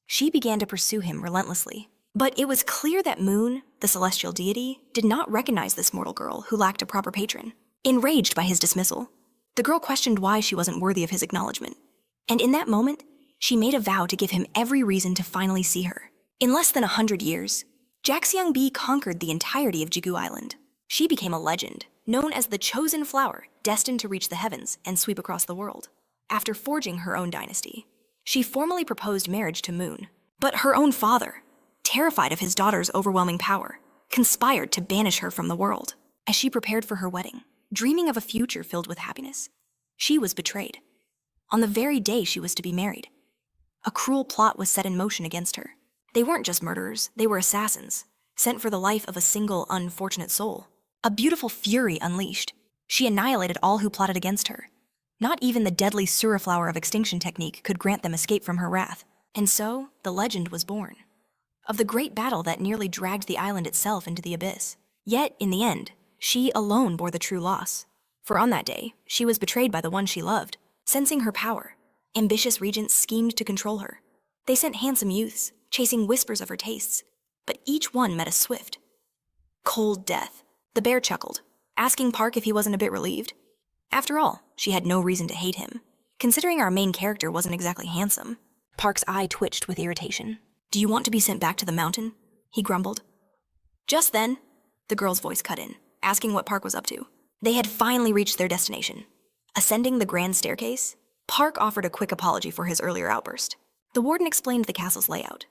she began to pursue him relentlessly. But it was clear that Moon, the celestial deity, did not recognize this mortal girl who lacked a proper patron. Enraged by his dismissal, the girl questioned why she wasn't worthy of his acknowledgement. And in that moment, she made a vow to give him every reason to finally see her. In less than 100 years, Jaxiang-bi conquered the entirety of Jigu Island. She became a legend, known as the chosen flower, destined to reach the heavens and sweep across the world. After forging her own dynasty, she formally proposed marriage to Moon. But her own father, terrified of his daughter's overwhelming power, conspired to banish her from the world. As she prepared for her wedding, dreaming of a future filled with happiness, she was betrayed. On the very day she was to be married, a cruel plot was set in motion against her. They weren't just murderers, they were assassins, sent for the life of a single unfortunate soul. A beautiful fury unleashed, she annihilated all who plotted against her. Not even the deadly Suraflower of extinction technique could grant them escape from her wrath. And so, the legend was born, of the great battle that nearly dragged the island itself into the abyss. Yet, in the end, she alone bore the true loss. For on that day, she was betrayed by the one she loved. Sensing her power, ambitious regents schemed to control her. They sent handsome youths, chasing whispers of her tastes, but each one met a swift, cold death. The bear chuckled, asking Park if he wasn't a bit relieved. After all, she had no reason to hate him, considering our main character wasn't exactly handsome. Park's eye twitched with irritation. "Do you want to be sent back to the mountain?" he grumbled. Just then, the girl's voice cut in, asking what Park was up to. They had finally reached their destination. Ascending the grand staircase, Park offered a quick apology for his earlier outburst. The warden explained the castle's layout.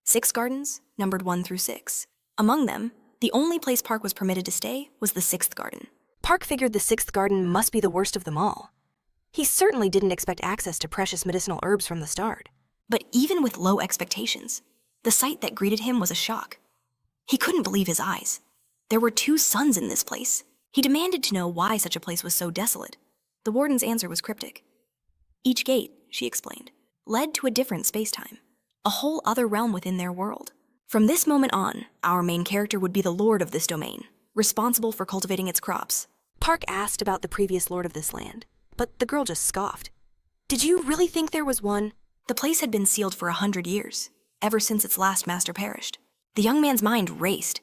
6 gardens, numbered 1 through 6. Among them, the only place Park was permitted to stay was the 6th garden. Park figured the 6th garden must be the worst of them all. He certainly didn't expect access to precious medicinal herbs from the start. But even with low expectations, the sight that greeted him was a shock. He couldn't believe his eyes. There were 2 suns in this place. He demanded to know why such a place was so desolate. The warden's answer was cryptic. Each gate, she explained, led to a different space-time, a whole other realm within their world. From this moment on, our main character would be the lord of this domain, responsible for cultivating its crops. Park asked about the previous lord of this land, but the girl just scoffed. Did you really think there was one? The place had been sealed for 100 years, ever since its last master perished. The young man's mind raced.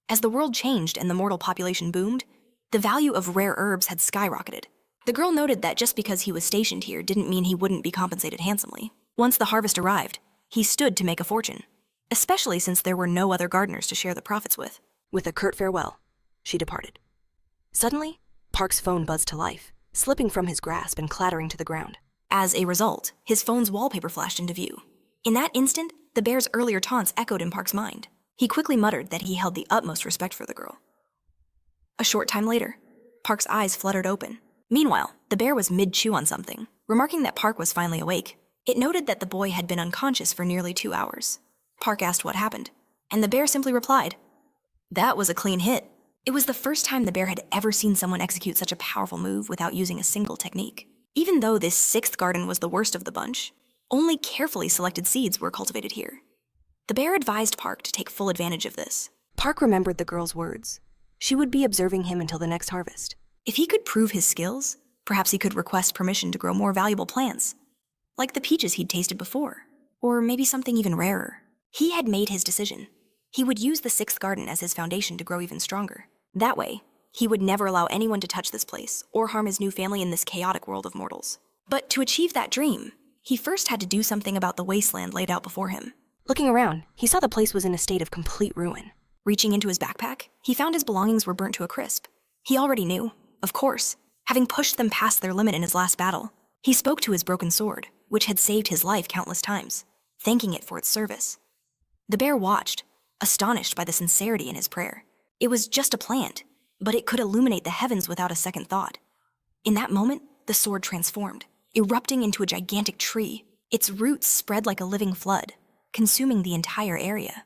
As the world changed and the mortal population boomed, the value of rare herbs had skyrocketed. The girl noted that just because he was stationed here didn't mean he wouldn't be compensated handsomely. Once the harvest arrived, he stood to make a fortune, especially since there were no other gardeners to share the profits with. With a curt farewell, she departed. Suddenly, Park's phone buzzed to life, slipping from his grasp and clattering to the ground. As a result, his phone's wallpaper flashed into view. In that instant, the bear's earlier taunts echoed in Park's mind. He quickly muttered that he held the utmost respect for the girl. A short time later, Park's eyes fluttered open. Meanwhile, the bear was mid-chew on something, remarking that Park was finally awake. It noted that the boy had been unconscious for nearly 2 hours. Park asked what happened, and the bear simply replied, "That was a clean hit." It was the first time the bear had ever seen someone execute such a powerful move without using a single technique. Even though this 6th garden was the worst of the bunch, only carefully selected seeds were cultivated here. The bear advised Park to take full advantage of this. Park remembered the girl's words. She would be observing him until the next harvest. If he could prove his skills, perhaps he could request permission to grow more valuable plants, like the peaches he'd tasted before, or maybe something even rarer. He had made his decision. He would use the 6th garden as his foundation to grow even stronger. That way, he would never allow anyone to touch this place or harm his new family in this chaotic world of mortals. But to achieve that dream, he first had to do something about the wasteland laid out before him. Looking around, he saw the place was in a state of complete ruin. Reaching into his backpack, he found his belongings were burnt to a crisp. He already knew, of course, having pushed them past their limit in his last battle. He spoke to his broken sword, which had saved his life countless times, thanking it for its service. The bear watched, astonished by the sincerity in his prayer. It was just a plant, but it could illuminate the heavens without a second thought. In that moment, the sword transformed, erupting into a gigantic tree. Its roots spread like a living flood, consuming the entire area.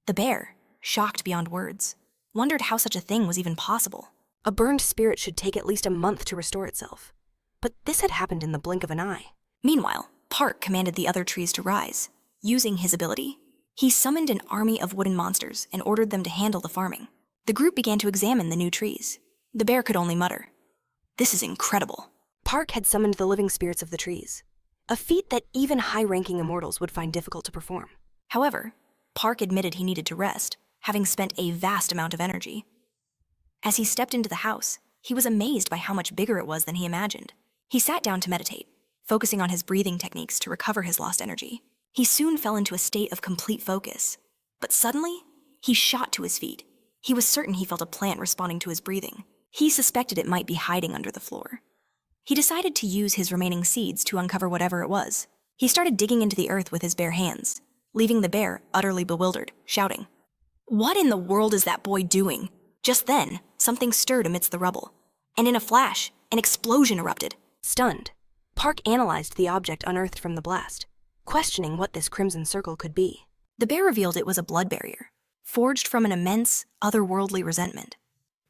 The bear, shocked beyond words, wondered how such a thing was even possible. A burned spirit should take at least a month to restore itself. But this had happened in the blink of an eye. Meanwhile, Park commanded the other trees to rise. Using his ability, he summoned an army of wooden monsters and ordered them to handle the farming. The group began to examine the new trees. The bear could only mutter, "This is incredible." Park had summoned the living spirits of the trees, a feat that even high-ranking immortals would find difficult to perform. However, Park admitted he needed to rest, having spent a vast amount of energy. As he stepped into the house, he was amazed by how much bigger it was than he imagined. He sat down to meditate, focusing on his breathing techniques to recover his lost energy. He soon fell into a state of complete focus, but suddenly, he shot to his feet. He was certain he felt a plant responding to his breathing. He suspected it might be hiding under the floor. He decided to use his remaining seeds to uncover whatever it was. He started digging into the earth with his bare hands, leaving the bear utterly bewildered, shouting, "What in the world is that boy doing?" Just then, something stirred amidst the rubble, and in a flash, an explosion erupted. Stunned, Park analyzed the object unearthed from the blast, questioning what this crimson circle could be. The bear revealed it was a blood barrier, forged from an immense, otherworldly resentment.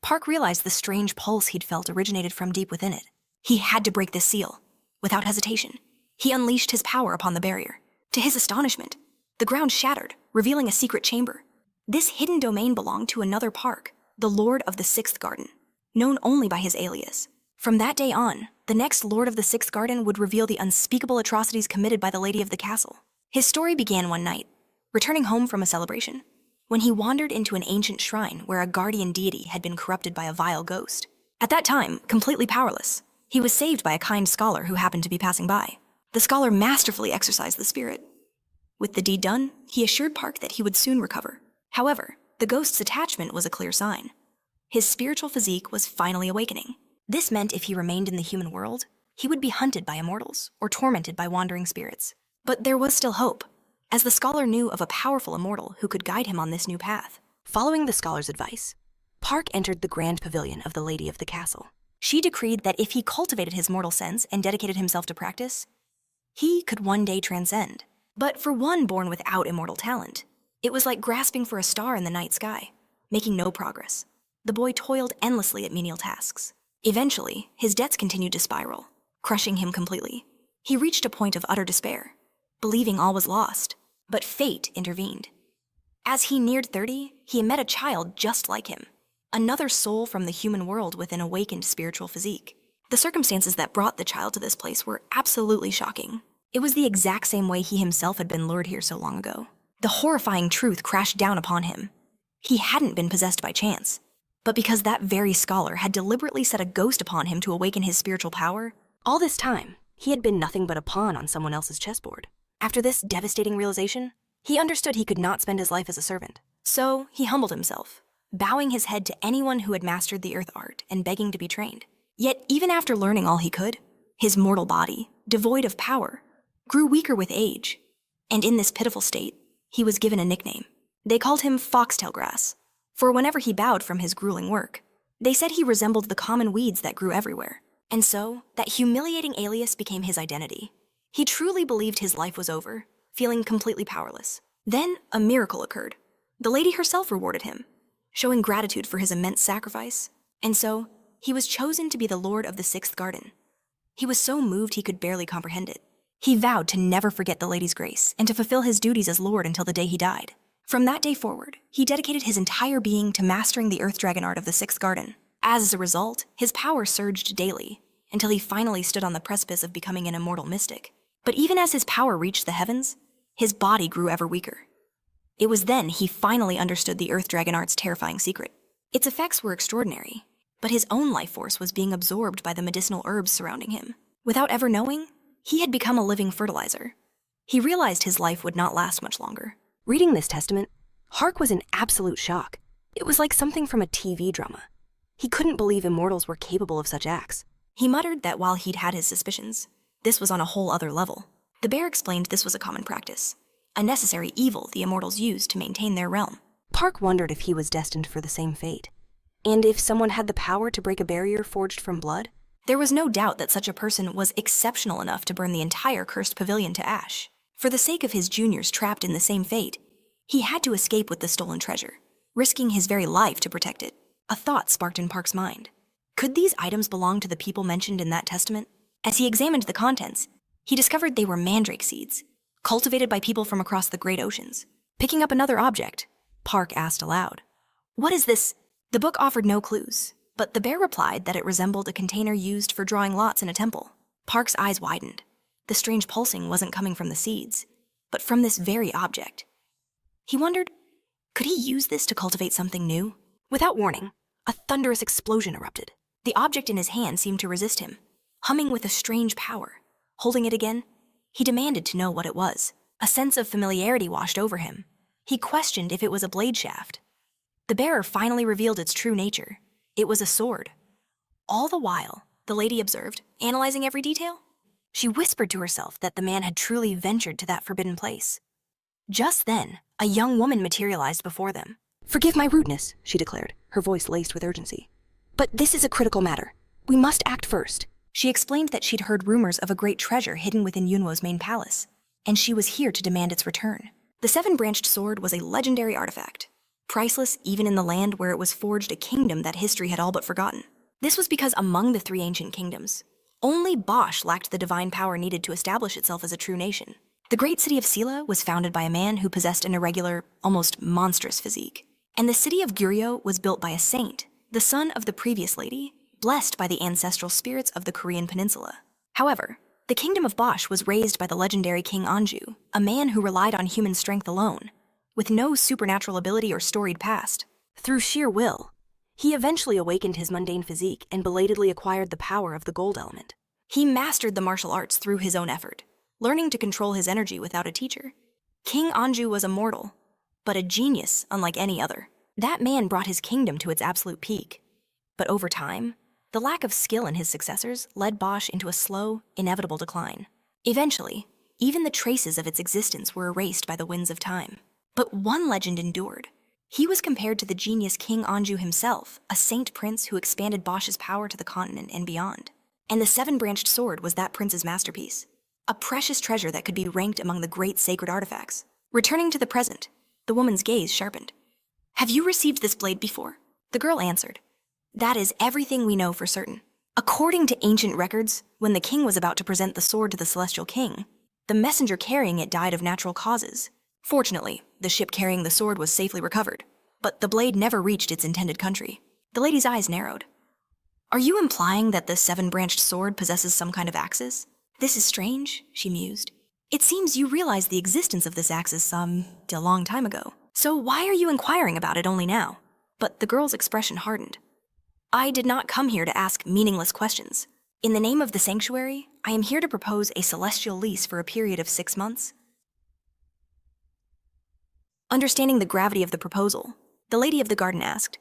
Park realized the strange pulse he'd felt originated from deep within it. He had to break this seal. Without hesitation, he unleashed his power upon the barrier. To his astonishment, the ground shattered, revealing a secret chamber. This hidden domain belonged to another Park, the Lord of the 6th Garden, known only by his alias. From that day on, the next Lord of the 6th Garden would reveal the unspeakable atrocities committed by the Lady of the Castle. His story began one night, returning home from a celebration, when he wandered into an ancient shrine where a guardian deity had been corrupted by a vile ghost. At that time, completely powerless, he was saved by a kind scholar who happened to be passing by. The scholar masterfully exorcised the spirit. With the deed done, he assured Park that he would soon recover. However, the ghost's attachment was a clear sign. His spiritual physique was finally awakening. This meant if he remained in the human world, he would be hunted by immortals or tormented by wandering spirits. But there was still hope, as the scholar knew of a powerful immortal who could guide him on this new path. Following the scholar's advice, Park entered the grand pavilion of the Lady of the Castle. She decreed that if he cultivated his mortal sense and dedicated himself to practice, he could one day transcend. But for one born without immortal talent, it was like grasping for a star in the night sky, making no progress. The boy toiled endlessly at menial tasks. Eventually, his debts continued to spiral, crushing him completely. He reached a point of utter despair, believing all was lost, but fate intervened. As he neared 30, he met a child just like him, another soul from the human world with an awakened spiritual physique. The circumstances that brought the child to this place were absolutely shocking. It was the exact same way he himself had been lured here so long ago. The horrifying truth crashed down upon him. He hadn't been possessed by chance, but because that very scholar had deliberately set a ghost upon him to awaken his spiritual power. All this time, he had been nothing but a pawn on someone else's chessboard. After this devastating realization, he understood he could not spend his life as a servant. So he humbled himself, bowing his head to anyone who had mastered the earth art and begging to be trained. Yet even after learning all he could, his mortal body, devoid of power, grew weaker with age. And in this pitiful state, he was given a nickname. They called him Foxtail Grass, for whenever he bowed from his grueling work, they said he resembled the common weeds that grew everywhere. And so, that humiliating alias became his identity. He truly believed his life was over, feeling completely powerless. Then, a miracle occurred. The lady herself rewarded him, showing gratitude for his immense sacrifice. And so, he was chosen to be the Lord of the Sixth Garden. He was so moved he could barely comprehend it. He vowed to never forget the lady's grace and to fulfill his duties as Lord until the day he died. From that day forward, he dedicated his entire being to mastering the Earth Dragon art of the Sixth Garden. As a result, his power surged daily, until he finally stood on the precipice of becoming an immortal mystic. But even as his power reached the heavens, his body grew ever weaker. It was then he finally understood the Earth Dragon art's terrifying secret. Its effects were extraordinary, but his own life force was being absorbed by the medicinal herbs surrounding him. Without ever knowing, he had become a living fertilizer. He realized his life would not last much longer. Reading this testament, Hark was in absolute shock. It was like something from a TV drama. He couldn't believe immortals were capable of such acts. He muttered that while he'd had his suspicions, this was on a whole other level. The bear explained this was a common practice, a necessary evil the immortals used to maintain their realm. Park wondered if he was destined for the same fate. And if someone had the power to break a barrier forged from blood? There was no doubt that such a person was exceptional enough to burn the entire cursed pavilion to ash. For the sake of his juniors trapped in the same fate, he had to escape with the stolen treasure, risking his very life to protect it. A thought sparked in Park's mind. Could these items belong to the people mentioned in that testament? As he examined the contents, he discovered they were mandrake seeds, cultivated by people from across the great oceans. Picking up another object, Park asked aloud, "What is this?" The book offered no clues, but the bear replied that it resembled a container used for drawing lots in a temple. Park's eyes widened. The strange pulsing wasn't coming from the seeds, but from this very object. He wondered, could he use this to cultivate something new? Without warning, a thunderous explosion erupted. The object in his hand seemed to resist him, humming with a strange power. Holding it again, he demanded to know what it was. A sense of familiarity washed over him. He questioned if it was a blade shaft. The bearer finally revealed its true nature. It was a sword. All the while, the lady observed, analyzing every detail. She whispered to herself that the man had truly ventured to that forbidden place. Just then, a young woman materialized before them. "Forgive my rudeness," she declared, her voice laced with urgency. "But this is a critical matter. We must act first." She explained that she'd heard rumors of a great treasure hidden within Yunwo's main palace, and she was here to demand its return. The seven-branched sword was a legendary artifact, priceless even in the land where it was forged a kingdom that history had all but forgotten. This was because among the three ancient kingdoms, only Bosch lacked the divine power needed to establish itself as a true nation. The great city of Sela was founded by a man who possessed an irregular, almost monstrous physique. And the city of Guryo was built by a saint, the son of the previous lady, blessed by the ancestral spirits of the Korean peninsula. However, the kingdom of Bosch was raised by the legendary King Anju, a man who relied on human strength alone, with no supernatural ability or storied past. Through sheer will, he eventually awakened his mundane physique and belatedly acquired the power of the gold element. He mastered the martial arts through his own effort, learning to control his energy without a teacher. King Anju was a mortal, but a genius unlike any other. That man brought his kingdom to its absolute peak. But over time, the lack of skill in his successors led Bosch into a slow, inevitable decline. Eventually, even the traces of its existence were erased by the winds of time. But one legend endured. He was compared to the genius King Anju himself, a saint prince who expanded Bosch's power to the continent and beyond. And the seven-branched sword was that prince's masterpiece, a precious treasure that could be ranked among the great sacred artifacts. Returning to the present, the woman's gaze sharpened. "Have you received this blade before?" The girl answered, "That is everything we know for certain." According to ancient records, when the king was about to present the sword to the celestial king, the messenger carrying it died of natural causes. Fortunately, the ship carrying the sword was safely recovered, but the blade never reached its intended country. The lady's eyes narrowed. Are you implying that the seven-branched sword possesses some kind of axis? This is strange, she mused. It seems you realized the existence of this axis a long time ago. So why are you inquiring about it only now? But the girl's expression hardened. I did not come here to ask meaningless questions. In the name of the sanctuary, I am here to propose a celestial lease for a period of 6 months. Understanding the gravity of the proposal, the lady of the garden asked,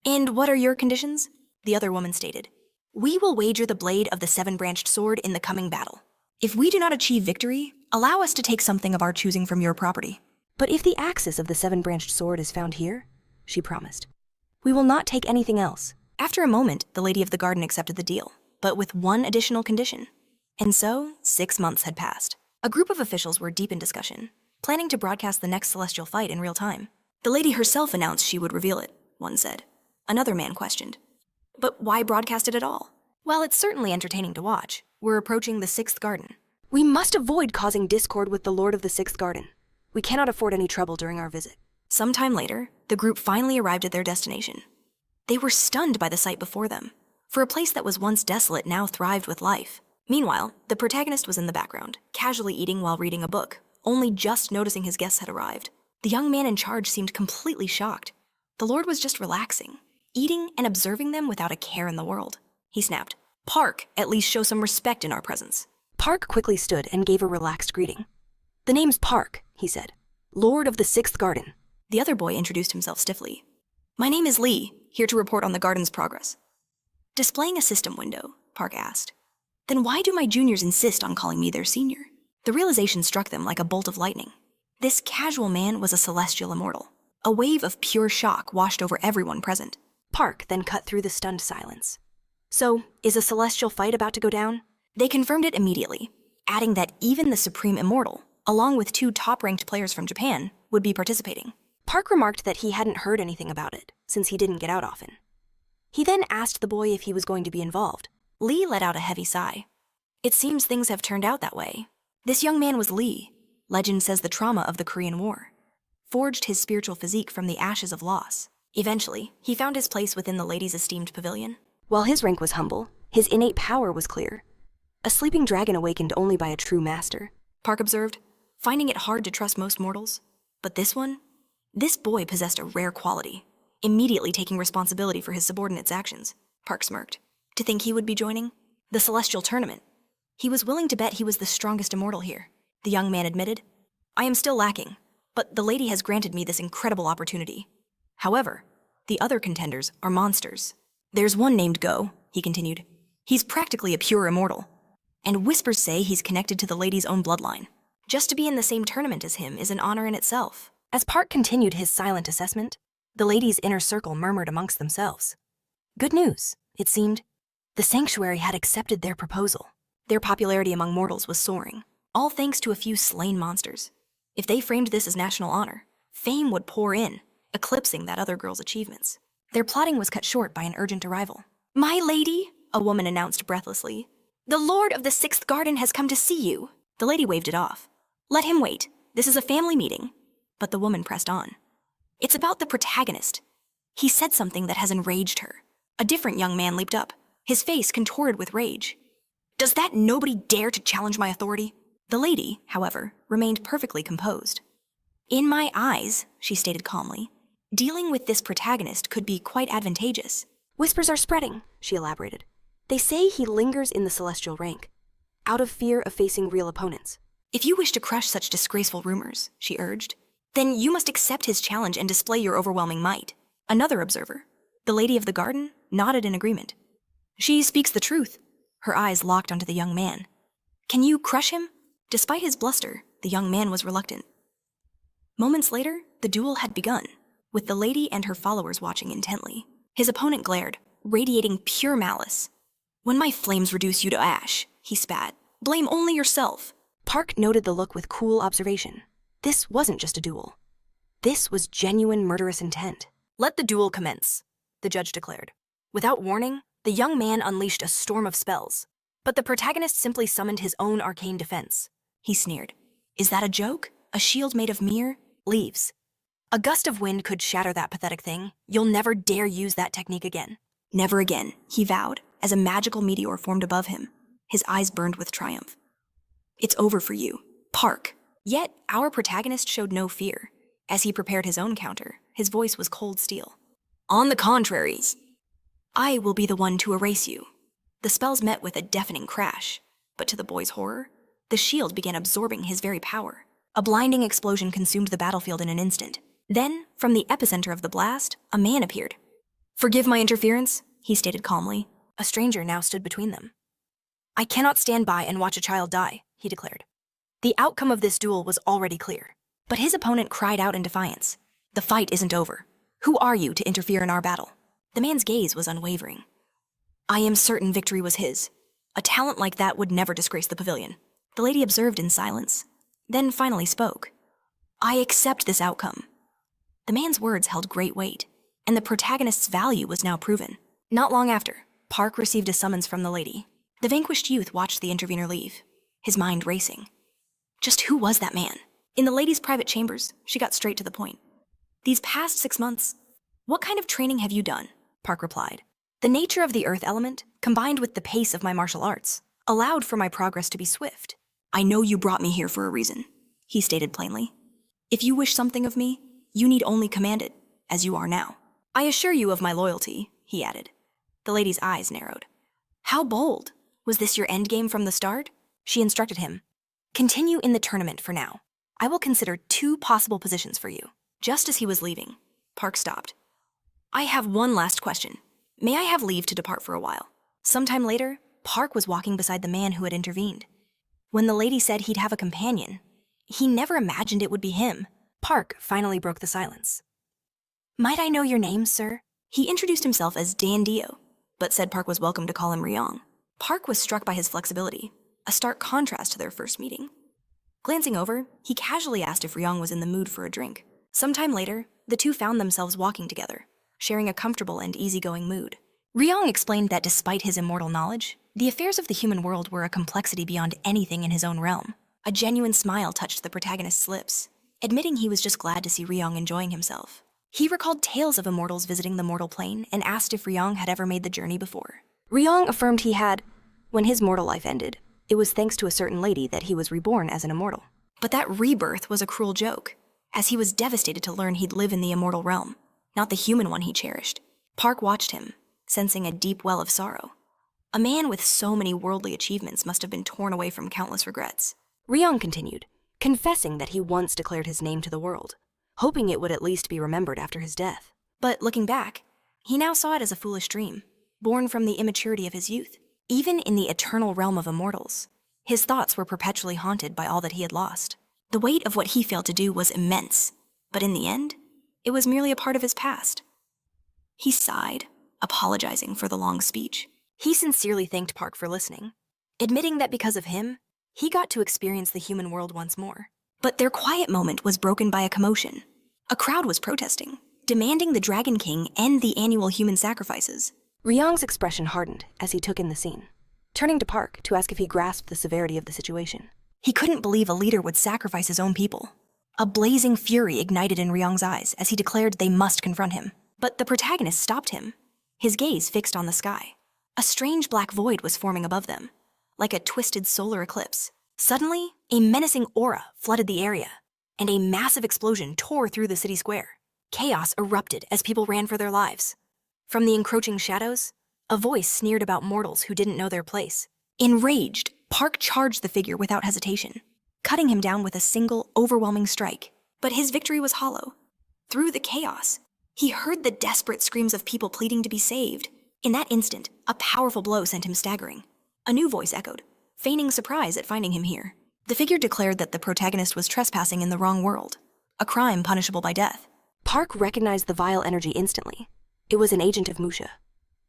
And what are your conditions? The other woman stated, We will wager the blade of the seven-branched sword in the coming battle. If we do not achieve victory, allow us to take something of our choosing from your property. But if the axis of the seven-branched sword is found here, she promised, we will not take anything else. After a moment, the lady of the garden accepted the deal, but with one additional condition. And so, 6 months had passed. A group of officials were deep in discussion, planning to broadcast the next celestial fight in real time. The lady herself announced she would reveal it, one said. Another man questioned. But why broadcast it at all? Well, it's certainly entertaining to watch. We're approaching the 6th garden. We must avoid causing discord with the Lord of the 6th garden. We cannot afford any trouble during our visit. Sometime later, the group finally arrived at their destination. They were stunned by the sight before them. For a place that was once desolate now thrived with life. Meanwhile, the protagonist was in the background, casually eating while reading a book, only just noticing his guests had arrived. The young man in charge seemed completely shocked. The Lord was just relaxing, eating and observing them without a care in the world. He snapped, Park, at least show some respect in our presence. Park quickly stood and gave a relaxed greeting. The name's Park, he said, Lord of the 6th garden. The other boy introduced himself stiffly. My name is Lee, here to report on the garden's progress. Displaying a system window, Park asked, Then why do my juniors insist on calling me their senior? The realization struck them like a bolt of lightning. This casual man was a celestial immortal. A wave of pure shock washed over everyone present. Park then cut through the stunned silence. So, is a celestial fight about to go down? They confirmed it immediately, adding that even the Supreme Immortal, along with 2 top-ranked players from Japan, would be participating. Park remarked that he hadn't heard anything about it, since he didn't get out often. He then asked the boy if he was going to be involved. Lee let out a heavy sigh. It seems things have turned out that way. This young man was Lee. Legend says the trauma of the Korean War forged his spiritual physique from the ashes of loss. Eventually, he found his place within the lady's esteemed pavilion. While his rank was humble, his innate power was clear. A sleeping dragon awakened only by a true master. Park observed, finding it hard to trust most mortals. But this boy possessed a rare quality, immediately taking responsibility for his subordinates' actions. Park smirked. To think he would be joining? The celestial tournament. He was willing to bet he was the strongest immortal here. The young man admitted, I am still lacking, but the lady has granted me this incredible opportunity. However, the other contenders are monsters. There's one named Go, he continued. He's practically a pure immortal. And whispers say he's connected to the lady's own bloodline. Just to be in the same tournament as him is an honor in itself. As Park continued his silent assessment, the ladies' inner circle murmured amongst themselves. Good news, it seemed. The sanctuary had accepted their proposal. Their popularity among mortals was soaring, all thanks to a few slain monsters. If they framed this as national honor, fame would pour in, eclipsing that other girl's achievements. Their plotting was cut short by an urgent arrival. My lady, a woman announced breathlessly, the Lord of the 6th garden has come to see you. The lady waved it off. Let him wait. This is a family meeting. But the woman pressed on. It's about the protagonist. He said something that has enraged her. A different young man leaped up, his face contorted with rage. Does that nobody dare to challenge my authority? The lady, however, remained perfectly composed. In my eyes, she stated calmly, dealing with this protagonist could be quite advantageous. Whispers are spreading, she elaborated. They say he lingers in the celestial rank, out of fear of facing real opponents. If you wish to crush such disgraceful rumors, she urged, then you must accept his challenge and display your overwhelming might. Another observer, the lady of the garden, nodded in agreement. She speaks the truth. Her eyes locked onto the young man. Can you crush him? Despite his bluster, the young man was reluctant. Moments later, the duel had begun, with the lady and her followers watching intently. His opponent glared, radiating pure malice. When my flames reduce you to ash, he spat, blame only yourself. Park noted the look with cool observation. This wasn't just a duel. This was genuine murderous intent. Let the duel commence, the judge declared. Without warning, The young man unleashed a storm of spells, but the protagonist simply summoned his own arcane defense. He sneered. Is that a joke? A shield made of mere leaves. A gust of wind could shatter that pathetic thing. You'll never dare use that technique again. Never again, he vowed, as a magical meteor formed above him. His eyes burned with triumph. It's over for you, Park. Yet, our protagonist showed no fear. As he prepared his own counter, his voice was cold steel. On the contrary, I will be the one to erase you. The spells met with a deafening crash, but to the boy's horror, the shield began absorbing his very power. A blinding explosion consumed the battlefield in an instant. Then, from the epicenter of the blast, a man appeared. Forgive my interference, he stated calmly. A stranger now stood between them. I cannot stand by and watch a child die, he declared. The outcome of this duel was already clear, but his opponent cried out in defiance. The fight isn't over. Who are you to interfere in our battle? The man's gaze was unwavering. I am certain victory was his. A talent like that would never disgrace the pavilion. The lady observed in silence, then finally spoke. I accept this outcome. The man's words held great weight, and the protagonist's value was now proven. Not long after, Park received a summons from the lady. The vanquished youth watched the intervener leave, his mind racing. Just who was that man? In the lady's private chambers, she got straight to the point. These past 6 months, what kind of training have you done? Park replied. The nature of the earth element, combined with the pace of my martial arts, allowed for my progress to be swift. I know you brought me here for a reason, he stated plainly. If you wish something of me, you need only command it, as you are now. I assure you of my loyalty, he added. The lady's eyes narrowed. How bold! Was this your endgame from the start? She instructed him. Continue in the tournament for now. I will consider 2 possible positions for you. Just as he was leaving, Park stopped. I have one last question. May I have leave to depart for a while? Sometime later, Park was walking beside the man who had intervened. When the lady said he'd have a companion, he never imagined it would be him. Park finally broke the silence. Might I know your name, sir? He introduced himself as Dan Dio, but said Park was welcome to call him Ryong. Park was struck by his flexibility, a stark contrast to their first meeting. Glancing over, he casually asked if Ryong was in the mood for a drink. Sometime later, the two found themselves walking together, sharing a comfortable and easygoing mood. Ryong explained that despite his immortal knowledge, the affairs of the human world were a complexity beyond anything in his own realm. A genuine smile touched the protagonist's lips, admitting he was just glad to see Ryong enjoying himself. He recalled tales of immortals visiting the mortal plane and asked if Ryong had ever made the journey before. Ryong affirmed he had. When his mortal life ended, it was thanks to a certain lady that he was reborn as an immortal. But that rebirth was a cruel joke, as he was devastated to learn he'd live in the immortal realm, not the human one he cherished. Park watched him, sensing a deep well of sorrow. A man with so many worldly achievements must have been torn away from countless regrets. Ryong continued, confessing that he once declared his name to the world, hoping it would at least be remembered after his death. But looking back, he now saw it as a foolish dream, born from the immaturity of his youth. Even in the eternal realm of immortals, his thoughts were perpetually haunted by all that he had lost. The weight of what he failed to do was immense, but in the end, it was merely a part of his past. He sighed, apologizing for the long speech. He sincerely thanked Park for listening, admitting that because of him, he got to experience the human world once more. But their quiet moment was broken by a commotion. A crowd was protesting, demanding the Dragon King end the annual human sacrifices. Ryong's expression hardened as he took in the scene, turning to Park to ask if he grasped the severity of the situation. He couldn't believe a leader would sacrifice his own people. A blazing fury ignited in Ryong's eyes as he declared they must confront him. But the protagonist stopped him, his gaze fixed on the sky. A strange black void was forming above them, like a twisted solar eclipse. Suddenly, a menacing aura flooded the area, and a massive explosion tore through the city square. Chaos erupted as people ran for their lives. From the encroaching shadows, a voice sneered about mortals who didn't know their place. Enraged, Park charged the figure without hesitation, cutting him down with a single, overwhelming strike. But his victory was hollow. Through the chaos, he heard the desperate screams of people pleading to be saved. In that instant, a powerful blow sent him staggering. A new voice echoed, feigning surprise at finding him here. The figure declared that the protagonist was trespassing in the wrong world, a crime punishable by death. Park recognized the vile energy instantly. It was an agent of Musha,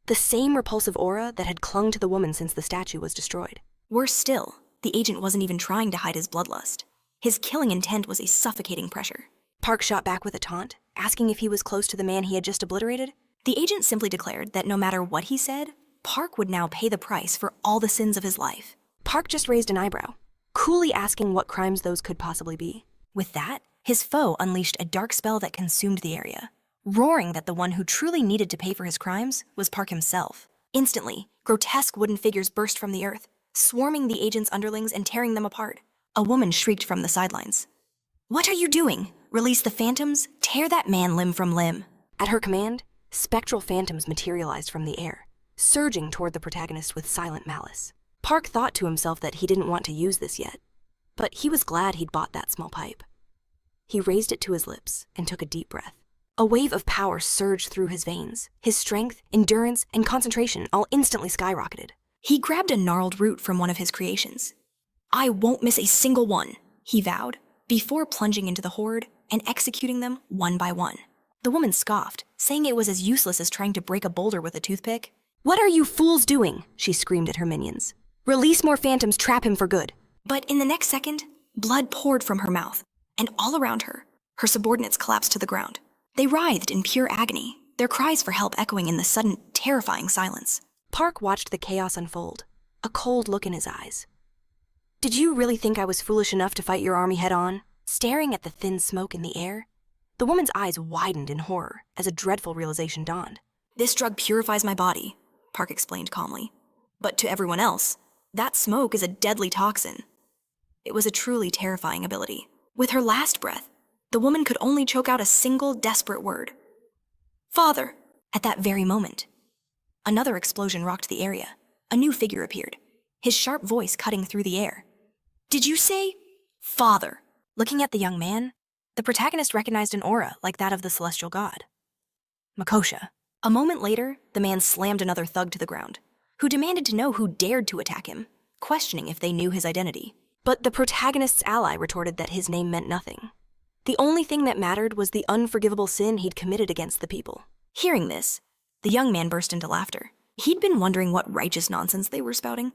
the same repulsive aura that had clung to the woman since the statue was destroyed. Worse still, the agent wasn't even trying to hide his bloodlust. His killing intent was a suffocating pressure. Park shot back with a taunt, asking if he was close to the man he had just obliterated. The agent simply declared that no matter what he said, Park would now pay the price for all the sins of his life. Park just raised an eyebrow, coolly asking what crimes those could possibly be. With that, his foe unleashed a dark spell that consumed the area, roaring that the one who truly needed to pay for his crimes was Park himself. Instantly, grotesque wooden figures burst from the earth, swarming the agent's underlings and tearing them apart. A woman shrieked from the sidelines. "What are you doing? Release the phantoms? Tear that man limb from limb." At her command, spectral phantoms materialized from the air, surging toward the protagonist with silent malice. Park thought to himself that he didn't want to use this yet, but he was glad he'd bought that small pipe. He raised it to his lips and took a deep breath. A wave of power surged through his veins. His strength, endurance, and concentration all instantly skyrocketed. He grabbed a gnarled root from one of his creations. "I won't miss a single one," he vowed, before plunging into the horde and executing them one by one. The woman scoffed, saying it was as useless as trying to break a boulder with a toothpick. "What are you fools doing?" she screamed at her minions. "Release more phantoms, trap him for good." But in the next second, blood poured from her mouth, and all around her, her subordinates collapsed to the ground. They writhed in pure agony, their cries for help echoing in the sudden, terrifying silence. Park watched the chaos unfold, a cold look in his eyes. "Did you really think I was foolish enough to fight your army head-on?" Staring at the thin smoke in the air, the woman's eyes widened in horror as a dreadful realization dawned. "This drug purifies my body," Park explained calmly. "But to everyone else, that smoke is a deadly toxin." It was a truly terrifying ability. With her last breath, the woman could only choke out a single desperate word. "Father!" At that very moment, another explosion rocked the area. A new figure appeared, his sharp voice cutting through the air. "Did you say, Father?" Looking at the young man, the protagonist recognized an aura like that of the celestial god. Makosha. A moment later, the man slammed another thug to the ground, who demanded to know who dared to attack him, questioning if they knew his identity. But the protagonist's ally retorted that his name meant nothing. The only thing that mattered was the unforgivable sin he'd committed against the people. Hearing this, the young man burst into laughter. He'd been wondering what righteous nonsense they were spouting.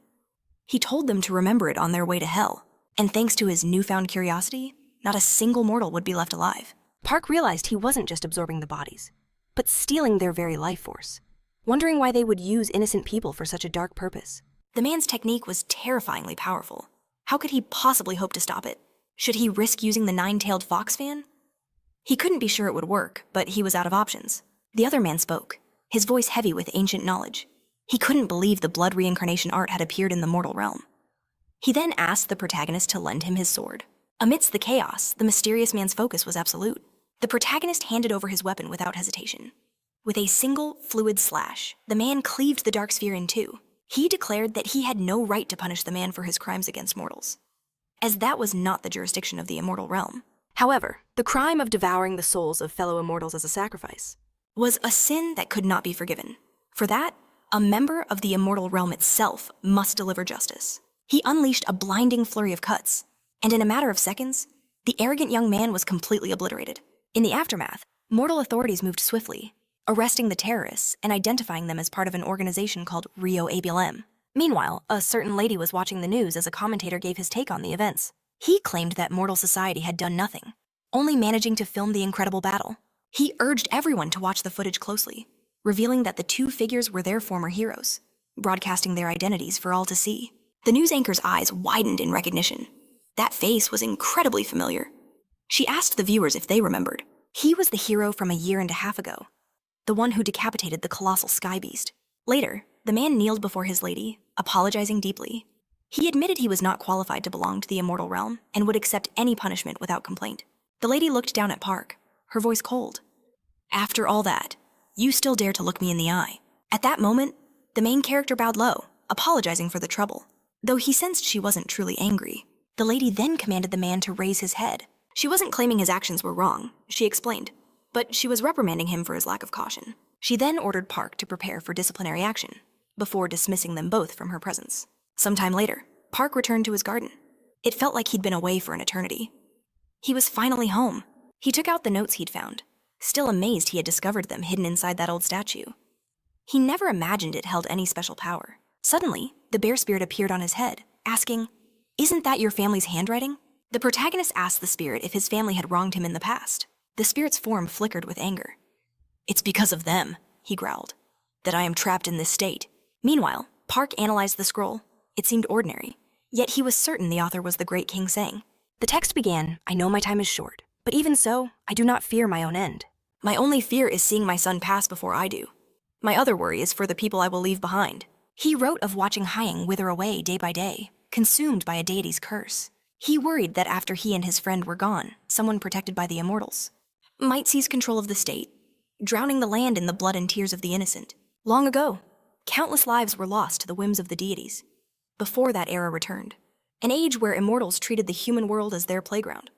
He told them to remember it on their way to hell, and thanks to his newfound curiosity, not a single mortal would be left alive. Park realized he wasn't just absorbing the bodies, but stealing their very life force, wondering why they would use innocent people for such a dark purpose. The man's technique was terrifyingly powerful. How could he possibly hope to stop it? Should he risk using the nine-tailed fox fan? He couldn't be sure it would work, but he was out of options. The other man spoke, his voice heavy with ancient knowledge. He couldn't believe the blood reincarnation art had appeared in the mortal realm. He then asked the protagonist to lend him his sword. Amidst the chaos, the mysterious man's focus was absolute. The protagonist handed over his weapon without hesitation. With a single, fluid slash, the man cleaved the dark sphere in two. He declared that he had no right to punish the man for his crimes against mortals, as that was not the jurisdiction of the immortal realm. However, the crime of devouring the souls of fellow immortals as a sacrifice was a sin that could not be forgiven. For that, a member of the immortal realm itself must deliver justice. He unleashed a blinding flurry of cuts, and in a matter of seconds, the arrogant young man was completely obliterated. In the aftermath, mortal authorities moved swiftly, arresting the terrorists and identifying them as part of an organization called Rio ABLM. Meanwhile, a certain lady was watching the news as a commentator gave his take on the events. He claimed that mortal society had done nothing, only managing to film the incredible battle. He urged everyone to watch the footage closely, revealing that the two figures were their former heroes, broadcasting their identities for all to see. The news anchor's eyes widened in recognition. That face was incredibly familiar. She asked the viewers if they remembered. He was the hero from a year and a half ago, the one who decapitated the colossal sky beast. Later, the man kneeled before his lady, apologizing deeply. He admitted he was not qualified to belong to the immortal realm and would accept any punishment without complaint. The lady looked down at Park, her voice cold. "After all that, you still dare to look me in the eye." At that moment, the main character bowed low, apologizing for the trouble. Though he sensed she wasn't truly angry, the lady then commanded the man to raise his head. She wasn't claiming his actions were wrong, she explained, but she was reprimanding him for his lack of caution. She then ordered Park to prepare for disciplinary action, before dismissing them both from her presence. Sometime later, Park returned to his garden. It felt like he'd been away for an eternity. He was finally home. He took out the notes he'd found, still amazed he had discovered them hidden inside that old statue. He never imagined it held any special power. Suddenly, the bear spirit appeared on his head, asking, "Isn't that your family's handwriting?" The protagonist asked the spirit if his family had wronged him in the past. The spirit's form flickered with anger. "It's because of them," he growled, "that I am trapped in this state. Meanwhile, Park analyzed the scroll. It seemed ordinary, yet he was certain the author was the great King Sang. The text began, "I know my time is short, but even so, I do not fear my own end. My only fear is seeing my son pass before I do. My other worry is for the people I will leave behind." He wrote of watching Hyang wither away day by day, consumed by a deity's curse. He worried that after he and his friend were gone, someone protected by the immortals might seize control of the state, drowning the land in the blood and tears of the innocent. Long ago, countless lives were lost to the whims of the deities. Before that era returned, an age where immortals treated the human world as their playground.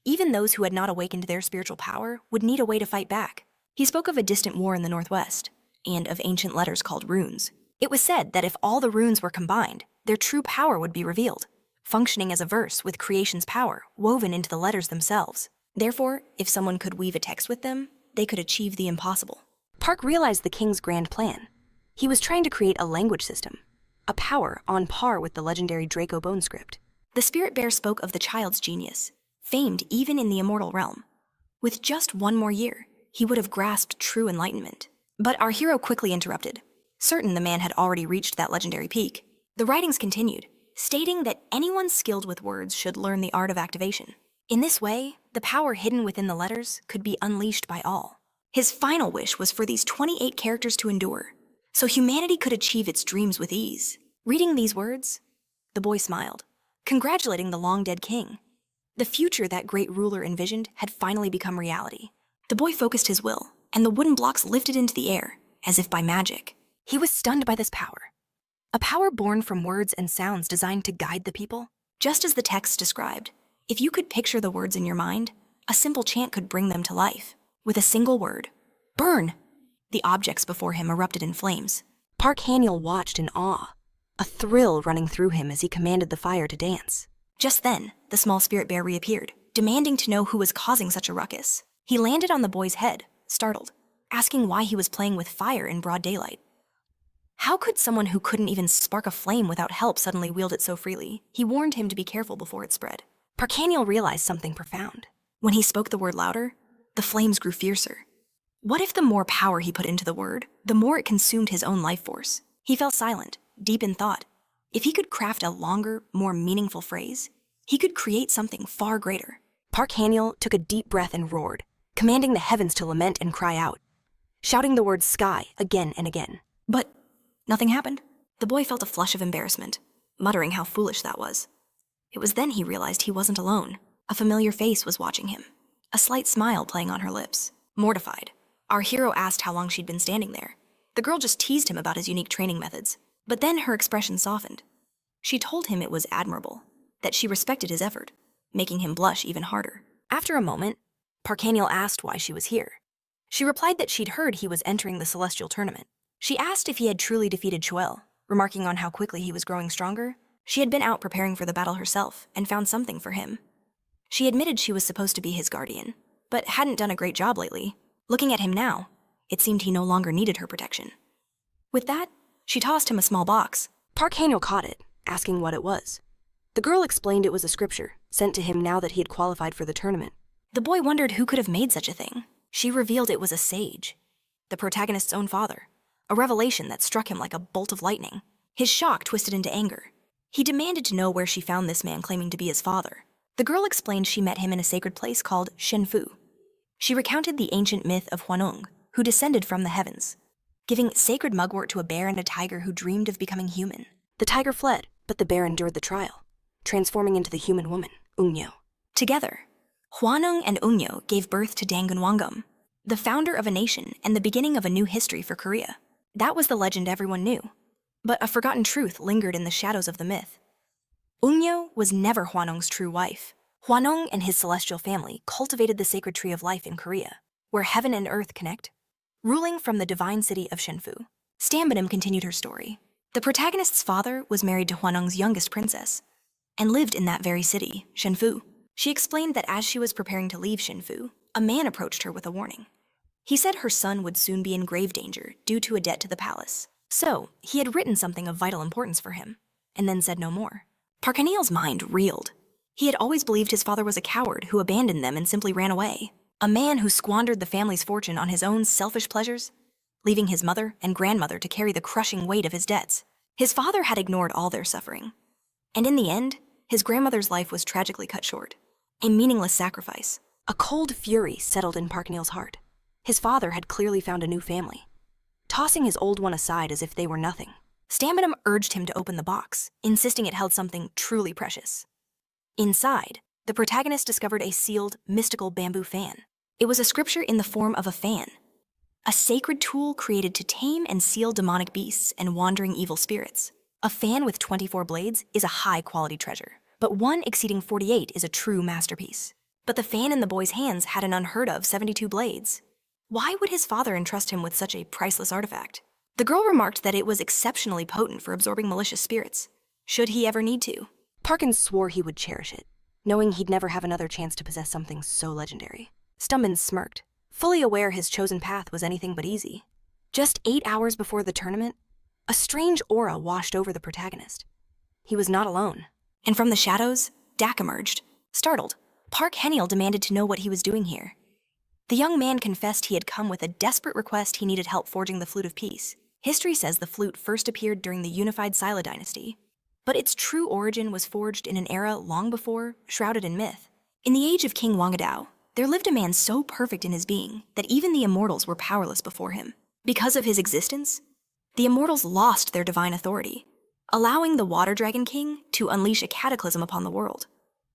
Even those who had not awakened their spiritual power would need a way to fight back. He spoke of a distant war in the northwest, and of ancient letters called runes. It was said that if all the runes were combined, their true power would be revealed, functioning as a verse with creation's power woven into the letters themselves. Therefore, if someone could weave a text with them, they could achieve the impossible. Park realized the king's grand plan. He was trying to create a language system, a power on par with the legendary Draco Bone script. The spirit bear spoke of the child's genius, famed even in the immortal realm. With just one more year, he would have grasped true enlightenment. But our hero quickly interrupted, certain the man had already reached that legendary peak. The writings continued, stating that anyone skilled with words should learn the art of activation. In this way, the power hidden within the letters could be unleashed by all. His final wish was for these 28 characters to endure, so humanity could achieve its dreams with ease. Reading these words, the boy smiled, congratulating the long-dead king. The future that great ruler envisioned had finally become reality. The boy focused his will, and the wooden blocks lifted into the air, as if by magic. He was stunned by this power. A power born from words and sounds designed to guide the people. Just as the text described, if you could picture the words in your mind, a simple chant could bring them to life. With a single word, burn! The objects before him erupted in flames. Park Hanul watched in awe, a thrill running through him as he commanded the fire to dance. Just then, the small spirit bear reappeared, demanding to know who was causing such a ruckus. He landed on the boy's head, startled, asking why he was playing with fire in broad daylight. How could someone who couldn't even spark a flame without help suddenly wield it so freely? He warned him to be careful before it spread. Park Hanul realized something profound. When he spoke the word louder, the flames grew fiercer. What if the more power he put into the word, the more it consumed his own life force? He fell silent, deep in thought. If he could craft a longer, more meaningful phrase, he could create something far greater. Park Hanul took a deep breath and roared, commanding the heavens to lament and cry out, shouting the word sky again and again. But nothing happened. The boy felt a flush of embarrassment, muttering how foolish that was. It was then he realized he wasn't alone. A familiar face was watching him, a slight smile playing on her lips. Mortified, our hero asked how long she'd been standing there. The girl just teased him about his unique training methods, but then her expression softened. She told him it was admirable, that she respected his effort, making him blush even harder. After a moment, Park Hanul asked why she was here. She replied that she'd heard he was entering the celestial tournament. She asked if he had truly defeated Chuel, remarking on how quickly he was growing stronger. She had been out preparing for the battle herself and found something for him. She admitted she was supposed to be his guardian, but hadn't done a great job lately. Looking at him now, it seemed he no longer needed her protection. With that, she tossed him a small box. Park Hanul caught it, asking what it was. The girl explained it was a scripture, sent to him now that he had qualified for the tournament. The boy wondered who could have made such a thing. She revealed it was a sage, the protagonist's own father, a revelation that struck him like a bolt of lightning. His shock twisted into anger. He demanded to know where she found this man claiming to be his father. The girl explained she met him in a sacred place called Shenfu. She recounted the ancient myth of Huanong, who descended from the heavens, giving sacred mugwort to a bear and a tiger who dreamed of becoming human. The tiger fled, but the bear endured the trial, transforming into the human woman, Unyo. Together, Huanong and Unyo gave birth to Dangunwangum, the founder of a nation and the beginning of a new history for Korea. That was the legend everyone knew, but a forgotten truth lingered in the shadows of the myth. Unyo was never Huanong's true wife. Huanong and his celestial family cultivated the sacred tree of life in Korea, where heaven and earth connect, ruling from the divine city of Shenfu. Stambanim continued her story. The protagonist's father was married to Huanong's youngest princess, and lived in that very city, Shenfu. She explained that as she was preparing to leave Shenfu, a man approached her with a warning. He said her son would soon be in grave danger due to a debt to the palace. So, he had written something of vital importance for him, and then said no more. Park Hanul's mind reeled. He had always believed his father was a coward who abandoned them and simply ran away. A man who squandered the family's fortune on his own selfish pleasures. leaving his mother and grandmother to carry the crushing weight of his debts. His father had ignored all their suffering. And in the end, his grandmother's life was tragically cut short. A meaningless sacrifice. A cold fury settled in Park Neal's heart. His father had clearly found a new family, tossing his old one aside as if they were nothing. Staminum urged him to open the box, insisting it held something truly precious. Inside, the protagonist discovered a sealed, mystical bamboo fan. It was a scripture in the form of a fan, a sacred tool created to tame and seal demonic beasts and wandering evil spirits. A fan with 24 blades is a high-quality treasure, but one exceeding 48 is a true masterpiece. But the fan in the boy's hands had an unheard-of 72 blades. Why would his father entrust him with such a priceless artifact? The girl remarked that it was exceptionally potent for absorbing malicious spirits, should he ever need to. Parkin swore he would cherish it, knowing he'd never have another chance to possess something so legendary. Stumbin smirked, fully aware his chosen path was anything but easy. Just 8 hours before the tournament, a strange aura washed over the protagonist. He was not alone. And from the shadows, Dak emerged. Startled, Park Heniel demanded to know what he was doing here. The young man confessed he had come with a desperate request he needed help forging the Flute of Peace. History says the flute first appeared during the unified Sila dynasty, but its true origin was forged in an era long before, shrouded in myth. In the age of King Wangadao, there lived a man so perfect in his being that even the Immortals were powerless before him. Because of his existence, the Immortals lost their divine authority, allowing the Water Dragon King to unleash a cataclysm upon the world,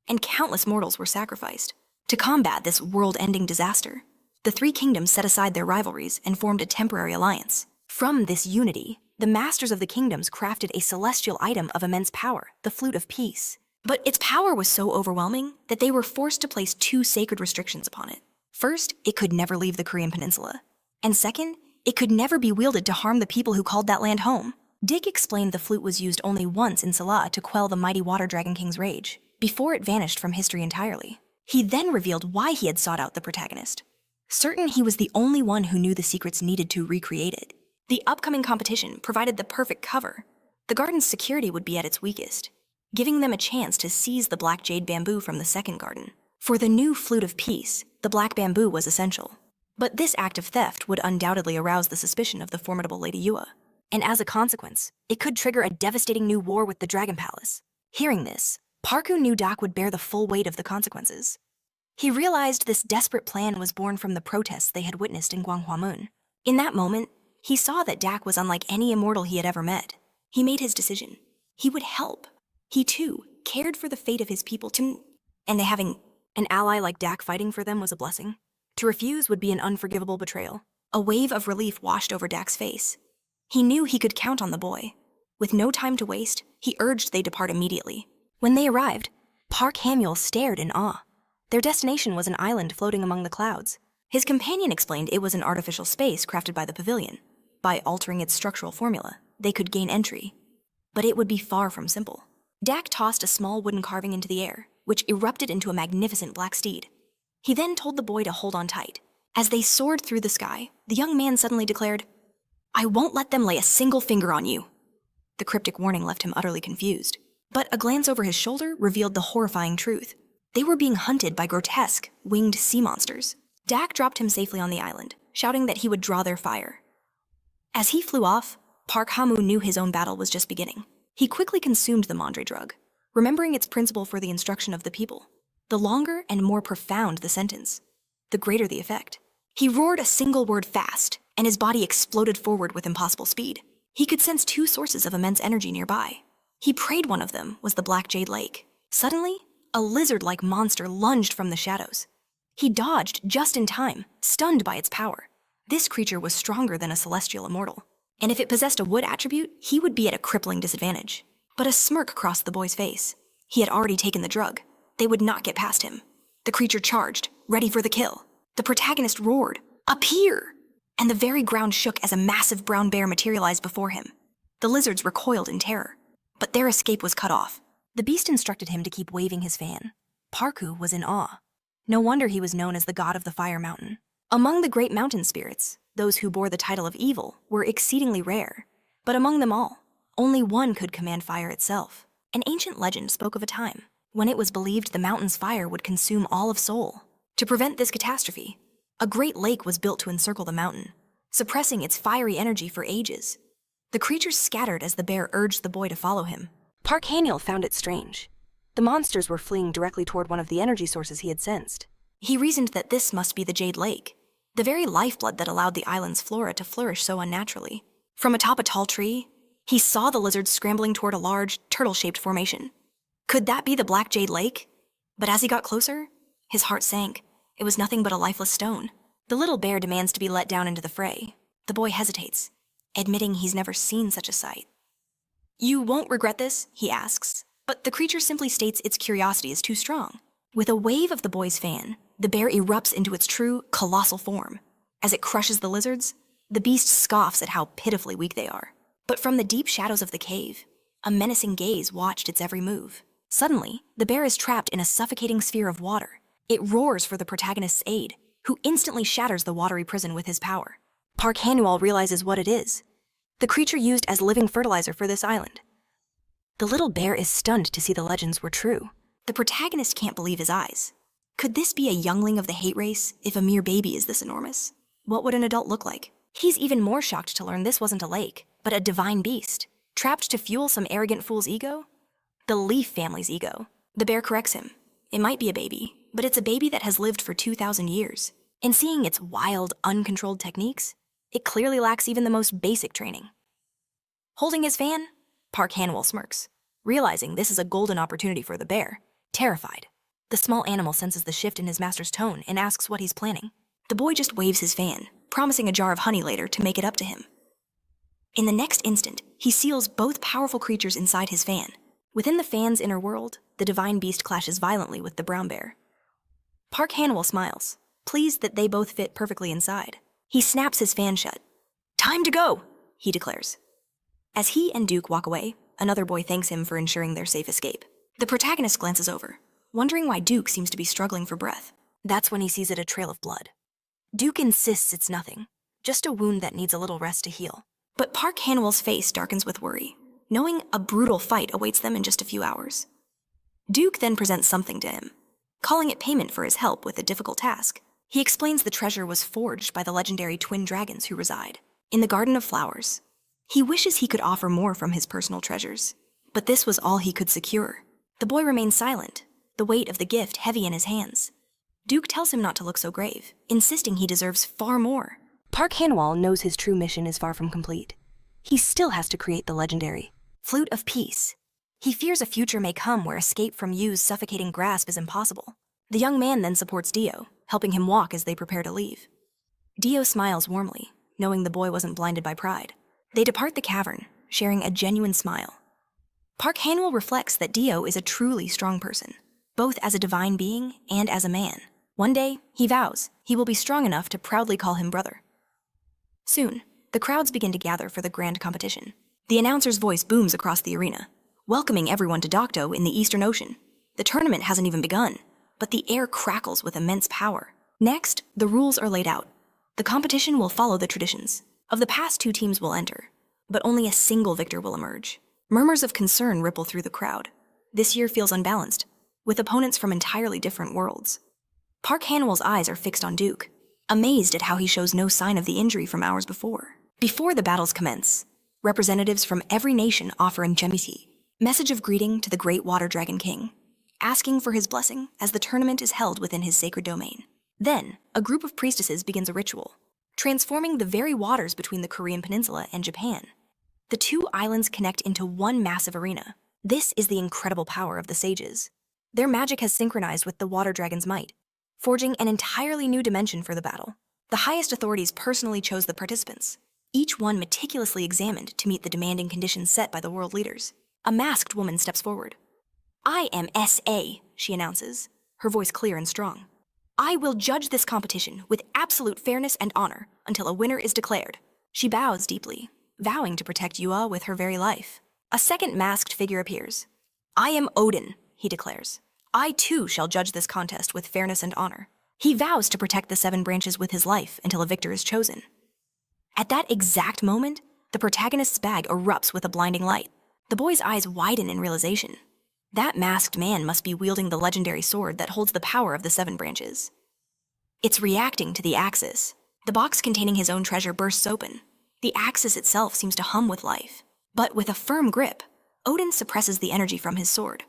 and countless mortals were sacrificed. To combat this world-ending disaster, the three kingdoms set aside their rivalries and formed a temporary alliance. From this unity, the masters of the kingdoms crafted a celestial item of immense power, the Flute of Peace. But its power was so overwhelming that they were forced to place two sacred restrictions upon it. First, it could never leave the Korean peninsula. And second, it could never be wielded to harm the people who called that land home. Dick explained the flute was used only once in Salah to quell the mighty Water Dragon King's rage, before it vanished from history entirely. He then revealed why he had sought out the protagonist, certain he was the only one who knew the secrets needed to recreate it. The upcoming competition provided the perfect cover. The garden's security would be at its weakest, giving them a chance to seize the black jade bamboo from the second garden. For the new Flute of Peace, the black bamboo was essential. But this act of theft would undoubtedly arouse the suspicion of the formidable Lady Yua. And as a consequence, it could trigger a devastating new war with the Dragon Palace. Hearing this, Parku knew Dak would bear the full weight of the consequences. He realized this desperate plan was born from the protests they had witnessed in Gwanghwamun. In that moment, he saw that Dak was unlike any immortal he had ever met. He made his decision. He would help. He, too, cared for the fate of his people and having an ally like Dak fighting for them was a blessing. To refuse would be an unforgivable betrayal. A wave of relief washed over Dak's face. He knew he could count on the boy. With no time to waste, he urged they depart immediately. When they arrived, Park Hamiel stared in awe. Their destination was an island floating among the clouds. His companion explained it was an artificial space crafted by the pavilion. By altering its structural formula, they could gain entry. But it would be far from simple. Dak tossed a small wooden carving into the air, which erupted into a magnificent black steed. He then told the boy to hold on tight. As they soared through the sky, the young man suddenly declared, "I won't let them lay a single finger on you." The cryptic warning left him utterly confused. But a glance over his shoulder revealed the horrifying truth. They were being hunted by grotesque, winged sea monsters. Dak dropped him safely on the island, shouting that he would draw their fire. As he flew off, Park Hamu knew his own battle was just beginning. He quickly consumed the Mondre drug, remembering its principle for the instruction of the people. The longer and more profound the sentence, the greater the effect. He roared a single word fast, and his body exploded forward with impossible speed. He could sense two sources of immense energy nearby. He prayed one of them was the Black Jade Lake. Suddenly, a lizard-like monster lunged from the shadows. He dodged just in time, stunned by its power. This creature was stronger than a celestial immortal, and if it possessed a wood attribute, he would be at a crippling disadvantage. But a smirk crossed the boy's face. He had already taken the drug. They would not get past him. The creature charged, ready for the kill. The protagonist roared, "Appear!" And the very ground shook as a massive brown bear materialized before him. The lizards recoiled in terror, but their escape was cut off. The beast instructed him to keep waving his fan. Parku was in awe. No wonder he was known as the god of the fire mountain. Among the great mountain spirits, those who bore the title of evil were exceedingly rare. But among them all, only one could command fire itself. An ancient legend spoke of a time when it was believed the mountain's fire would consume all of Seoul. To prevent this catastrophe, a great lake was built to encircle the mountain. suppressing its fiery energy for ages. The creatures scattered as the bear urged the boy to follow him. Park Haniel found it strange. The monsters were fleeing directly toward one of the energy sources he had sensed. He reasoned that this must be the Jade Lake, the very lifeblood that allowed the island's flora to flourish so unnaturally. From atop a tall tree, he saw the lizards scrambling toward a large, turtle-shaped formation. Could that be the Black Jade Lake? But as he got closer, his heart sank. It was nothing but a lifeless stone. The little bear demands to be let down into the fray. The boy hesitates, admitting he's never seen such a sight. "You won't regret this?" he asks, but the creature simply states its curiosity is too strong. With a wave of the boy's fan, the bear erupts into its true, colossal form. As it crushes the lizards, the beast scoffs at how pitifully weak they are. But from the deep shadows of the cave, a menacing gaze watched its every move. Suddenly, the bear is trapped in a suffocating sphere of water. It roars for the protagonist's aid, who instantly shatters the watery prison with his power. Park Hanual realizes what it is. The creature used as living fertilizer for this island. The little bear is stunned to see the legends were true. The protagonist can't believe his eyes. Could this be a youngling of the hate race if a mere baby is this enormous? What would an adult look like? He's even more shocked to learn this wasn't a lake, but a divine beast, trapped to fuel some arrogant fool's ego? The Leaf family's ego. The bear corrects him. It might be a baby, but it's a baby that has lived for 2,000 years. And seeing its wild, uncontrolled techniques, it clearly lacks even the most basic training. Holding his fan, Park Hanual smirks, realizing this is a golden opportunity for the bear. Terrified, the small animal senses the shift in his master's tone and asks what he's planning. The boy just waves his fan, promising a jar of honey later to make it up to him. In the next instant, he seals both powerful creatures inside his fan. Within the fan's inner world, the divine beast clashes violently with the brown bear. Park Hanual smiles, pleased that they both fit perfectly inside. He snaps his fan shut. "Time to go," he declares. As he and Duke walk away, another boy thanks him for ensuring their safe escape. The protagonist glances over, wondering why Duke seems to be struggling for breath. That's when he sees it a trail of blood. Duke insists it's nothing, just a wound that needs a little rest to heal. But Park Hanual's face darkens with worry, knowing a brutal fight awaits them in just a few hours. Duke then presents something to him, calling it payment for his help with a difficult task. He explains the treasure was forged by the legendary twin dragons who reside in the Garden of Flowers. He wishes he could offer more from his personal treasures, but this was all he could secure. The boy remains silent, the weight of the gift heavy in his hands. Duke tells him not to look so grave, insisting he deserves far more. Park Hanual knows his true mission is far from complete. He still has to create the legendary Flute of Peace. He fears a future may come where escape from Yu's suffocating grasp is impossible. The young man then supports Dio, helping him walk as they prepare to leave. Dio smiles warmly, knowing the boy wasn't blinded by pride. They depart the cavern, sharing a genuine smile. Park Hanual reflects that Dio is a truly strong person, both as a divine being and as a man. One day, he vows, he will be strong enough to proudly call him brother. Soon, the crowds begin to gather for the grand competition. The announcer's voice booms across the arena, welcoming everyone to Dokdo in the Eastern Ocean. The tournament hasn't even begun, but the air crackles with immense power. Next, the rules are laid out. The competition will follow the traditions. Of the past, 2 teams will enter, but only a single victor will emerge. Murmurs of concern ripple through the crowd. This year feels unbalanced, with opponents from entirely different worlds. Park Hanual's eyes are fixed on Duke, amazed at how he shows no sign of the injury from hours before. Before the battles commence, representatives from every nation offer a Gemiti, message of greeting to the great water dragon king, asking for his blessing as the tournament is held within his sacred domain. Then, a group of priestesses begins a ritual, transforming the very waters between the Korean peninsula and Japan. The 2 islands connect into one massive arena. This is the incredible power of the sages. Their magic has synchronized with the water dragon's might, forging an entirely new dimension for the battle. The highest authorities personally chose the participants, each one meticulously examined to meet the demanding conditions set by the world leaders. A masked woman steps forward. "I am S.A., she announces, her voice clear and strong. "I will judge this competition with absolute fairness and honor until a winner is declared." She bows deeply, vowing to protect Yua with her very life. A second masked figure appears. "I am Odin," he declares. "I too shall judge this contest with fairness and honor." He vows to protect the 7 branches with his life until a victor is chosen. At that exact moment, the protagonist's bag erupts with a blinding light. The boy's eyes widen in realization. That masked man must be wielding the legendary sword that holds the power of the 7 branches. It's reacting to the axis. The box containing his own treasure bursts open. The axis itself seems to hum with life. But with a firm grip, Odin suppresses the energy from his sword.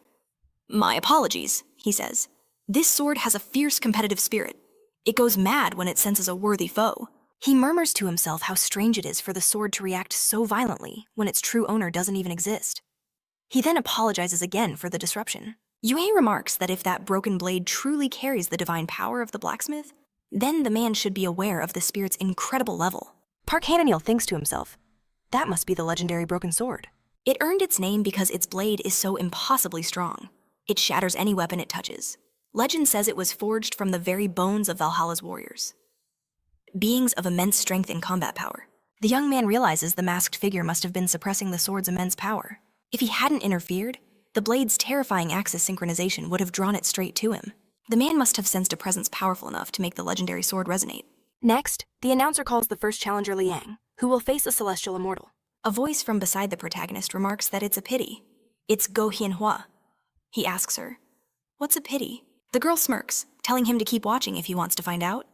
"My apologies," he says. "This sword has a fierce competitive spirit. It goes mad when it senses a worthy foe." He murmurs to himself how strange it is for the sword to react so violently when its true owner doesn't even exist. He then apologizes again for the disruption. Yue remarks that if that broken blade truly carries the divine power of the blacksmith, then the man should be aware of the spirit's incredible level. Park Hananiel thinks to himself, that must be the legendary broken sword. It earned its name because its blade is so impossibly strong. It shatters any weapon it touches. Legend says it was forged from the very bones of Valhalla's warriors, beings of immense strength and combat power. The young man realizes the masked figure must have been suppressing the sword's immense power. If he hadn't interfered, the blade's terrifying axis synchronization would have drawn it straight to him. The man must have sensed a presence powerful enough to make the legendary sword resonate. Next, the announcer calls the first challenger Liang, who will face a celestial immortal. A voice from beside the protagonist remarks that it's a pity. It's Go Hianhua. He asks her, "What's a pity?" The girl smirks, telling him to keep watching if he wants to find out.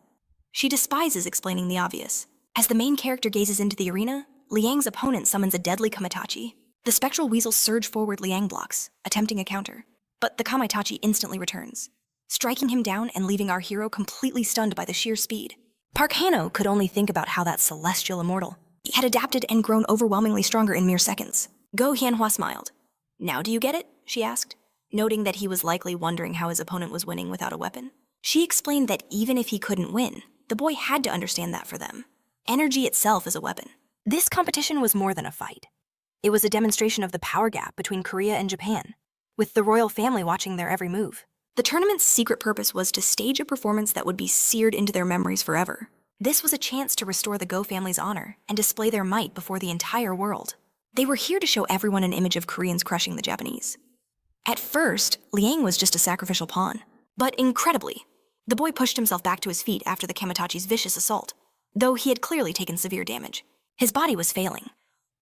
She despises explaining the obvious. As the main character gazes into the arena, Liang's opponent summons a deadly Kamitachi. The spectral weasels surge forward Liang blocks, attempting a counter. But the Kamitachi instantly returns, striking him down and leaving our hero completely stunned by the sheer speed. Park Hano could only think about how that celestial immortal had adapted and grown overwhelmingly stronger in mere seconds. Go Hianhua smiled. "Now do you get it?" she asked, noting that he was likely wondering how his opponent was winning without a weapon. She explained that even if he couldn't win, the boy had to understand that for them. Energy itself is a weapon. This competition was more than a fight. It was a demonstration of the power gap between Korea and Japan, with the royal family watching their every move. The tournament's secret purpose was to stage a performance that would be seared into their memories forever. This was a chance to restore the Go family's honor and display their might before the entire world. They were here to show everyone an image of Koreans crushing the Japanese. At first, Liang was just a sacrificial pawn. But incredibly, the boy pushed himself back to his feet after the Kamitachi's vicious assault, though he had clearly taken severe damage. His body was failing.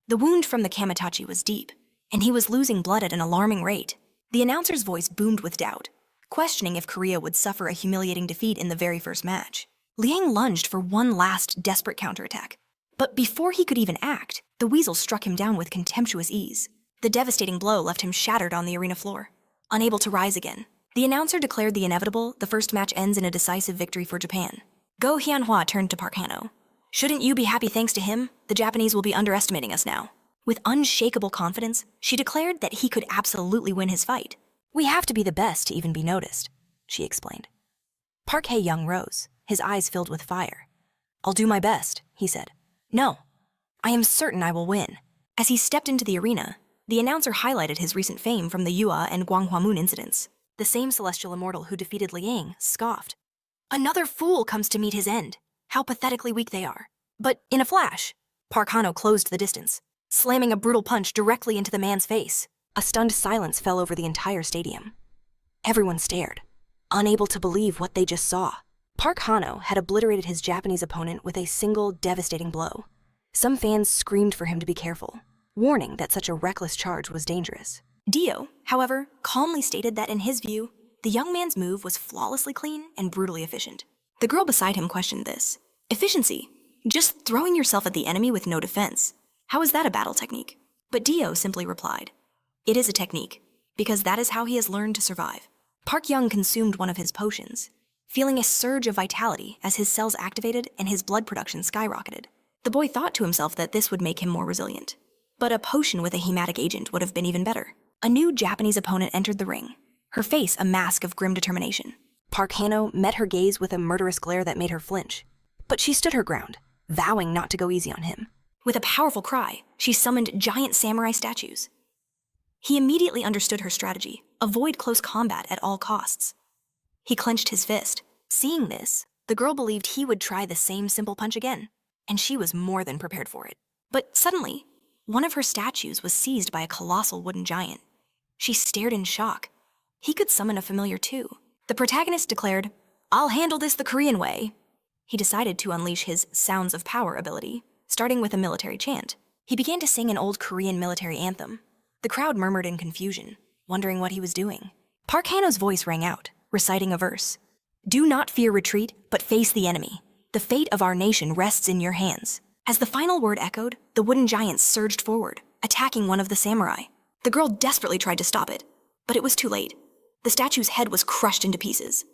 The wound from the Kamitachi was deep, and he was losing blood at an alarming rate. The announcer's voice boomed with doubt, questioning if Korea would suffer a humiliating defeat in the very first match. Liang lunged for one last desperate counterattack. But before he could even act, the weasel struck him down with contemptuous ease. The devastating blow left him shattered on the arena floor, unable to rise again. The announcer declared the inevitable. The first match ends in a decisive victory for Japan. Go Hianhua turned to Park Hano. "Shouldn't you be happy thanks to him? The Japanese will be underestimating us now." With unshakable confidence, she declared that he could absolutely win his fight. "We have to be the best to even be noticed," she explained. Park Hae-young rose, his eyes filled with fire. "I'll do my best," he said. "No, I am certain I will win." As he stepped into the arena, the announcer highlighted his recent fame from the Yua and Gwanghwamun incidents. The same celestial immortal who defeated Liang scoffed. "Another fool comes to meet his end. How pathetically weak they are." But in a flash, Park Hano closed the distance, slamming a brutal punch directly into the man's face. A stunned silence fell over the entire stadium. Everyone stared, unable to believe what they just saw. Park Hano had obliterated his Japanese opponent with a single devastating blow. Some fans screamed for him to be careful, warning that such a reckless charge was dangerous. Dio, however, calmly stated that in his view, the young man's move was flawlessly clean and brutally efficient. The girl beside him questioned this. Efficiency? Just throwing yourself at the enemy with no defense. How is that a battle technique? But Dio simply replied, "It is a technique, because that is how he has learned to survive." Park Young consumed one of his potions, feeling a surge of vitality as his cells activated and his blood production skyrocketed. The boy thought to himself that this would make him more resilient. But a potion with a hematic agent would have been even better. A new Japanese opponent entered the ring, her face a mask of grim determination. Park Hano met her gaze with a murderous glare that made her flinch. But she stood her ground, vowing not to go easy on him. With a powerful cry, she summoned giant samurai statues. He immediately understood her strategy: avoid close combat at all costs. He clenched his fist. Seeing this, the girl believed he would try the same simple punch again, and she was more than prepared for it. But suddenly, one of her statues was seized by a colossal wooden giant. She stared in shock. He could summon a familiar too. The protagonist declared, "I'll handle this the Korean way." He decided to unleash his Sounds of Power ability, starting with a military chant. He began to sing an old Korean military anthem. The crowd murmured in confusion, wondering what he was doing. Park Hano's voice rang out, reciting a verse. "Do not fear retreat, but face the enemy. The fate of our nation rests in your hands. As the final word echoed, the wooden giant surged forward, attacking one of the samurai. The girl desperately tried to stop it, but it was too late. The statue's head was crushed into pieces.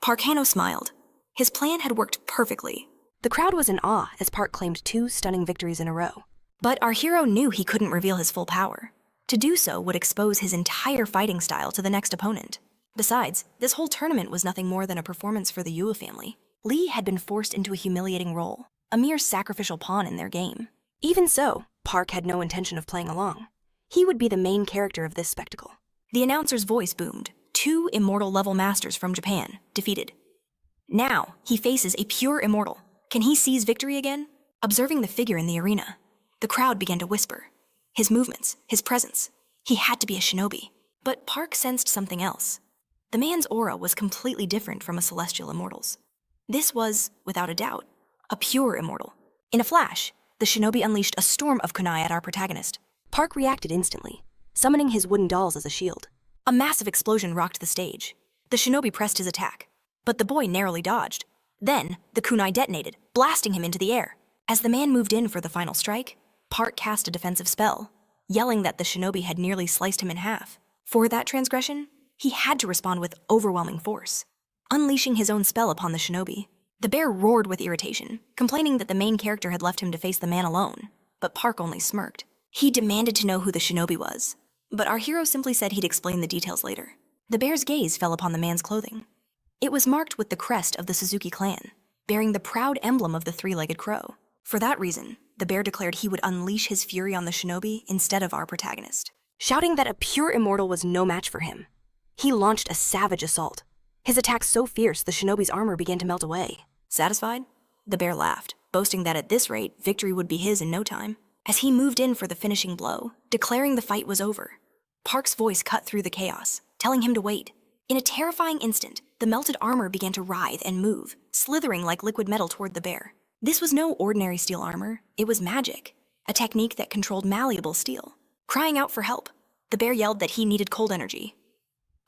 Park Hano smiled. His plan had worked perfectly. The crowd was in awe as Park claimed 2 stunning victories in a row. But our hero knew he couldn't reveal his full power. To do so would expose his entire fighting style to the next opponent. Besides, this whole tournament was nothing more than a performance for the Yue family. Lee had been forced into a humiliating role, a mere sacrificial pawn in their game. Even so, Park had no intention of playing along. He would be the main character of this spectacle. The announcer's voice boomed. 2 immortal-level masters from Japan, defeated. Now, he faces a pure immortal. Can he seize victory again? Observing the figure in the arena, the crowd began to whisper. His movements, his presence. He had to be a shinobi. But Park sensed something else. The man's aura was completely different from a celestial immortal's. This was, without a doubt, a pure immortal. In a flash, the shinobi unleashed a storm of kunai at our protagonist. Park reacted instantly, summoning his wooden dolls as a shield. A massive explosion rocked the stage. The shinobi pressed his attack, but the boy narrowly dodged. Then, the kunai detonated, blasting him into the air. As the man moved in for the final strike, Park cast a defensive spell, yelling that the shinobi had nearly sliced him in half. For that transgression, he had to respond with overwhelming force. Unleashing his own spell upon the shinobi, the bear roared with irritation, complaining that the main character had left him to face the man alone. But Park only smirked. He demanded to know who the shinobi was, but our hero simply said he'd explain the details later. The bear's gaze fell upon the man's clothing. It was marked with the crest of the Suzuki clan, bearing the proud emblem of the 3-legged crow. For that reason, the bear declared he would unleash his fury on the shinobi instead of our protagonist. Shouting that a pure immortal was no match for him, he launched a savage assault. His attack so fierce the shinobi's armor began to melt away. Satisfied? The bear laughed, boasting that at this rate, victory would be his in no time. As he moved in for the finishing blow, declaring the fight was over, Park's voice cut through the chaos, telling him to wait. In a terrifying instant, the melted armor began to writhe and move, slithering like liquid metal toward the bear. This was no ordinary steel armor, it was magic, a technique that controlled malleable steel. Crying out for help, the bear yelled that he needed cold energy.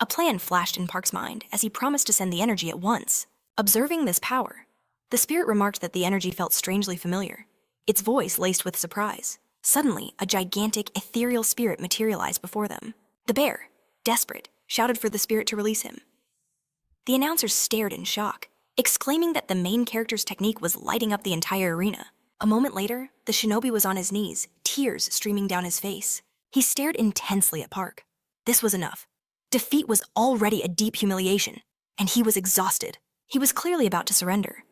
A plan flashed in Park's mind as he promised to send the energy at once. Observing this power, the spirit remarked that the energy felt strangely familiar, its voice laced with surprise. Suddenly, a gigantic, ethereal spirit materialized before them. The bear, desperate, shouted for the spirit to release him. The announcer stared in shock, exclaiming that the main character's technique was lighting up the entire arena. A moment later, the shinobi was on his knees, tears streaming down his face. He stared intensely at Park. This was enough. Defeat was already a deep humiliation, and he was exhausted. He was clearly about to surrender.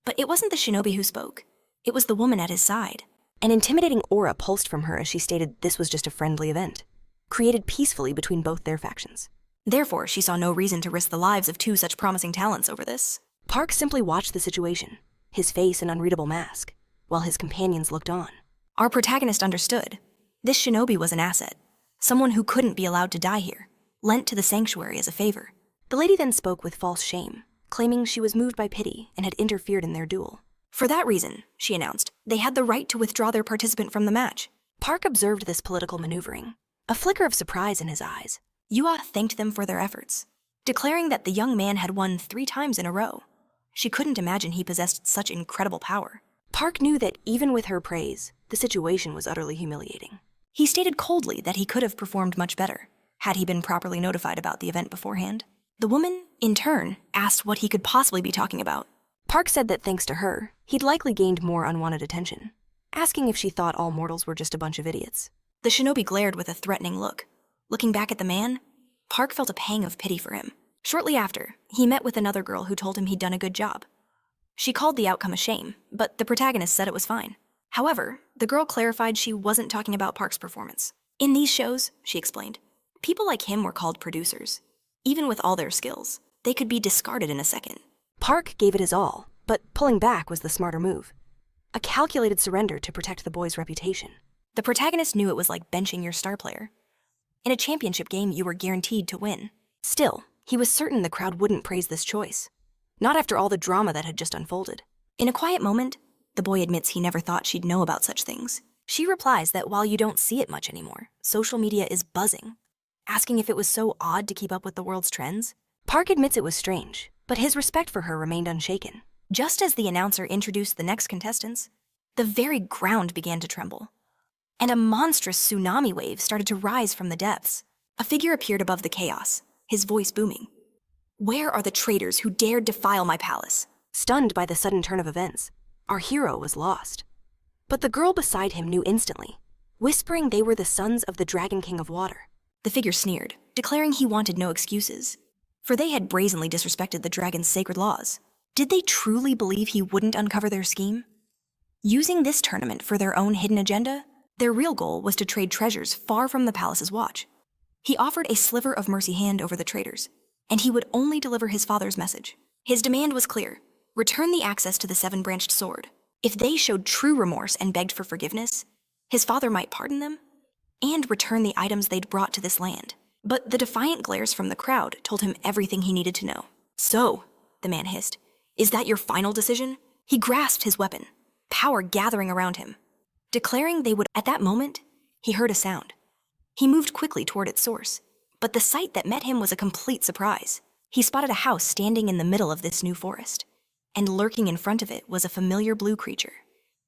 But it wasn't the shinobi who spoke. It was the woman at his side. An intimidating aura pulsed from her as she stated this was just a friendly event, created peacefully between both their factions. Therefore, she saw no reason to risk the lives of 2 such promising talents over this. Park simply watched the situation, his face an unreadable mask, while his companions looked on. Our protagonist understood. This shinobi was an asset, someone who couldn't be allowed to die here, lent to the sanctuary as a favor. The lady then spoke with false shame, claiming she was moved by pity and had interfered in their duel. For that reason, she announced, they had the right to withdraw their participant from the match. Park observed this political maneuvering, a flicker of surprise in his eyes. Yua thanked them for their efforts, declaring that the young man had won 3 times in a row. She couldn't imagine he possessed such incredible power. Park knew that even with her praise, the situation was utterly humiliating. He stated coldly that he could have performed much better, had he been properly notified about the event beforehand. The woman, in turn, asked what he could possibly be talking about. Park said that thanks to her, he'd likely gained more unwanted attention, asking if she thought all mortals were just a bunch of idiots. The shinobi glared with a threatening look. Looking back at the man, Park felt a pang of pity for him. Shortly after, he met with another girl who told him he'd done a good job. She called the outcome a shame, but the protagonist said it was fine. However, the girl clarified she wasn't talking about Park's performance. In these shows, she explained, people like him were called producers. Even with all their skills, they could be discarded in a second. Park gave it his all, but pulling back was the smarter move. A calculated surrender to protect the boy's reputation. The protagonist knew it was like benching your star player. In a championship game, you were guaranteed to win. Still, he was certain the crowd wouldn't praise this choice. Not after all the drama that had just unfolded. In a quiet moment, the boy admits he never thought she'd know about such things. She replies that while you don't see it much anymore, social media is buzzing, asking if it was so odd to keep up with the world's trends. Park admits it was strange, but his respect for her remained unshaken. Just as the announcer introduced the next contestants, the very ground began to tremble, and a monstrous tsunami wave started to rise from the depths. A figure appeared above the chaos, his voice booming. "Where are the traitors who dared defile my palace?" Stunned by the sudden turn of events, our hero was lost. But the girl beside him knew instantly, whispering they were the sons of the Dragon King of Water. The figure sneered, declaring he wanted no excuses, for they had brazenly disrespected the dragon's sacred laws. Did they truly believe he wouldn't uncover their scheme? Using this tournament for their own hidden agenda, their real goal was to trade treasures far from the palace's watch. He offered a sliver of mercy hand over the traitors, and he would only deliver his father's message. His demand was clear: return the access to the seven-branched sword. If they showed true remorse and begged for forgiveness, his father might pardon them and return the items they'd brought to this land. But the defiant glares from the crowd told him everything he needed to know. "So," the man hissed, "is that your final decision?" He grasped his weapon, power gathering around him. Declaring they would, at that moment, he heard a sound. He moved quickly toward its source, but the sight that met him was a complete surprise. He spotted a house standing in the middle of this new forest, and lurking in front of it was a familiar blue creature.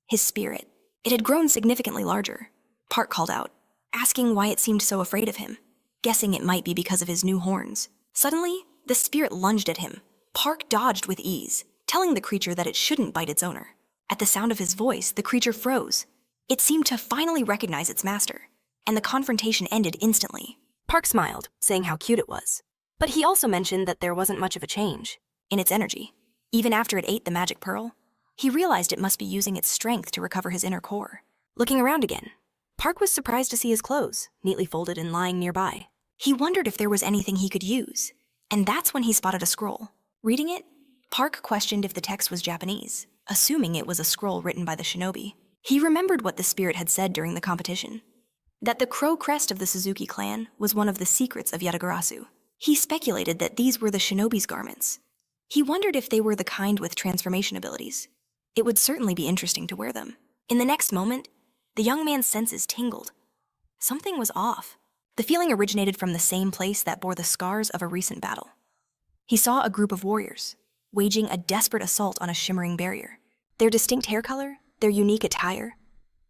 His spirit. It had grown significantly larger. Park called out, asking why it seemed so afraid of him, guessing it might be because of his new horns. Suddenly, the spirit lunged at him. Park dodged with ease, telling the creature that it shouldn't bite its owner. At the sound of his voice, the creature froze. It seemed to finally recognize its master, and the confrontation ended instantly. Park smiled, saying how cute it was. But he also mentioned that there wasn't much of a change in its energy. Even after it ate the magic pearl, he realized it must be using its strength to recover his inner core. Looking around again, Park was surprised to see his clothes, neatly folded and lying nearby. He wondered if there was anything he could use, and that's when he spotted a scroll. Reading it, Park questioned if the text was Japanese, assuming it was a scroll written by the shinobi. He remembered what the spirit had said during the competition, that the crow crest of the Suzuki clan was one of the secrets of Yatagarasu. He speculated that these were the shinobi's garments. He wondered if they were the kind with transformation abilities. It would certainly be interesting to wear them. In the next moment, the young man's senses tingled. Something was off. The feeling originated from the same place that bore the scars of a recent battle. He saw a group of warriors, waging a desperate assault on a shimmering barrier. Their distinct hair color, their unique attire.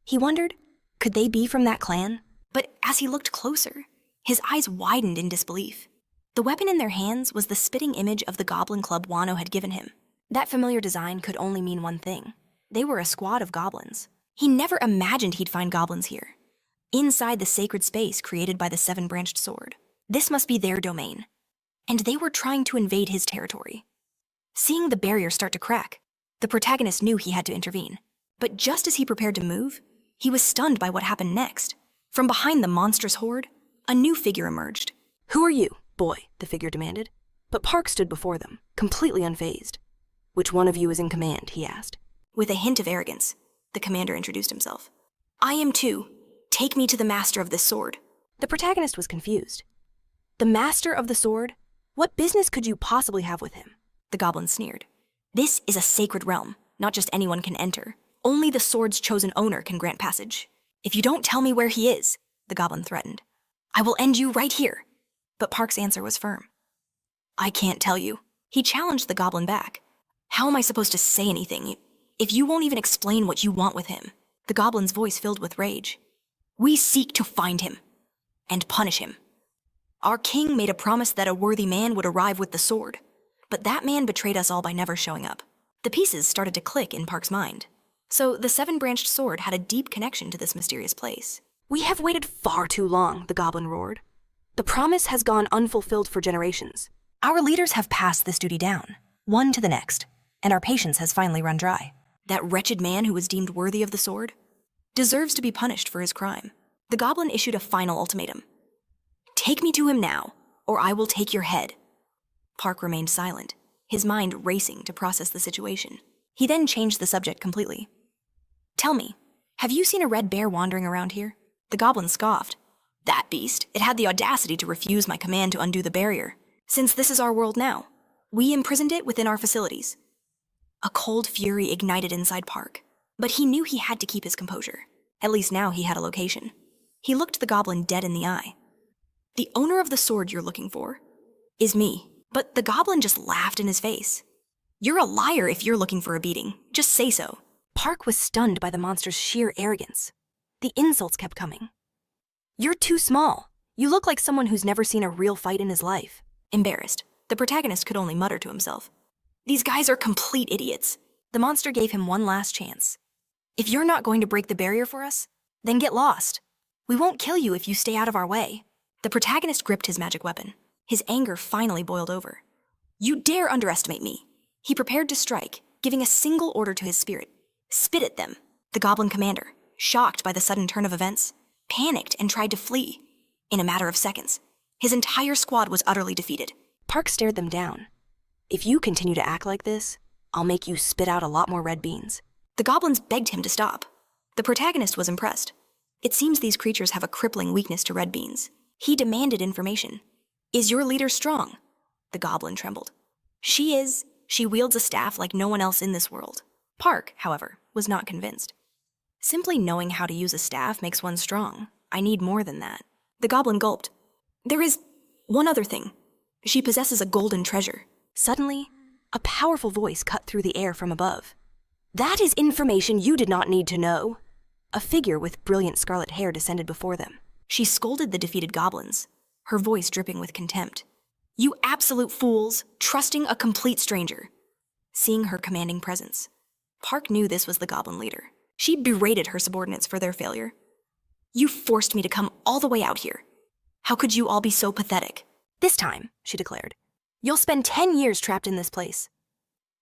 He wondered, could they be from that clan? But as he looked closer, his eyes widened in disbelief. The weapon in their hands was the spitting image of the goblin club Wano had given him. That familiar design could only mean one thing. They were a squad of goblins. He never imagined he'd find goblins here, inside the sacred space created by the seven-branched sword. This must be their domain, and they were trying to invade his territory. Seeing the barrier start to crack, the protagonist knew he had to intervene. But just as he prepared to move, he was stunned by what happened next. From behind the monstrous horde, a new figure emerged. "Who are you, boy?" the figure demanded. But Park stood before them, completely unfazed. "Which one of you is in command?" he asked. With a hint of arrogance, the commander introduced himself. "I am too. Take me to the master of this sword." The protagonist was confused. "The master of the sword? What business could you possibly have with him?" The goblin sneered. "This is a sacred realm. Not just anyone can enter. Only the sword's chosen owner can grant passage. If you don't tell me where he is," the goblin threatened, "I will end you right here." But Park's answer was firm. "I can't tell you." He challenged the goblin back. "How am I supposed to say anything if you won't even explain what you want with him?" The goblin's voice filled with rage. "We seek to find him and punish him. Our king made a promise that a worthy man would arrive with the sword, but that man betrayed us all by never showing up." The pieces started to click in Park's mind. So the seven-branched sword had a deep connection to this mysterious place. "We have waited far too long," the goblin roared. "The promise has gone unfulfilled for generations. Our leaders have passed this duty down, one to the next, and our patience has finally run dry. That wretched man who was deemed worthy of the sword deserves to be punished for his crime." The goblin issued a final ultimatum. "Take me to him now, or I will take your head." Park remained silent, his mind racing to process the situation. He then changed the subject completely. "Tell me, have you seen a red bear wandering around here?" The goblin scoffed. "That beast, it had the audacity to refuse my command to undo the barrier. Since this is our world now, we imprisoned it within our facilities." A cold fury ignited inside Park, but he knew he had to keep his composure. At least now he had a location. He looked the goblin dead in the eye. "The owner of the sword you're looking for is me." But the goblin just laughed in his face. You're a liar if you're looking for a beating. Just say so. Park was stunned by the monster's sheer arrogance. The insults kept coming. You're too small. You look like someone who's never seen a real fight in his life. Embarrassed, the protagonist could only mutter to himself. These guys are complete idiots. The monster gave him one last chance. If you're not going to break the barrier for us, then get lost. We won't kill you if you stay out of our way. The protagonist gripped his magic weapon. His anger finally boiled over. You dare underestimate me. He prepared to strike, giving a single order to his spirit. Spit at them. The goblin commander, shocked by the sudden turn of events, panicked and tried to flee. In a matter of seconds, his entire squad was utterly defeated. Park stared them down. If you continue to act like this, I'll make you spit out a lot more red beans. The goblins begged him to stop. The protagonist was impressed. It seems these creatures have a crippling weakness to red beans. He demanded information. Is your leader strong? The goblin trembled. She is. She wields a staff like no one else in this world. Park, however, was not convinced. Simply knowing how to use a staff makes one strong. I need more than that. The goblin gulped. There is one other thing. She possesses a golden treasure. Suddenly, a powerful voice cut through the air from above. That is information you did not need to know. A figure with brilliant scarlet hair descended before them. She scolded the defeated goblins, her voice dripping with contempt. You absolute fools, trusting a complete stranger. Seeing her commanding presence, Park knew this was the goblin leader. She berated her subordinates for their failure. You forced me to come all the way out here. How could you all be so pathetic? This time, she declared, you'll spend 10 years trapped in this place.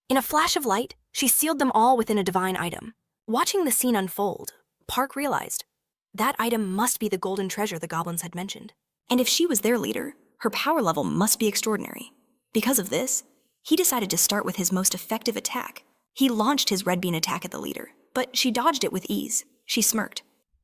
In a flash of light, she sealed them all within a divine item. Watching the scene unfold, Park realized that item must be the golden treasure the goblins had mentioned. And if she was their leader, her power level must be extraordinary. Because of this, he decided to start with his most effective attack. He launched his red bean attack at the leader, but she dodged it with ease. She smirked.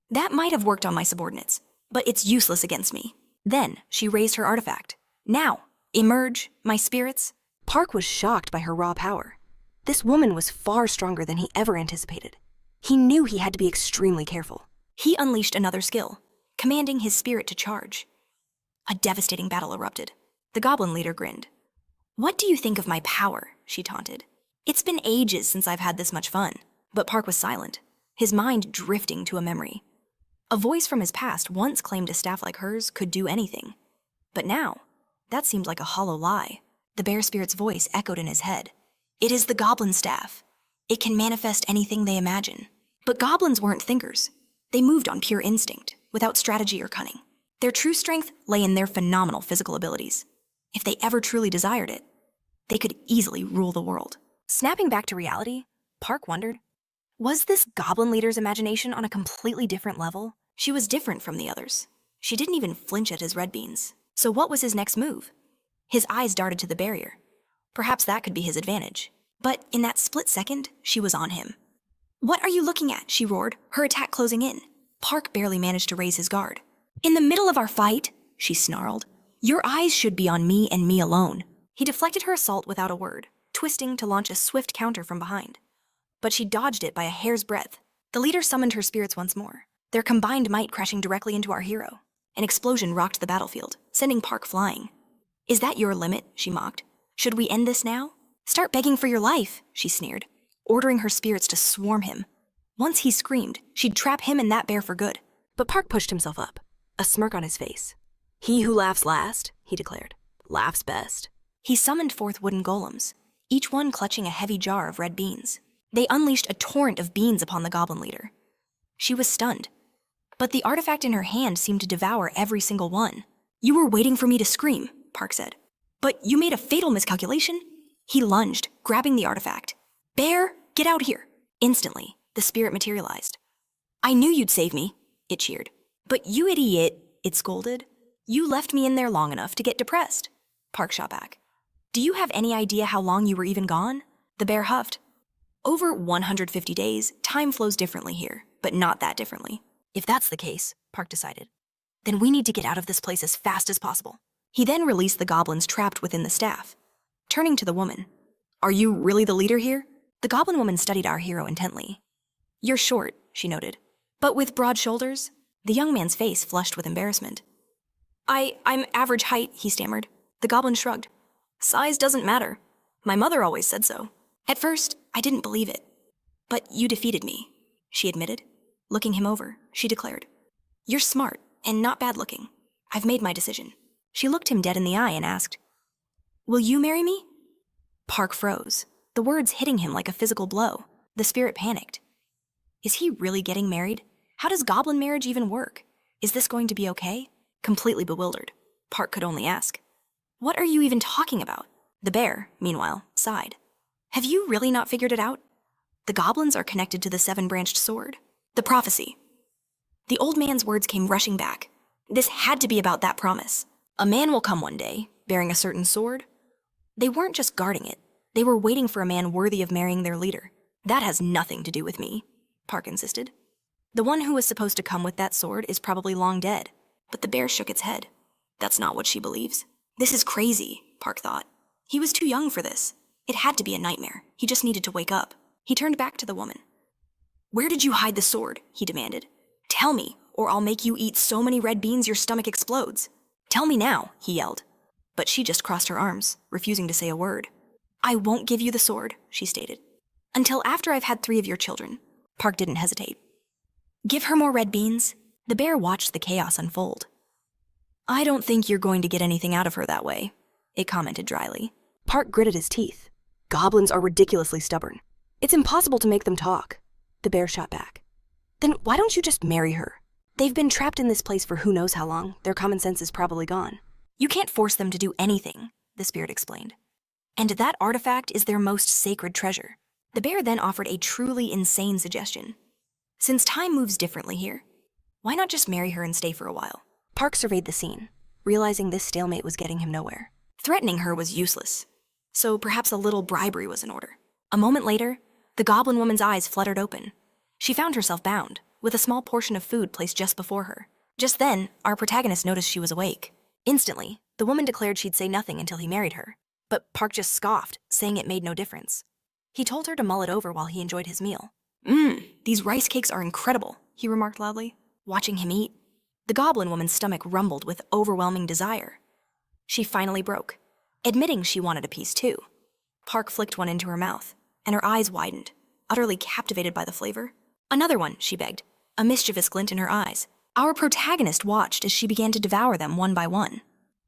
That might have worked on my subordinates, but it's useless against me. Then she raised her artifact. Now, emerge, my spirits. Park was shocked by her raw power. This woman was far stronger than he ever anticipated. He knew he had to be extremely careful. He unleashed another skill, commanding his spirit to charge. A devastating battle erupted. The goblin leader grinned. What do you think of my power? She taunted. It's been ages since I've had this much fun. But Park was silent, his mind drifting to a memory. A voice from his past once claimed a staff like hers could do anything. But now, that seemed like a hollow lie. The bear spirit's voice echoed in his head. It is the goblin staff. It can manifest anything they imagine. But goblins weren't thinkers. They moved on pure instinct, without strategy or cunning. Their true strength lay in their phenomenal physical abilities. If they ever truly desired it, they could easily rule the world. Snapping back to reality, Park wondered, was this goblin leader's imagination on a completely different level? She was different from the others. She didn't even flinch at his red beans. So what was his next move? His eyes darted to the barrier. Perhaps that could be his advantage. But in that split second, she was on him. What are you looking at? She roared, her attack closing in. Park barely managed to raise his guard. In the middle of our fight, she snarled. Your eyes should be on me and me alone. He deflected her assault without a word, twisting to launch a swift counter from behind. But she dodged it by a hair's breadth. The leader summoned her spirits once more, their combined might crashing directly into our hero. An explosion rocked the battlefield, sending Park flying. Is that your limit? She mocked. Should we end this now? Start begging for your life, she sneered, ordering her spirits to swarm him. Once he screamed, she'd trap him and that bear for good. But Park pushed himself up, a smirk on his face. He who laughs last, he declared, laughs best. He summoned forth wooden golems, each one clutching a heavy jar of red beans. They unleashed a torrent of beans upon the goblin leader. She was stunned, but the artifact in her hand seemed to devour every single one. You were waiting for me to scream, Park said. But you made a fatal miscalculation. He lunged, grabbing the artifact. Bear, get out here. Instantly, the spirit materialized. I knew you'd save me, it cheered. But you idiot, it scolded. You left me in there long enough to get depressed. Park shot back. Do you have any idea how long you were even gone? The bear huffed. Over 150 days, time flows differently here, but not that differently. If that's the case, Park decided, then we need to get out of this place as fast as possible. He then released the goblins trapped within the staff. Turning to the woman, are you really the leader here? The goblin woman studied our hero intently. You're short, she noted, but with broad shoulders. The young man's face flushed with embarrassment. I'm average height, he stammered. The goblin shrugged. Size doesn't matter. My mother always said so. At first, I didn't believe it. But you defeated me, she admitted. Looking him over, she declared, "You're smart and not bad-looking. I've made my decision." She looked him dead in the eye and asked, "Will you marry me?" Park froze, the words hitting him like a physical blow. The spirit panicked. Is he really getting married? How does goblin marriage even work? Is this going to be okay? Completely bewildered, Park could only ask, "What are you even talking about?" The bear, meanwhile, sighed. "Have you really not figured it out? The goblins are connected to the seven-branched sword. The prophecy." The old man's words came rushing back. This had to be about that promise. A man will come one day, bearing a certain sword. They weren't just guarding it. They were waiting for a man worthy of marrying their leader. That has nothing to do with me, Park insisted. The one who was supposed to come with that sword is probably long dead. But the bear shook its head. That's not what she believes. This is crazy, Park thought. He was too young for this. It had to be a nightmare. He just needed to wake up. He turned back to the woman. "Where did you hide the sword?" he demanded. "Tell me, or I'll make you eat so many red beans your stomach explodes." "Tell me now," he yelled. But she just crossed her arms, refusing to say a word. "I won't give you the sword," she stated, "until after I've had 3 of your children." Park didn't hesitate. "Give her more red beans." The bear watched the chaos unfold. "I don't think you're going to get anything out of her that way," it commented dryly. Park gritted his teeth. Goblins are ridiculously stubborn. It's impossible to make them talk. The bear shot back. Then why don't you just marry her? They've been trapped in this place for who knows how long. Their common sense is probably gone. "You can't force them to do anything," the spirit explained. "And that artifact is their most sacred treasure." The bear then offered a truly insane suggestion. "Since time moves differently here, why not just marry her and stay for a while?" Park surveyed the scene, realizing this stalemate was getting him nowhere. Threatening her was useless, so perhaps a little bribery was in order. A moment later, the goblin woman's eyes fluttered open. She found herself bound, with a small portion of food placed just before her. Just then, our protagonist noticed she was awake. Instantly, the woman declared she'd say nothing until he married her, but Park just scoffed, saying it made no difference. He told her to mull it over while he enjoyed his meal. These rice cakes are incredible," he remarked loudly. Watching him eat, the goblin woman's stomach rumbled with overwhelming desire. She finally broke, admitting she wanted a piece too. Park flicked one into her mouth, and her eyes widened, utterly captivated by the flavor. "Another one," she begged, a mischievous glint in her eyes. Our protagonist watched as she began to devour them one by one.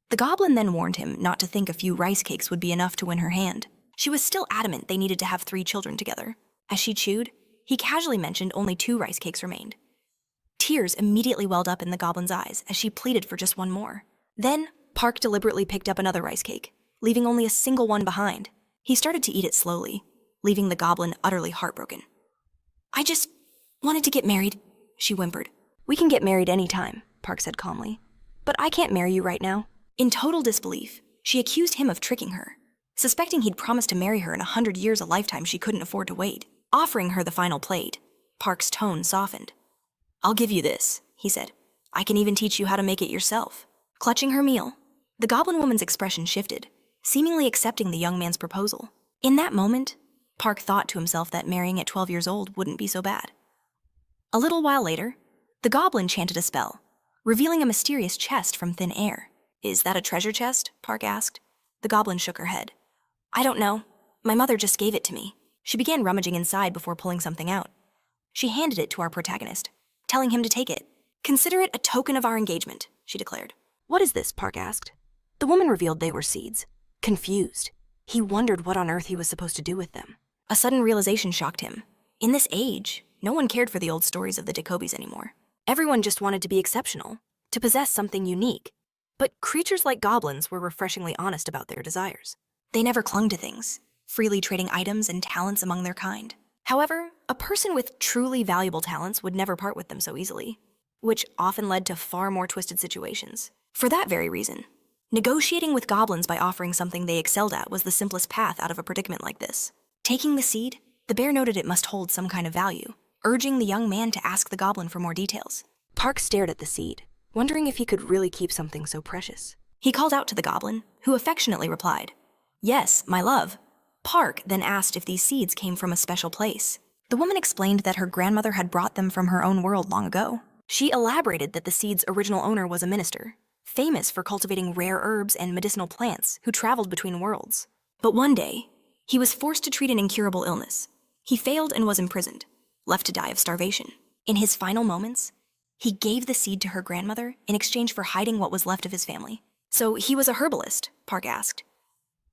The goblin then warned him not to think a few rice cakes would be enough to win her hand. She was still adamant they needed to have 3 children together. As she chewed, he casually mentioned only 2 rice cakes remained. Tears immediately welled up in the goblin's eyes as she pleaded for just one more. Then, Park deliberately picked up another rice cake, leaving only a single one behind. He started to eat it slowly, leaving the goblin utterly heartbroken. "I just wanted to get married," she whimpered. "We can get married any time," Park said calmly. "But I can't marry you right now." In total disbelief, she accused him of tricking her, suspecting he'd promised to marry her in 100 years, a lifetime she couldn't afford to wait. Offering her the final plate, Park's tone softened. "I'll give you this," he said. "I can even teach you how to make it yourself." Clutching her meal, the goblin woman's expression shifted, seemingly accepting the young man's proposal. In that moment, Park thought to himself that marrying at 12 years old wouldn't be so bad. A little while later, the goblin chanted a spell, revealing a mysterious chest from thin air. "Is that a treasure chest?" Park asked. The goblin shook her head. "I don't know. My mother just gave it to me." She began rummaging inside before pulling something out. She handed it to our protagonist, telling him to take it. "Consider it a token of our engagement," she declared. "What is this?" Park asked. The woman revealed they were seeds. Confused, he wondered what on earth he was supposed to do with them. A sudden realization shocked him. In this age, no one cared for the old stories of the Decobis anymore. Everyone just wanted to be exceptional, to possess something unique. But creatures like goblins were refreshingly honest about their desires. They never clung to things, freely trading items and talents among their kind. However, a person with truly valuable talents would never part with them so easily, which often led to far more twisted situations. For that very reason, negotiating with goblins by offering something they excelled at was the simplest path out of a predicament like this. Taking the seed, the bear noted it must hold some kind of value, urging the young man to ask the goblin for more details. Park stared at the seed, wondering if he could really keep something so precious. He called out to the goblin, who affectionately replied, "Yes, my love." Park then asked if these seeds came from a special place. The woman explained that her grandmother had brought them from her own world long ago. She elaborated that the seed's original owner was a minister, famous for cultivating rare herbs and medicinal plants, who traveled between worlds. But one day, He was forced to treat an incurable illness. He failed and was imprisoned, left to die of starvation. In his final moments, he gave the seed to her grandmother in exchange for hiding what was left of his family. So he was a herbalist, Park asked.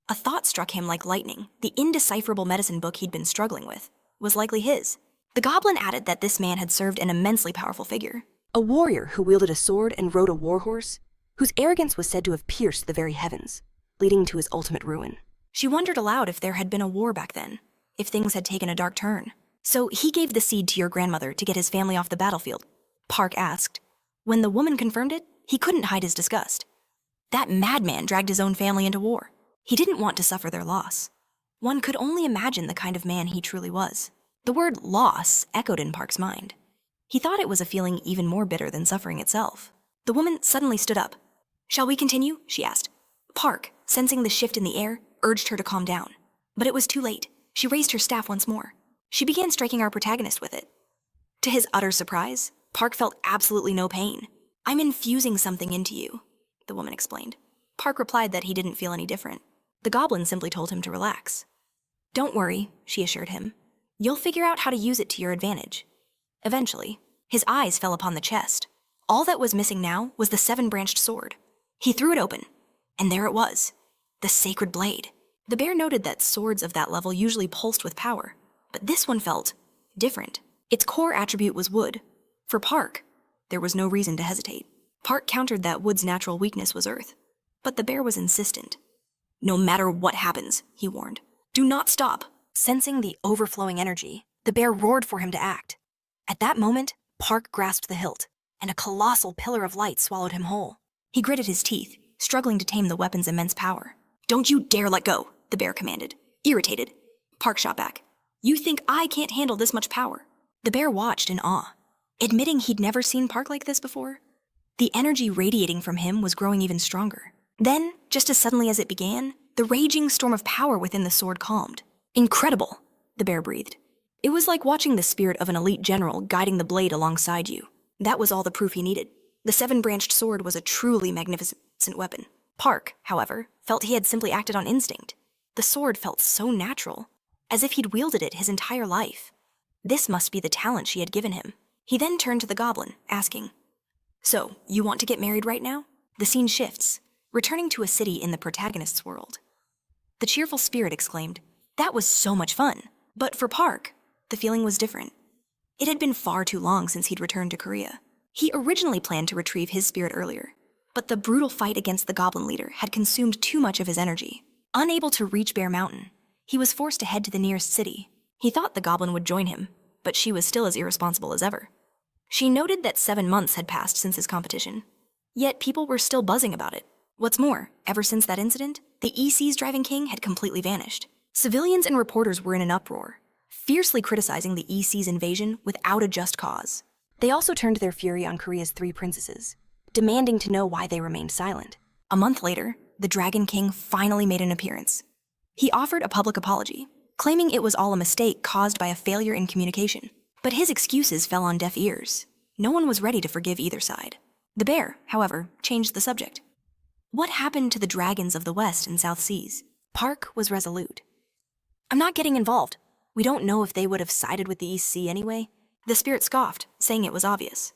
A thought struck him like lightning. The indecipherable medicine book he'd been struggling with was likely his. The goblin added that this man had served an immensely powerful figure. A warrior who wielded a sword and rode a warhorse, whose arrogance was said to have pierced the very heavens, leading to his ultimate ruin. She wondered aloud if there had been a war back then, if things had taken a dark turn. So he gave the seed to your grandmother to get his family off the battlefield, Park asked. When the woman confirmed it, he couldn't hide his disgust. That madman dragged his own family into war. He didn't want to suffer their loss. One could only imagine the kind of man he truly was. The word loss echoed in Park's mind. He thought it was a feeling even more bitter than suffering itself. The woman suddenly stood up. "Shall we continue?" she asked. Park, sensing the shift in the air, urged her to calm down. But it was too late. She raised her staff once more. She began striking our protagonist with it. To his utter surprise, Park felt absolutely no pain. "I'm infusing something into you," the woman explained. Park replied that he didn't feel any different. The goblin simply told him to relax. "Don't worry," she assured him. "You'll figure out how to use it to your advantage." Eventually, his eyes fell upon the chest. All that was missing now was the seven-branched sword. He threw it open, and there it was, the sacred blade. The bear noted that swords of that level usually pulsed with power, but this one felt different. Its core attribute was wood. For Park, there was no reason to hesitate. Park countered that wood's natural weakness was earth, but the bear was insistent. "No matter what happens," he warned, "do not stop." Sensing the overflowing energy, the bear roared for him to act. At that moment, Park grasped the hilt, and a colossal pillar of light swallowed him whole. He gritted his teeth, struggling to tame the weapon's immense power. "Don't you dare let go," the bear commanded. Irritated, Park shot back. "You think I can't handle this much power?" The bear watched in awe, admitting he'd never seen Park like this before. The energy radiating from him was growing even stronger. Then, just as suddenly as it began, the raging storm of power within the sword calmed. "Incredible," the bear breathed. It was like watching the spirit of an elite general guiding the blade alongside you. That was all the proof he needed. The seven-branched sword was a truly magnificent weapon. Park, however, felt he had simply acted on instinct. The sword felt so natural, as if he'd wielded it his entire life. This must be the talent she had given him. He then turned to the goblin, asking, "So, you want to get married right now?" The scene shifts, returning to a city in the protagonist's world. The cheerful spirit exclaimed, "That was so much fun." But for Park, the feeling was different. It had been far too long since he'd returned to Korea. He originally planned to retrieve his spirit earlier, but the brutal fight against the Goblin Leader had consumed too much of his energy. Unable to reach Bear Mountain, he was forced to head to the nearest city. He thought the goblin would join him, but she was still as irresponsible as ever. She noted that 7 months had passed since his competition, yet people were still buzzing about it. What's more, ever since that incident, the EC's driving king had completely vanished. Civilians and reporters were in an uproar, fiercely criticizing the EC's invasion without a just cause. They also turned their fury on Korea's 3 princesses, demanding to know why they remained silent. A month later, the Dragon King finally made an appearance. He offered a public apology, claiming it was all a mistake caused by a failure in communication. But his excuses fell on deaf ears. No one was ready to forgive either side. The bear, however, changed the subject. What happened to the dragons of the West and South Seas? Park was resolute. "I'm not getting involved. We don't know if they would have sided with the East Sea anyway." The spirit scoffed, saying it was obvious.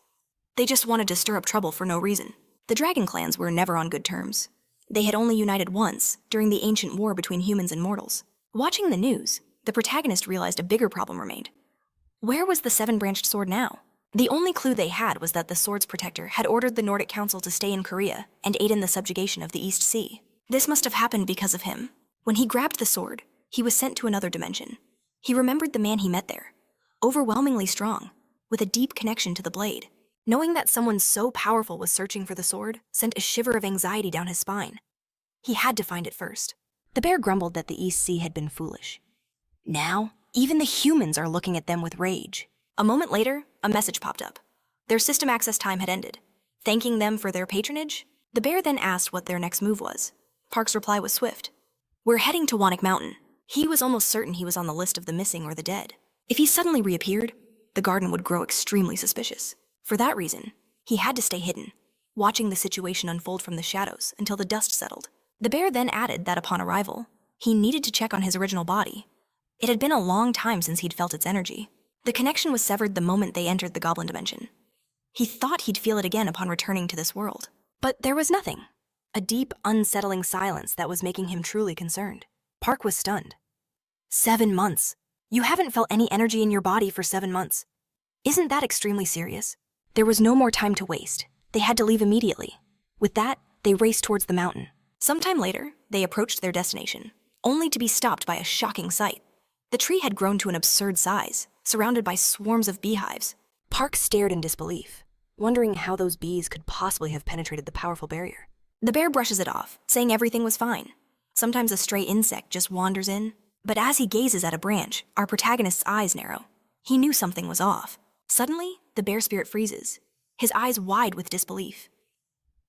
They just wanted to stir up trouble for no reason. The dragon clans were never on good terms. They had only united once, during the ancient war between humans and mortals. Watching the news, the protagonist realized a bigger problem remained. Where was the seven-branched sword now? The only clue they had was that the sword's protector had ordered the Nordic Council to stay in Korea and aid in the subjugation of the East Sea. This must have happened because of him. When he grabbed the sword, he was sent to another dimension. He remembered the man he met there, overwhelmingly strong, with a deep connection to the blade. Knowing that someone so powerful was searching for the sword sent a shiver of anxiety down his spine. He had to find it first. The bear grumbled that the East Sea had been foolish. Now, even the humans are looking at them with rage. A moment later, a message popped up. Their system access time had ended. Thanking them for their patronage, the bear then asked what their next move was. Park's reply was swift. "We're heading to Wannick Mountain." He was almost certain he was on the list of the missing or the dead. If he suddenly reappeared, the garden would grow extremely suspicious. For that reason, he had to stay hidden, watching the situation unfold from the shadows until the dust settled. The bear then added that upon arrival, He needed to check on his original body. It had been a long time since he'd felt its energy. The connection was severed the moment they entered the Goblin Dimension. He thought he'd feel it again upon returning to this world. But there was nothing. A deep, unsettling silence that was making him truly concerned. Park was stunned. 7 months. You haven't felt any energy in your body for 7 months. Isn't that extremely serious? There was no more time to waste. They had to leave immediately. With that, they raced towards the mountain. Sometime later, they approached their destination, only to be stopped by a shocking sight. The tree had grown to an absurd size, surrounded by swarms of beehives. Park stared in disbelief, wondering how those bees could possibly have penetrated the powerful barrier. The bear brushes it off, saying everything was fine. Sometimes a stray insect just wanders in. But as he gazes at a branch, our protagonist's eyes narrow. He knew something was off. Suddenly, the bear spirit freezes, his eyes wide with disbelief.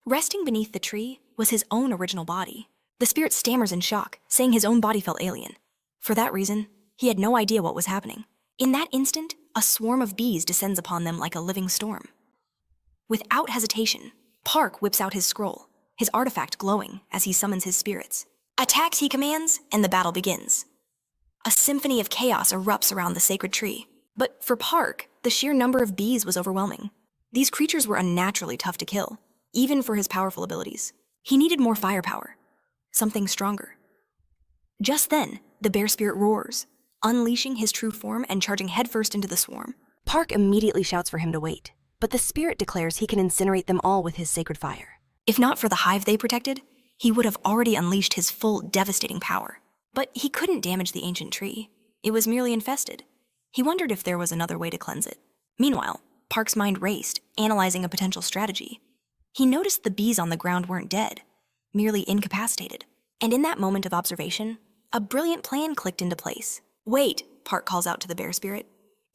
Resting beneath the tree was his own original body. The spirit stammers in shock, saying his own body felt alien. For that reason, he had no idea what was happening. In that instant, a swarm of bees descends upon them like a living storm. Without hesitation, Park whips out his scroll, his artifact glowing as he summons his spirits. Attack, he commands, and the battle begins. A symphony of chaos erupts around the sacred tree. But for Park, the sheer number of bees was overwhelming. These creatures were unnaturally tough to kill, even for his powerful abilities. He needed more firepower, something stronger. Just then, the bear spirit roars, unleashing his true form and charging headfirst into the swarm. Park immediately shouts for him to wait, but the spirit declares he can incinerate them all with his sacred fire. If not for the hive they protected, he would have already unleashed his full, devastating power. But he couldn't damage the ancient tree. It was merely infested. He wondered if there was another way to cleanse it. Meanwhile, Park's mind raced, analyzing a potential strategy. He noticed the bees on the ground weren't dead, merely incapacitated. And in that moment of observation, a brilliant plan clicked into place. Wait, Park calls out to the bear spirit.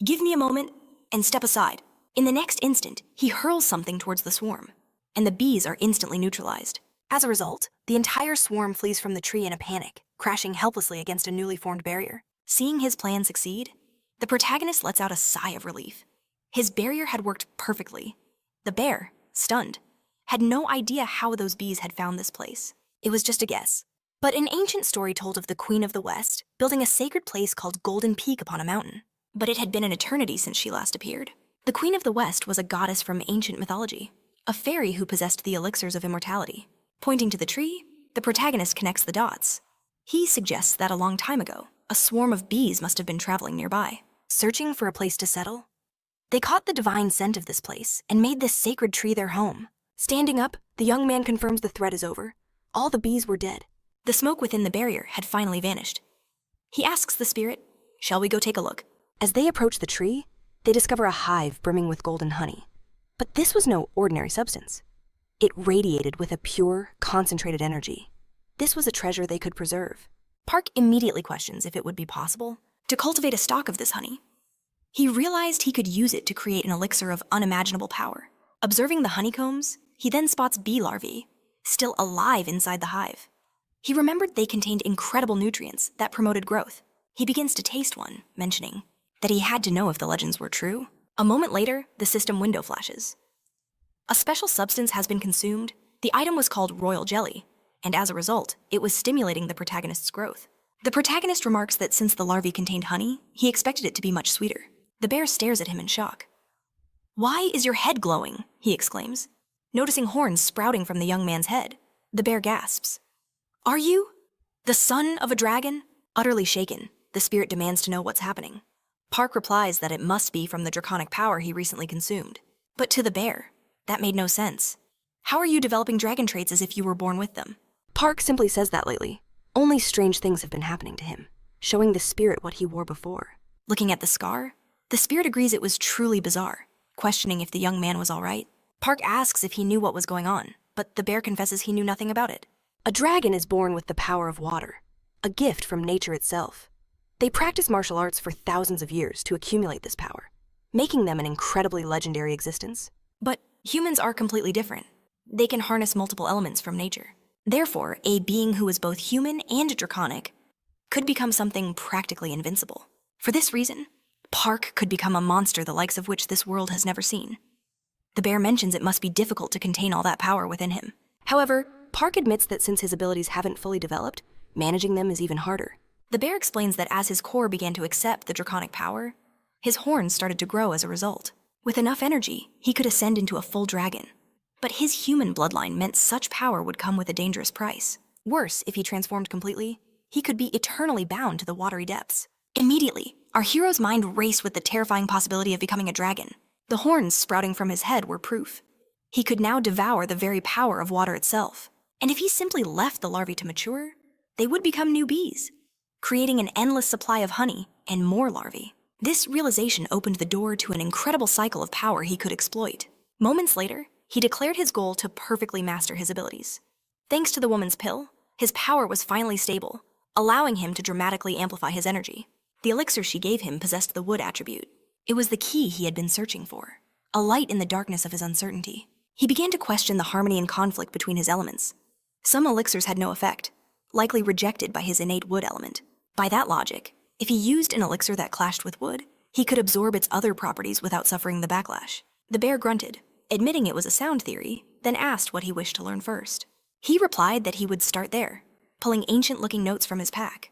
Give me a moment and step aside. In the next instant, he hurls something towards the swarm, and the bees are instantly neutralized. As a result, the entire swarm flees from the tree in a panic, crashing helplessly against a newly formed barrier. Seeing his plan succeed, the protagonist lets out a sigh of relief. His barrier had worked perfectly. The bear, stunned, had no idea how those bees had found this place. It was just a guess. But an ancient story told of the Queen of the West building a sacred place called Golden Peak upon a mountain. But it had been an eternity since she last appeared. The Queen of the West was a goddess from ancient mythology, a fairy who possessed the elixirs of immortality. Pointing to the tree, the protagonist connects the dots. He suggests that a long time ago, a swarm of bees must have been traveling nearby, searching for a place to settle. They caught the divine scent of this place and made this sacred tree their home. Standing up, the young man confirms the threat is over. All the bees were dead. The smoke within the barrier had finally vanished. He asks the spirit, "Shall we go take a look?" As they approach the tree, they discover a hive brimming with golden honey. But this was no ordinary substance. It radiated with a pure, concentrated energy. This was a treasure they could preserve. Park immediately questions if it would be possible to cultivate a stock of this honey. He realized he could use it to create an elixir of unimaginable power. Observing the honeycombs, he then spots bee larvae, still alive inside the hive. He remembered they contained incredible nutrients that promoted growth. He begins to taste one, mentioning that he had to know if the legends were true. A moment later, the system window flashes. A special substance has been consumed. The item was called royal jelly, and as a result, it was stimulating the protagonist's growth. The protagonist remarks that since the larvae contained honey, he expected it to be much sweeter. The bear stares at him in shock. "Why is your head glowing?" he exclaims, noticing horns sprouting from the young man's head. The bear gasps. "Are you the son of a dragon?" Utterly shaken, the spirit demands to know what's happening. Park replies that it must be from the draconic power he recently consumed. But to the bear, that made no sense. How are you developing dragon traits as if you were born with them? Park simply says that lately. Only strange things have been happening to him, showing the spirit what he wore before. Looking at the scar, the spirit agrees it was truly bizarre, questioning if the young man was all right. Park asks if he knew what was going on, but the bear confesses he knew nothing about it. A dragon is born with the power of water, a gift from nature itself. They practice martial arts for thousands of years to accumulate this power, making them an incredibly legendary existence. But humans are completely different. They can harness multiple elements from nature. Therefore, a being who is both human and draconic could become something practically invincible. For this reason, Park could become a monster the likes of which this world has never seen. The bear mentions it must be difficult to contain all that power within him. However, Park admits that since his abilities haven't fully developed, Managing them is even harder. The bear explains that as his core began to accept the draconic power, his horns started to grow as a result. With enough energy, he could ascend into a full dragon. But his human bloodline meant such power would come with a dangerous price. Worse, if he transformed completely, he could be eternally bound to the watery depths. Immediately, our hero's mind raced with the terrifying possibility of becoming a dragon. The horns sprouting from his head were proof. He could now devour the very power of water itself. And if he simply left the larvae to mature, they would become new bees, creating an endless supply of honey and more larvae. This realization opened the door to an incredible cycle of power he could exploit. Moments later, he declared his goal to perfectly master his abilities. Thanks to the woman's pill, his power was finally stable, allowing him to dramatically amplify his energy. The elixir she gave him possessed the wood attribute. It was the key he had been searching for, a light in the darkness of his uncertainty. He began to question the harmony and conflict between his elements. Some elixirs had no effect, likely rejected by his innate wood element. By that logic, if he used an elixir that clashed with wood, he could absorb its other properties without suffering the backlash. The bear grunted, admitting it was a sound theory, then asked what he wished to learn first. He replied that he would start there, pulling ancient-looking notes from his pack.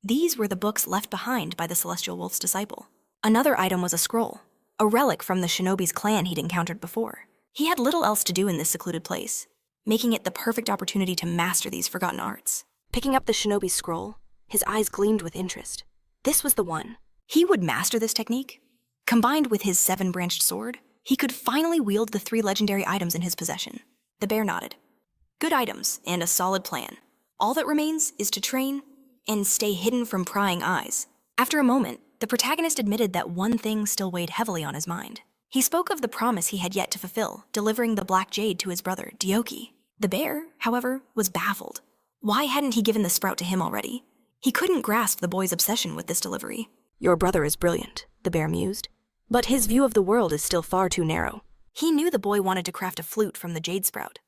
These were the books left behind by the Celestial Wolf's disciple. Another item was a scroll, a relic from the shinobi's clan he'd encountered before. He had little else to do in this secluded place, making it the perfect opportunity to master these forgotten arts. Picking up the shinobi's scroll, his eyes gleamed with interest. This was the one. He would master this technique. Combined with his 7-branched sword, he could finally wield the 3 legendary items in his possession. The bear nodded. Good items and a solid plan. All that remains is to train and stay hidden from prying eyes. After a moment, the protagonist admitted that one thing still weighed heavily on his mind. He spoke of the promise he had yet to fulfill, delivering the black jade to his brother, Dioki. The bear, however, was baffled. Why hadn't he given the sprout to him already? He couldn't grasp the boy's obsession with this delivery. Your brother is brilliant, the bear mused. But his view of the world is still far too narrow. He knew the boy wanted to craft a flute from the jade sprout.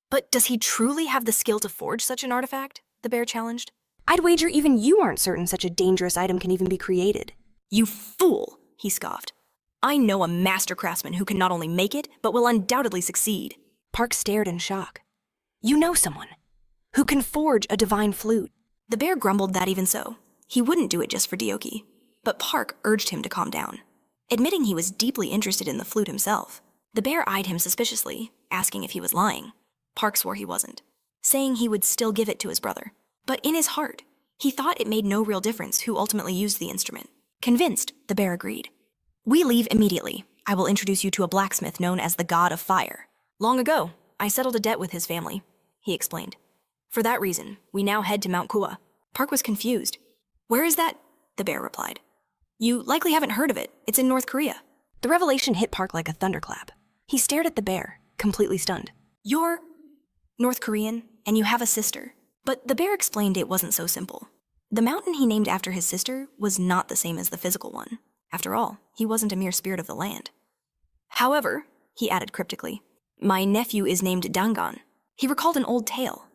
But does he truly have the skill to forge such an artifact? The bear challenged. I'd wager even you aren't certain such a dangerous item can even be created. You fool, he scoffed. I know a master craftsman who can not only make it, but will undoubtedly succeed. Park stared in shock. You know someone who can forge a divine flute. The bear grumbled that even so, he wouldn't do it just for Dioki. But Park urged him to calm down. Admitting he was deeply interested in the flute himself, the bear eyed him suspiciously, asking if he was lying. Park swore he wasn't, saying he would still give it to his brother. But in his heart, he thought it made no real difference who ultimately used the instrument. Convinced, the bear agreed. We leave immediately. I will introduce you to a blacksmith known as the God of Fire. Long ago, I settled a debt with his family, he explained. For that reason, we now head to Mount Kua. Park was confused. Where is that? The bear replied. You likely haven't heard of it. It's in North Korea. The revelation hit Park like a thunderclap. He stared at the bear, completely stunned. You're North Korean, and you have a sister. But the bear explained it wasn't so simple. The mountain he named after his sister was not the same as the physical one. After all, he wasn't a mere spirit of the land. However, he added cryptically, my nephew is named Dangan. He recalled an old tale.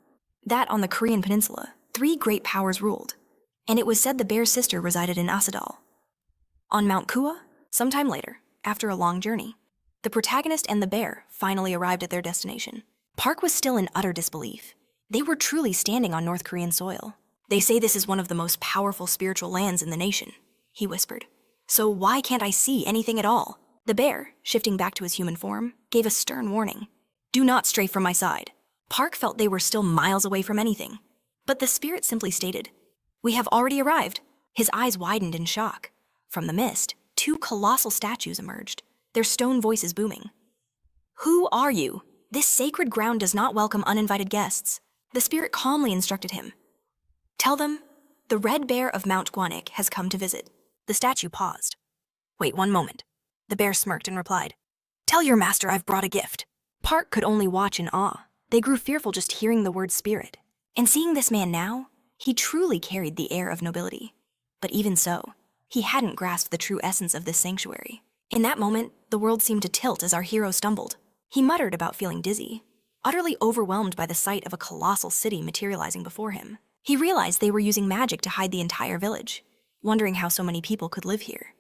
That on the Korean peninsula, 3 great powers ruled, and it was said the bear's sister resided in Asadal. On Mount Kua, sometime later, after a long journey, the protagonist and the bear finally arrived at their destination. Park was still in utter disbelief. They were truly standing on North Korean soil. They say this is one of the most powerful spiritual lands in the nation, he whispered. So why can't I see anything at all? The bear, shifting back to his human form, gave a stern warning. Do not stray from my side. Park felt they were still miles away from anything. But the spirit simply stated, we have already arrived. His eyes widened in shock. From the mist, 2 colossal statues emerged, their stone voices booming. Who are you? This sacred ground does not welcome uninvited guests. The spirit calmly instructed him. Tell them, the red bear of Mount GODLIKE has come to visit. The statue paused. Wait 1 moment. The bear smirked and replied, tell your master I've brought a gift. Park could only watch in awe. They grew fearful just hearing the word spirit. And seeing this man now, he truly carried the air of nobility. But even so, he hadn't grasped the true essence of this sanctuary. In that moment, the world seemed to tilt as our hero stumbled. He muttered about feeling dizzy, utterly overwhelmed by the sight of a colossal city materializing before him. He realized they were using magic to hide the entire village, wondering how so many people could live here.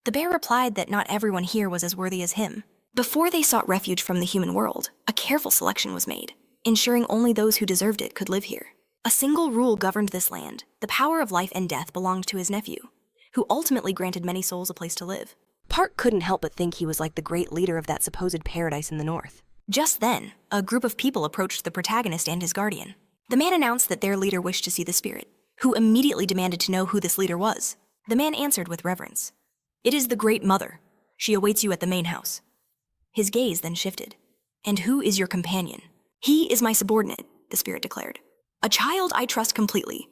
The bear replied that not everyone here was as worthy as him. Before they sought refuge from the human world, a careful selection was made, ensuring only those who deserved it could live here. A single rule governed this land. The power of life and death belonged to his nephew, who ultimately granted many souls a place to live. Park couldn't help but think he was like the great leader of that supposed paradise in the north. Just then, a group of people approached the protagonist and his guardian. The man announced that their leader wished to see the spirit, who immediately demanded to know who this leader was. The man answered with reverence. "It is the Great Mother. She awaits you at the main house." His gaze then shifted. "And who is your companion?" "He is my subordinate," the spirit declared. "A child I trust completely."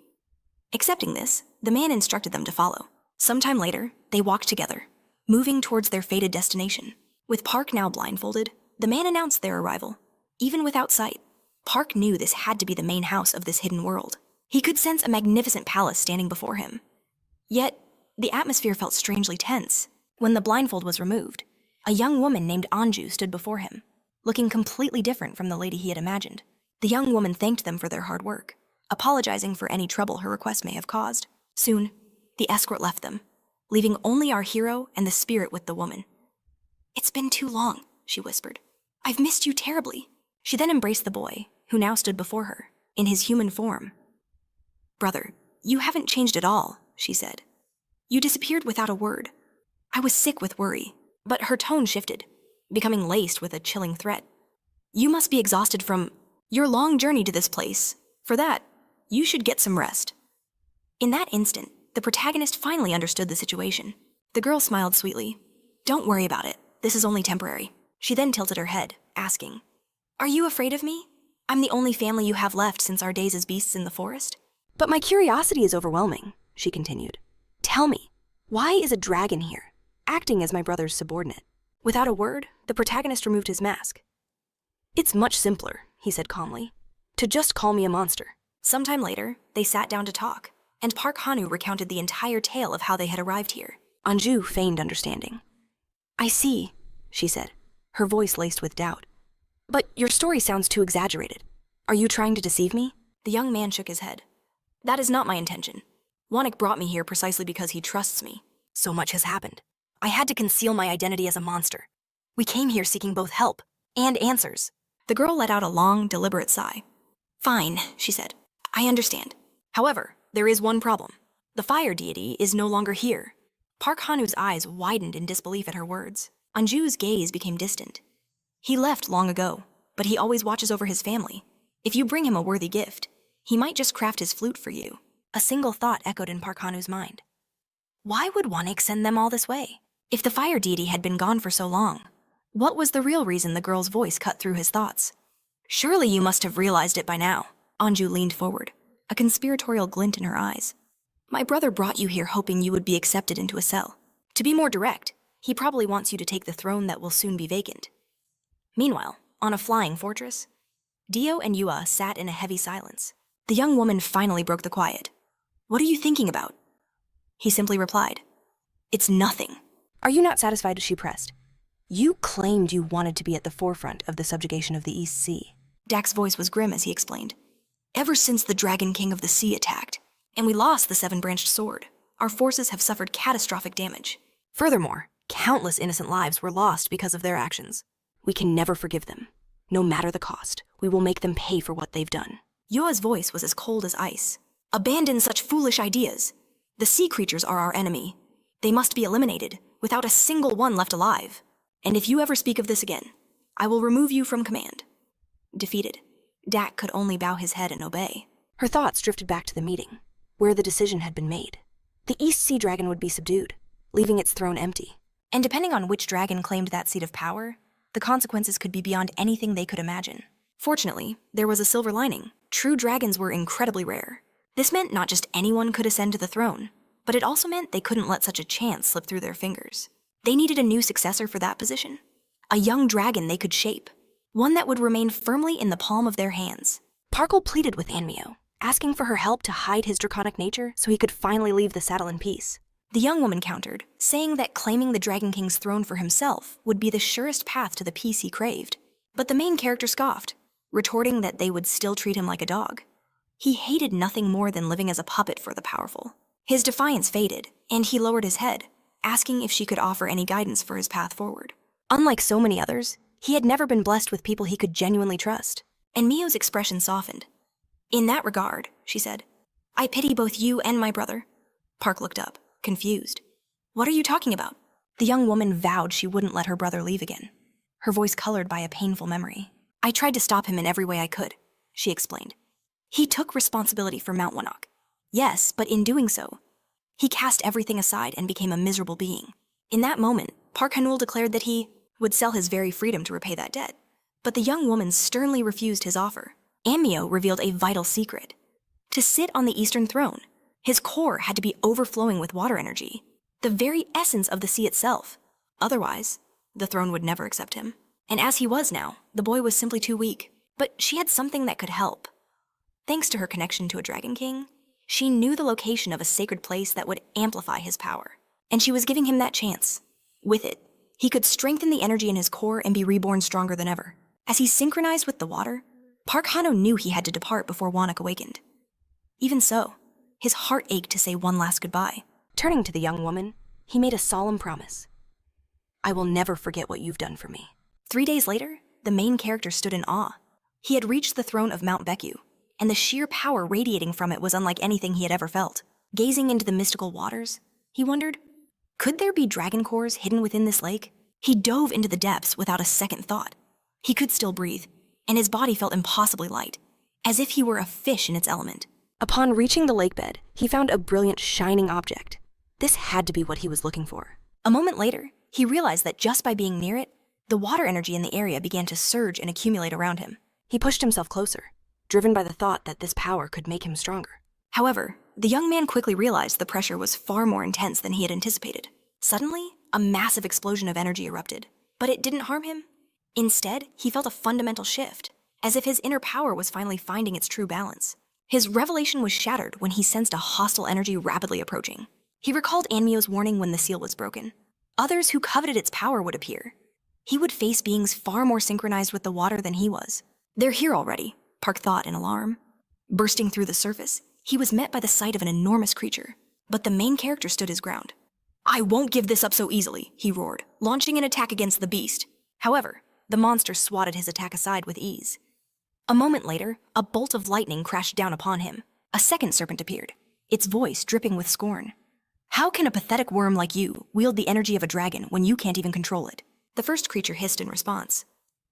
Accepting this, the man instructed them to follow. Sometime later, they walked together, moving towards their fated destination. With Park now blindfolded, the man announced their arrival. Even without sight, Park knew this had to be the main house of this hidden world. He could sense a magnificent palace standing before him. Yet, the atmosphere felt strangely tense. When the blindfold was removed, a young woman named Anju stood before him, looking completely different from the lady he had imagined. The young woman thanked them for their hard work, apologizing for any trouble her request may have caused. Soon, the escort left them, leaving only our hero and the spirit with the woman. "It's been too long," she whispered. "I've missed you terribly." She then embraced the boy, who now stood before her, in his human form. "Brother, you haven't changed at all," she said. "You disappeared without a word." I was sick with worry, but her tone shifted, becoming laced with a chilling threat. "You must be exhausted from your long journey to this place. For that, you should get some rest." In that instant, the protagonist finally understood the situation. The girl smiled sweetly. "Don't worry about it. This is only temporary." She then tilted her head, asking, "Are you afraid of me? I'm the only family you have left since our days as beasts in the forest." "But my curiosity is overwhelming," she continued. "Tell me, why is a dragon here, acting as my brother's subordinate?" Without a word, the protagonist removed his mask. "It's much simpler," he said calmly, "to just call me a monster." Sometime later, they sat down to talk, and Park Hanu recounted the entire tale of how they had arrived here. Anju feigned understanding. "I see," she said, her voice laced with doubt. "But your story sounds too exaggerated. Are you trying to deceive me?" The young man shook his head. "That is not my intention. Wanik brought me here precisely because he trusts me." "So much has happened. I had to conceal my identity as a monster. We came here seeking both help and answers." The girl let out a long, deliberate sigh. "Fine," she said. "I understand. However, there is one problem. The fire deity is no longer here." Park Hanu's eyes widened in disbelief at her words. Anju's gaze became distant. "He left long ago, but he always watches over his family. If you bring him a worthy gift, he might just craft his flute for you." A single thought echoed in Park Hanu's mind. Why would Wanik send them all this way? If the fire deity had been gone for so long, what was the real reason the girl's voice cut through his thoughts? "Surely you must have realized it by now." Anju leaned forward, a conspiratorial glint in her eyes. "My brother brought you here hoping you would be accepted into a cell. To be more direct, he probably wants you to take the throne that will soon be vacant." Meanwhile, on a flying fortress, Dio and Yua sat in a heavy silence. The young woman finally broke the quiet. "What are you thinking about?" He simply replied, "It's nothing." "Are you not satisfied?" she pressed. "You claimed you wanted to be at the forefront of the subjugation of the East Sea." Dak's voice was grim as he explained. "Ever since the Dragon King of the Sea attacked, and we lost the seven-branched sword, our forces have suffered catastrophic damage. Furthermore, countless innocent lives were lost because of their actions. We can never forgive them. No matter the cost, we will make them pay for what they've done." Yua's voice was as cold as ice. "Abandon such foolish ideas. The sea creatures are our enemy. They must be eliminated, without a single one left alive. And if you ever speak of this again, I will remove you from command." Defeated, Dak could only bow his head and obey. Her thoughts drifted back to the meeting, where the decision had been made. The East Sea Dragon would be subdued, leaving its throne empty. And depending on which dragon claimed that seat of power, the consequences could be beyond anything they could imagine. Fortunately, there was a silver lining. True dragons were incredibly rare. This meant not just anyone could ascend to the throne, but it also meant they couldn't let such a chance slip through their fingers. They needed a new successor for that position. A young dragon they could shape, one that would remain firmly in the palm of their hands. Parkle pleaded with Anmio, asking for her help to hide his draconic nature so he could finally leave the saddle in peace. The young woman countered, saying that claiming the Dragon King's throne for himself would be the surest path to the peace he craved. But the main character scoffed, retorting that they would still treat him like a dog. He hated nothing more than living as a puppet for the powerful. His defiance faded, and he lowered his head, asking if she could offer any guidance for his path forward. Unlike so many others, he had never been blessed with people he could genuinely trust. And Mio's expression softened. In that regard, she said, I pity both you and my brother. Park looked up, confused. What are you talking about? The young woman vowed she wouldn't let her brother leave again, her voice colored by a painful memory. I tried to stop him in every way I could, she explained. He took responsibility for Mount Wanok. Yes, but in doing so, he cast everything aside and became a miserable being. In that moment, Park Hanul declared that he would sell his very freedom to repay that debt. But the young woman sternly refused his offer. Amio revealed a vital secret. To sit on the Eastern Throne, his core had to be overflowing with water energy, the very essence of the sea itself. Otherwise, the throne would never accept him. And as he was now, the boy was simply too weak. But she had something that could help. Thanks to her connection to a Dragon King, she knew the location of a sacred place that would amplify his power. And she was giving him that chance. With it, he could strengthen the energy in his core and be reborn stronger than ever. As he synchronized with the water, Park Hano knew he had to depart before Wanok awakened. Even so, his heart ached to say one last goodbye. Turning to the young woman, he made a solemn promise. I will never forget what you've done for me. 3 days later, the main character stood in awe. He had reached the throne of Mount Beku, and the sheer power radiating from it was unlike anything he had ever felt. Gazing into the mystical waters, he wondered, could there be dragon cores hidden within this lake? He dove into the depths without a second thought. He could still breathe, and his body felt impossibly light, as if he were a fish in its element. Upon reaching the lake bed, he found a brilliant, shining object. This had to be what he was looking for. A moment later, he realized that just by being near it, the water energy in the area began to surge and accumulate around him. He pushed himself closer, driven by the thought that this power could make him stronger. However, the young man quickly realized the pressure was far more intense than he had anticipated. Suddenly, a massive explosion of energy erupted, but it didn't harm him. Instead, he felt a fundamental shift, as if his inner power was finally finding its true balance. His revelation was shattered when he sensed a hostile energy rapidly approaching. He recalled Anmio's warning when the seal was broken. Others who coveted its power would appear. He would face beings far more synchronized with the water than he was. They're here already, Park thought in alarm. Bursting through the surface, he was met by the sight of an enormous creature, but the main character stood his ground. I won't give this up so easily, he roared, launching an attack against the beast. However, the monster swatted his attack aside with ease. A moment later, a bolt of lightning crashed down upon him. A second serpent appeared, its voice dripping with scorn. How can a pathetic worm like you wield the energy of a dragon when you can't even control it? The first creature hissed in response.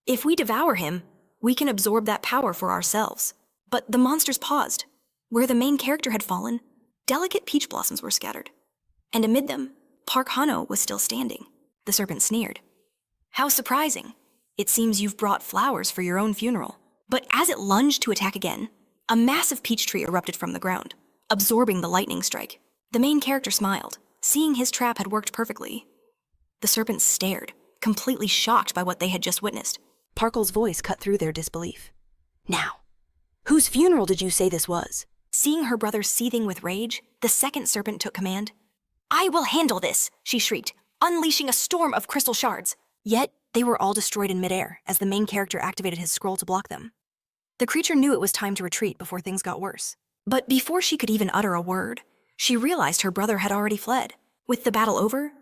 If we devour him, we can absorb that power for ourselves. But the monsters paused. Where the main character had fallen, delicate peach blossoms were scattered. And amid them, Park Hano was still standing. The serpent sneered. How surprising. It seems you've brought flowers for your own funeral. But as it lunged to attack again, a massive peach tree erupted from the ground, absorbing the lightning strike. The main character smiled, seeing his trap had worked perfectly. The serpents stared, completely shocked by what they had just witnessed. Parkle's voice cut through their disbelief. Now, whose funeral did you say this was? Seeing her brother seething with rage, the second serpent took command. I will handle this, she shrieked, unleashing a storm of crystal shards. Yet, they were all destroyed in midair as the main character activated his scroll to block them. The creature knew it was time to retreat before things got worse. But before she could even utter a word, she realized her brother had already fled. With the battle over,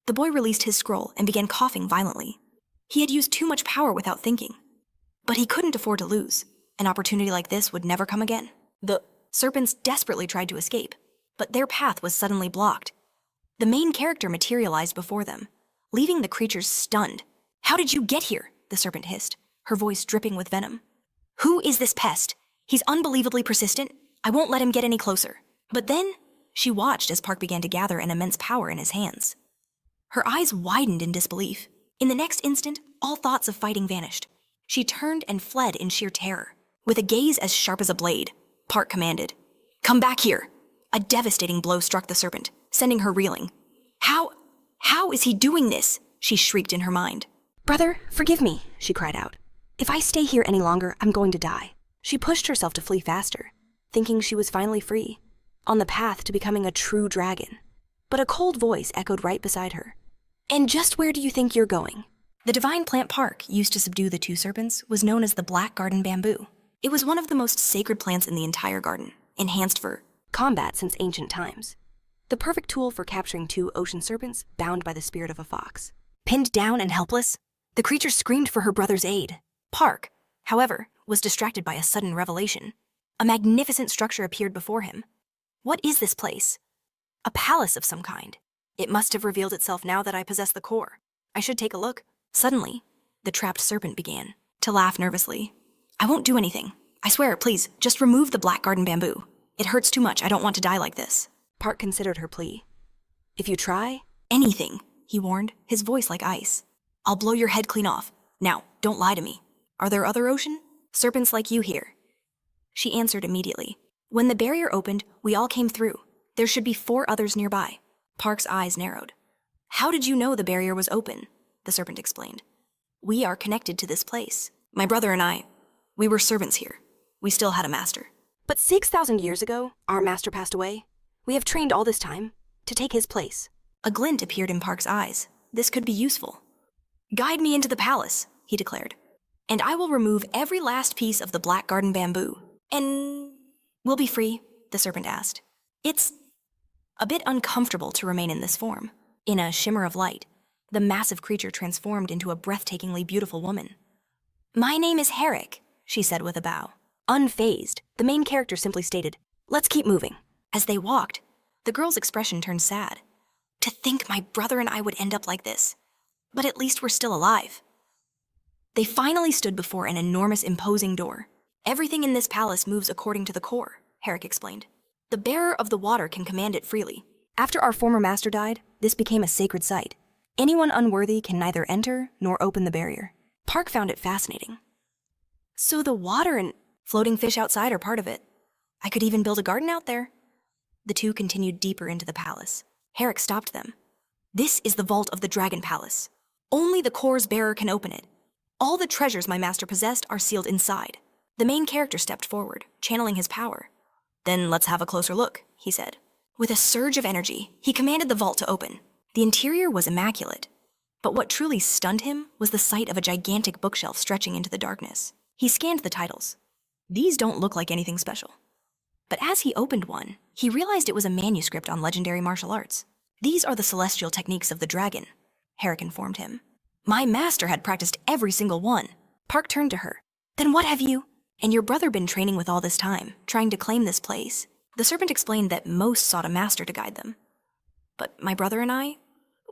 the boy released his scroll and began coughing violently. He had used too much power without thinking. But he couldn't afford to lose. An opportunity like this would never come again. The serpents desperately tried to escape, but their path was suddenly blocked. The main character materialized before them, leaving the creatures stunned. How did you get here? The serpent hissed, her voice dripping with venom. Who is this pest? He's unbelievably persistent. I won't let him get any closer. But then, she watched as Park began to gather an immense power in his hands. Her eyes widened in disbelief. In the next instant, all thoughts of fighting vanished. She turned and fled in sheer terror. With a gaze as sharp as a blade, Park commanded, Come back here! A devastating blow struck the serpent, sending her reeling. How is he doing this? She shrieked in her mind. Brother, forgive me, she cried out. If I stay here any longer, I'm going to die. She pushed herself to flee faster, thinking she was finally free, on the path to becoming a true dragon. But a cold voice echoed right beside her. And just where do you think you're going? The divine plant Park used to subdue the two serpents was known as the Black Garden Bamboo. It was one of the most sacred plants in the entire garden, enhanced for combat since ancient times. The perfect tool for capturing two ocean serpents bound by the spirit of a fox. Pinned down and helpless, the creature screamed for her brother's aid. Park, however, was distracted by a sudden revelation. A magnificent structure appeared before him. What is this place? A palace of some kind. It must have revealed itself now that I possess the core. I should take a look. Suddenly, the trapped serpent began to laugh nervously. I won't do anything. I swear, please, just remove the black garden bamboo. It hurts too much. I don't want to die like this. Park considered her plea. If you try anything, he warned, his voice like ice, I'll blow your head clean off. Now, don't lie to me. Are there other ocean serpents like you here? She answered immediately. When the barrier opened, we all came through. There should be 4 others nearby. Park's eyes narrowed. How did you know the barrier was open? The serpent explained. We are connected to this place. My brother and I, we were servants here. We still had a master. But 6,000 years ago, our master passed away. We have trained all this time to take his place. A glint appeared in Park's eyes. This could be useful. Guide me into the palace, he declared, and I will remove every last piece of the black garden bamboo. And we'll be free, the serpent asked. It's a bit uncomfortable to remain in this form. In a shimmer of light, the massive creature transformed into a breathtakingly beautiful woman. My name is Heric, she said with a bow. Unfazed, the main character simply stated, let's keep moving. As they walked, the girl's expression turned sad. To think my brother and I would end up like this. But at least we're still alive. They finally stood before an enormous, imposing door. Everything in this palace moves according to the core, Heric explained. The bearer of the water can command it freely. After our former master died, this became a sacred site. Anyone unworthy can neither enter nor open the barrier. Park found it fascinating. So the water and floating fish outside are part of it. I could even build a garden out there. The two continued deeper into the palace. Heric stopped them. This is the vault of the Dragon Palace. Only the core's bearer can open it. All the treasures my master possessed are sealed inside. The main character stepped forward, channeling his power. Then let's have a closer look, he said. With a surge of energy, he commanded the vault to open. The interior was immaculate. But what truly stunned him was the sight of a gigantic bookshelf stretching into the darkness. He scanned the titles. These don't look like anything special. But as he opened one, he realized it was a manuscript on legendary martial arts. These are the celestial techniques of the dragon, Heric informed him. My master had practiced every single one. Park turned to her. Then what have you and your brother been training with all this time, trying to claim this place? The serpent explained that most sought a master to guide them. But my brother and I,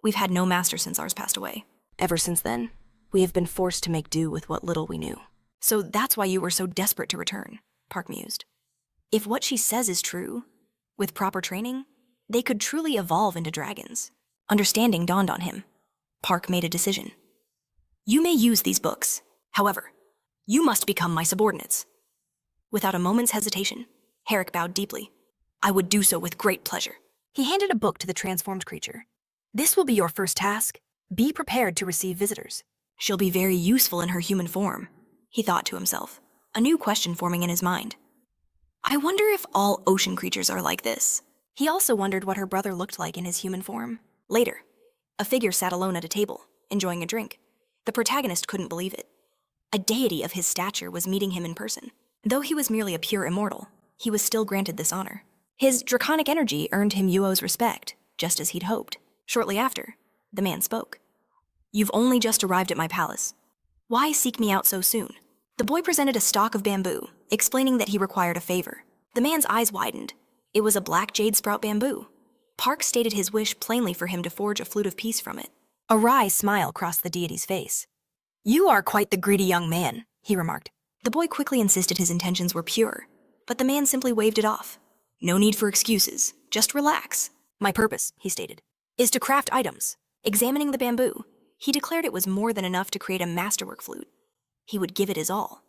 we've had no master since ours passed away. Ever since then, we have been forced to make do with what little we knew. So that's why you were so desperate to return, Park mused. If what she says is true, with proper training, they could truly evolve into dragons. Understanding dawned on him. Park made a decision. You may use these books. However, you must become my subordinates. Without a moment's hesitation, Heric bowed deeply. I would do so with great pleasure. He handed a book to the transformed creature. This will be your first task. Be prepared to receive visitors. She'll be very useful in her human form, he thought to himself, a new question forming in his mind. I wonder if all ocean creatures are like this. He also wondered what her brother looked like in his human form. Later, a figure sat alone at a table, enjoying a drink. The protagonist couldn't believe it. A deity of his stature was meeting him in person. Though he was merely a pure immortal, he was still granted this honor. His draconic energy earned him Yuo's respect, just as he'd hoped. Shortly after, the man spoke. You've only just arrived at my palace. Why seek me out so soon? The boy presented a stalk of bamboo, explaining that he required a favor. The man's eyes widened. It was a black jade sprout bamboo. Park stated his wish plainly for him to forge a flute of peace from it. A wry smile crossed the deity's face. You are quite the greedy young man, he remarked. The boy quickly insisted his intentions were pure, but the man simply waved it off. No need for excuses, just relax. My purpose, he stated, is to craft items. Examining the bamboo, he declared it was more than enough to create a masterwork flute. He would give it his all.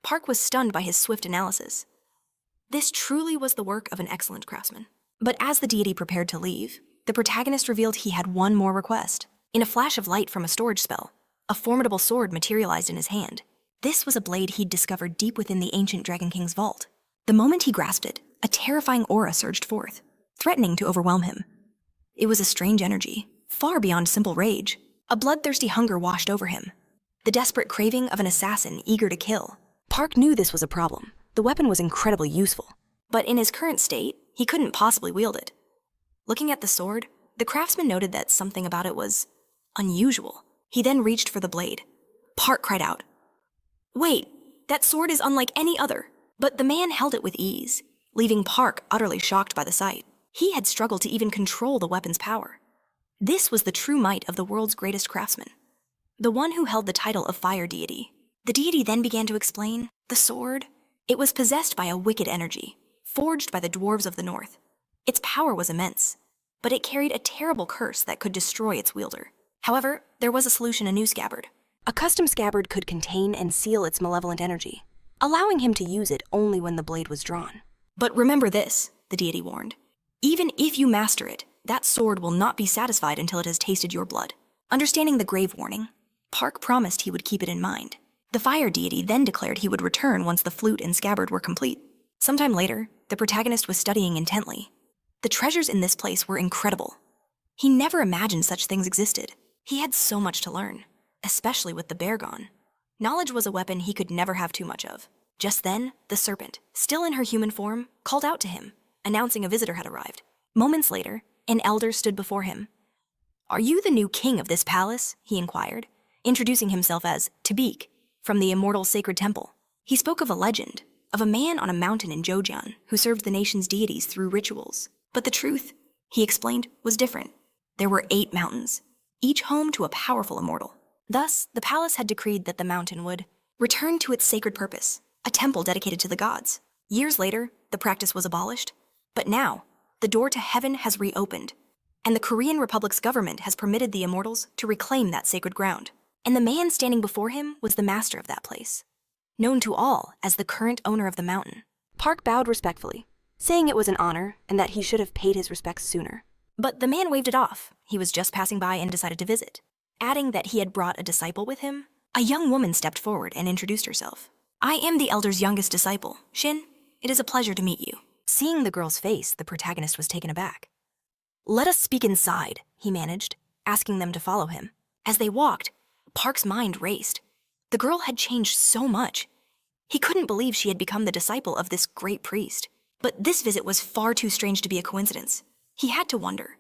Park was stunned by his swift analysis. This truly was the work of an excellent craftsman. But as the deity prepared to leave, the protagonist revealed he had one more request. In a flash of light from a storage spell, a formidable sword materialized in his hand. This was a blade he'd discovered deep within the ancient Dragon King's vault. The moment he grasped it, a terrifying aura surged forth, threatening to overwhelm him. It was a strange energy, far beyond simple rage. A bloodthirsty hunger washed over him, the desperate craving of an assassin eager to kill. Park knew this was a problem. The weapon was incredibly useful. But in his current state, he couldn't possibly wield it. Looking at the sword, the craftsman noted that something about it was unusual. He then reached for the blade. Park cried out, Wait, that sword is unlike any other. But the man held it with ease, leaving Park utterly shocked by the sight. He had struggled to even control the weapon's power. This was the true might of the world's greatest craftsman, the one who held the title of Fire Deity. The deity then began to explain, the sword, it was possessed by a wicked energy, forged by the dwarves of the north. Its power was immense, but it carried a terrible curse that could destroy its wielder. However, there was a solution: a new scabbard. A custom scabbard could contain and seal its malevolent energy, allowing him to use it only when the blade was drawn. But remember this, the deity warned. Even if you master it, that sword will not be satisfied until it has tasted your blood. Understanding the grave warning, Park promised he would keep it in mind. The fire deity then declared he would return once the flute and scabbard were complete. Sometime later, the protagonist was studying intently. The treasures in this place were incredible. He never imagined such things existed. He had so much to learn, especially with the bear gone. Knowledge was a weapon he could never have too much of. Just then, the serpent, still in her human form, called out to him, announcing a visitor had arrived. Moments later, an elder stood before him. "Are you the new king of this palace?" he inquired, introducing himself as Tabik, from the immortal sacred temple. He spoke of a legend, of a man on a mountain in Jojian who served the nation's deities through rituals. But the truth, he explained, was different. There were 8 mountains, each home to a powerful immortal. Thus, the palace had decreed that the mountain would return to its sacred purpose, a temple dedicated to the gods. Years later, the practice was abolished. But now, the door to heaven has reopened, and the Korean Republic's government has permitted the immortals to reclaim that sacred ground. And the man standing before him was the master of that place, known to all as the current owner of the mountain. Park bowed respectfully, saying it was an honor and that he should have paid his respects sooner. But the man waved it off. He was just passing by and decided to visit. Adding that he had brought a disciple with him, a young woman stepped forward and introduced herself. "I am the elder's youngest disciple, Shin. It is a pleasure to meet you." Seeing the girl's face, the protagonist was taken aback. "Let us speak inside," he managed, asking them to follow him. As they walked, Park's mind raced. The girl had changed so much. He couldn't believe she had become the disciple of this great priest. But this visit was far too strange to be a coincidence. He had to wonder,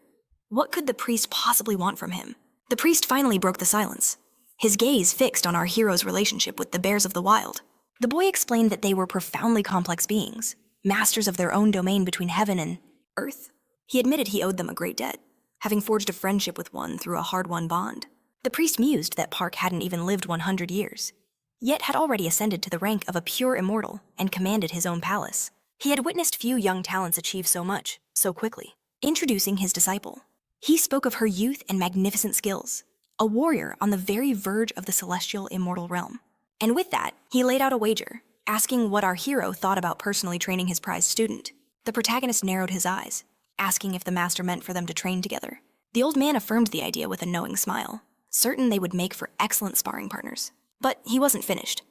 what could the priest possibly want from him? The priest finally broke the silence, his gaze fixed on our hero's relationship with the bears of the wild. The boy explained that they were profoundly complex beings, masters of their own domain between heaven and earth. He admitted he owed them a great debt, having forged a friendship with one through a hard-won bond. The priest mused that Park hadn't even lived 100 years, yet had already ascended to the rank of a pure immortal and commanded his own palace. He had witnessed few young talents achieve so much, so quickly. Introducing his disciple, he spoke of her youth and magnificent skills, a warrior on the very verge of the celestial immortal realm. And with that, he laid out a wager, asking what our hero thought about personally training his prized student. The protagonist narrowed his eyes, asking if the master meant for them to train together. The old man affirmed the idea with a knowing smile, certain they would make for excellent sparring partners. But he wasn't finished.